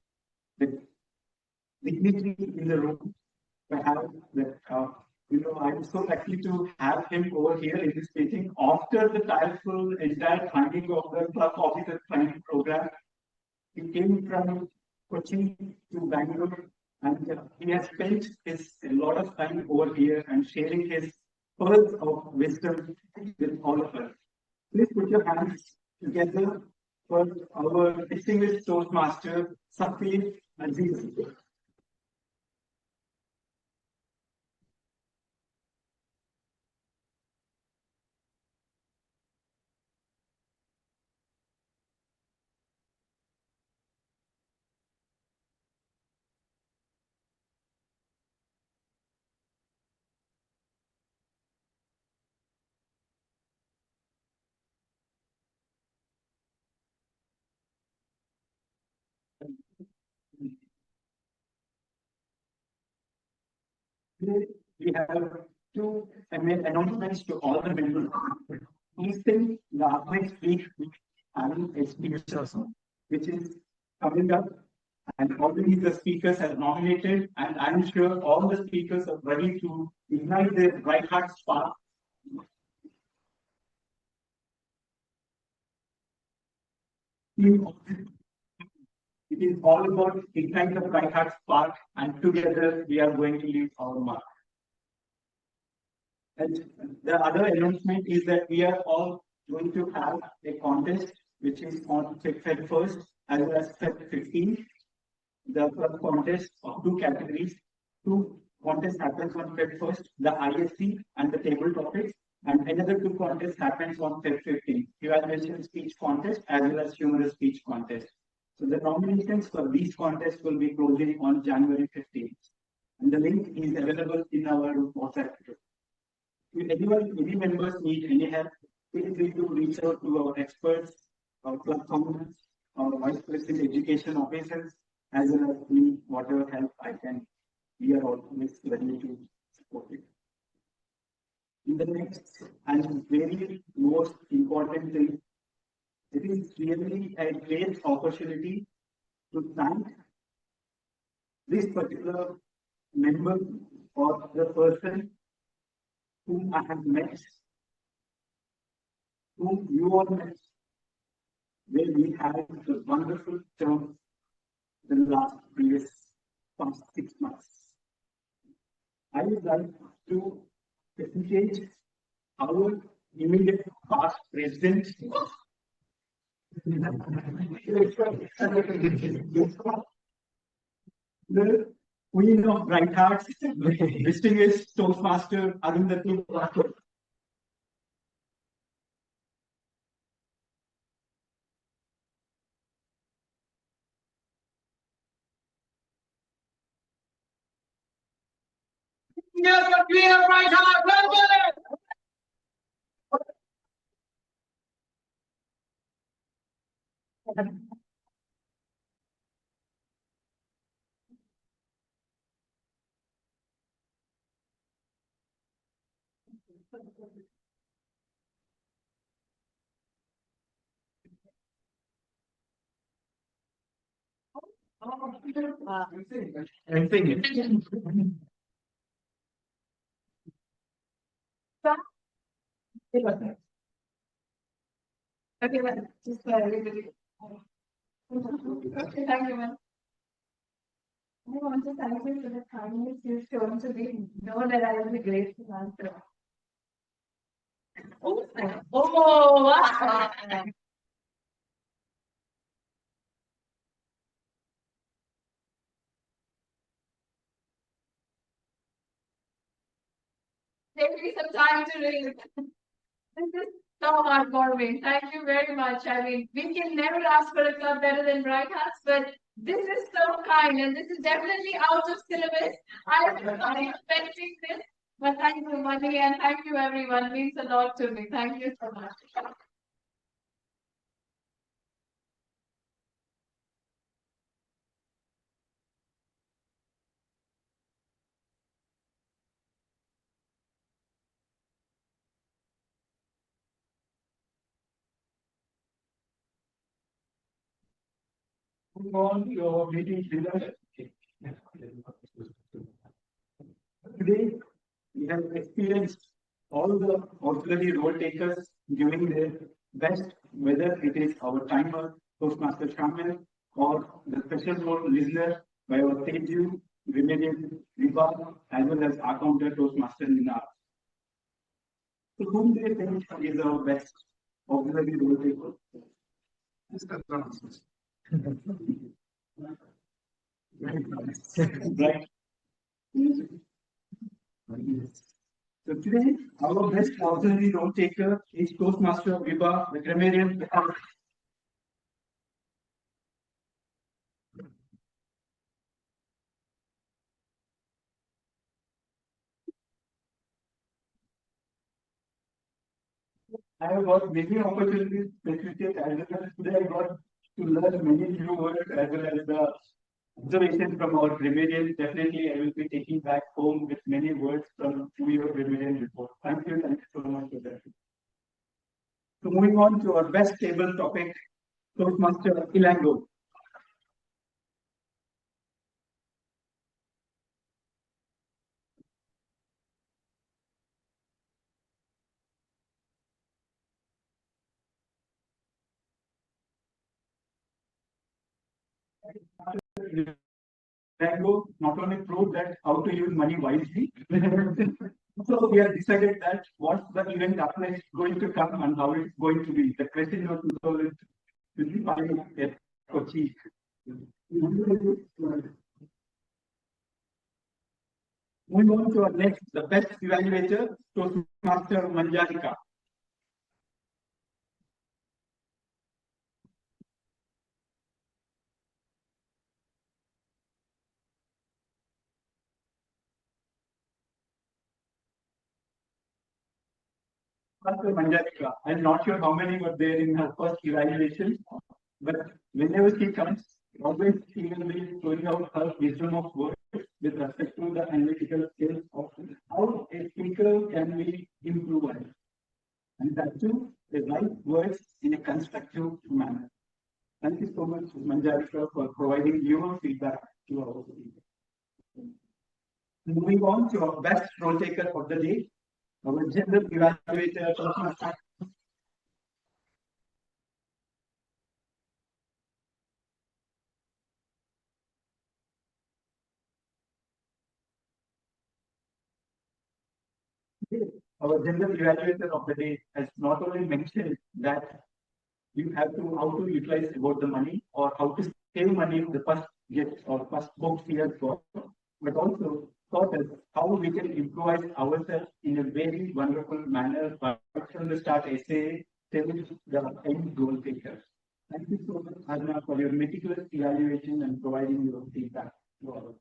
the dignity in the room to have that. I'm so lucky to have him over here in this meeting after the tireful entire funding of the club officer training program. He came from Kochi to Bangalore, and he has spent a lot of time over here and sharing his pearls of wisdom with all of us. Please put your hands together for our distinguished Toastmaster, Safir Aziz. Today, we have two announcements to all the members. First thing, the next week, we have a speaker, which is coming up, and already the speakers have nominated, and I'm sure all the speakers are ready to ignite their bright heart spark. It is all about igniting the bright heart spark, and together we are going to leave our mark. And the other announcement is that we are all going to have a contest which is on Feb 1st as well as Feb 15th. The first contest of two categories. Two contests happens on Feb 1st, the ISC and the table topics, and another two contests happens on Feb 15th, evaluation speech contest as well as humorous speech contest. So the nominations for these contests will be closing on January 15th. And the link is available in our WhatsApp group. If any members need any help, feel free to reach out to our experts, our club founders, our vice president education officers, as well as me, whatever help I can. We are always ready to support it. In the next and very most important thing, it is really a great opportunity to thank this particular member or the person whom I have met, whom you all met, where we had a wonderful term the last past 6 months. I would like to appreciate our immediate past president. The Queen of Bright Hearts, distinguished Toastmaster Arundhati Rathod. Yes, the Queen of Bright Hearts, I'm saying it. Okay, well, just for everybody. Okay, thank you, ma'am. I want to thank you for the kindness you've shown to me. Know that I will be grateful answer. Oh, wow. Take me some time to read. This is so heartwarming. Thank you very much. I mean, we can never ask for a club better than Bright Hearts, but this is so kind and this is definitely out of syllabus. I was not expecting this, but thank you, Mani, and thank you, everyone. It means a lot to me. Thank you so much. On your meeting today, we have experienced all the auxiliary role takers giving their best, whether it is our timer, Toastmaster Shamil, or the special role listener by our Teju, Remedial, Viva, as well as our counter Toastmaster Nina. So whom they think is our best auxiliary role taker? Right. So today, our best auxiliary role taker is Toastmaster Viva, the grammarian. I have got many opportunities to facilitate as well as today I got to learn many new words as well as the observation from our grammarian. Definitely, I will be taking back home with many words from your grammarian report. Thank you so much for that. So moving on to our best table topic, Toastmaster Ilango. Ilango not only proved that how to use money wisely, So we have decided that what's the event up next going to come and how it's going to be. The Crescent of 2025 at Kochi. Moving on to our next, the best evaluator, Toastmaster Manjarika. Manjarika. I'm not sure how many were there in her first evaluation, but whenever she comes, always she will be showing out her wisdom of words with respect to the analytical skills of how a speaker can be improved. And that too, the right words in a constructive manner. Thank you so much, Manjarika, for providing your feedback to our speaker. Moving on to our best role taker of the day, our general evaluator. Our general evaluator of the day has not only mentioned that you have to how to utilize about the money or how to save money in the first gift or first book here for, but also taught us how we can improvise ourselves in a very wonderful manner right from the start essay till the end goal taker. Thank you so much, Adna, for your meticulous evaluation and providing your feedback to all.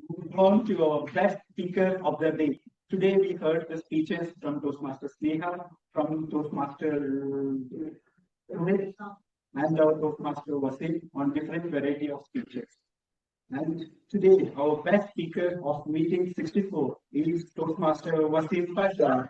Moving on to our best speaker of the day. Today we heard the speeches from Toastmaster Sneha, from Toastmaster Rohit, and our Toastmaster Wasim on different variety of speeches. And today our best speaker of meeting 64 is Toastmaster Wasim Pasha.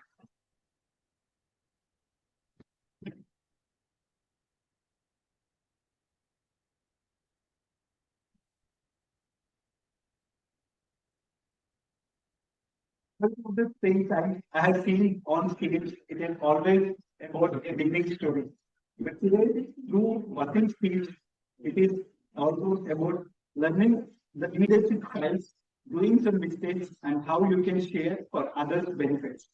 One of the things I have seen on stage, it is always about a beginning story. But today, through Wasim's speech, it is also about learning the leadership styles, doing some mistakes, and how you can share for others' benefits.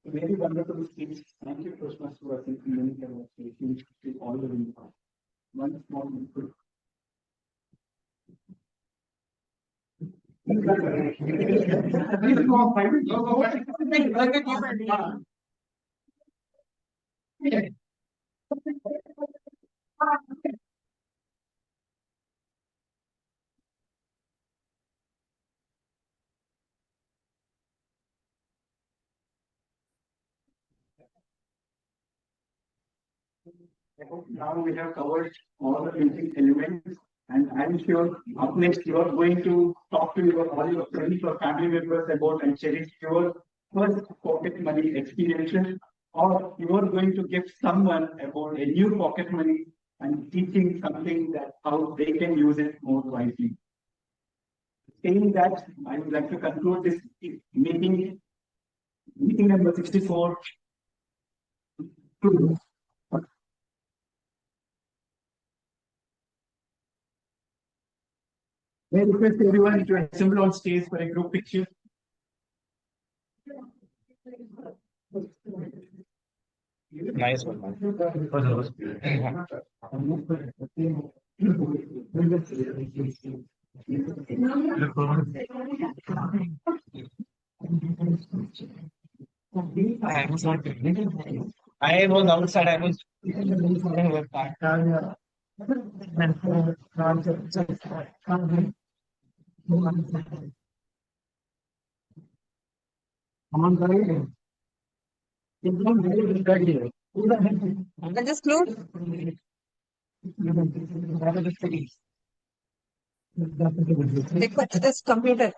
A very wonderful speech. Thank you, Toastmaster Wasim, for many conversations to all the people. One small input. Now we have covered all the basic elements, and I'm sure up next you are going to talk to all your friends or family members about and cherish your first pocket money experiences, or you are going to give someone about a new pocket money and teaching something that how they can use it more wisely. Saying that, I would like to conclude this meeting number 64. May I request everyone to assemble on stage for a group picture. Nice one. I was outside. I was. I just close. Take this computer.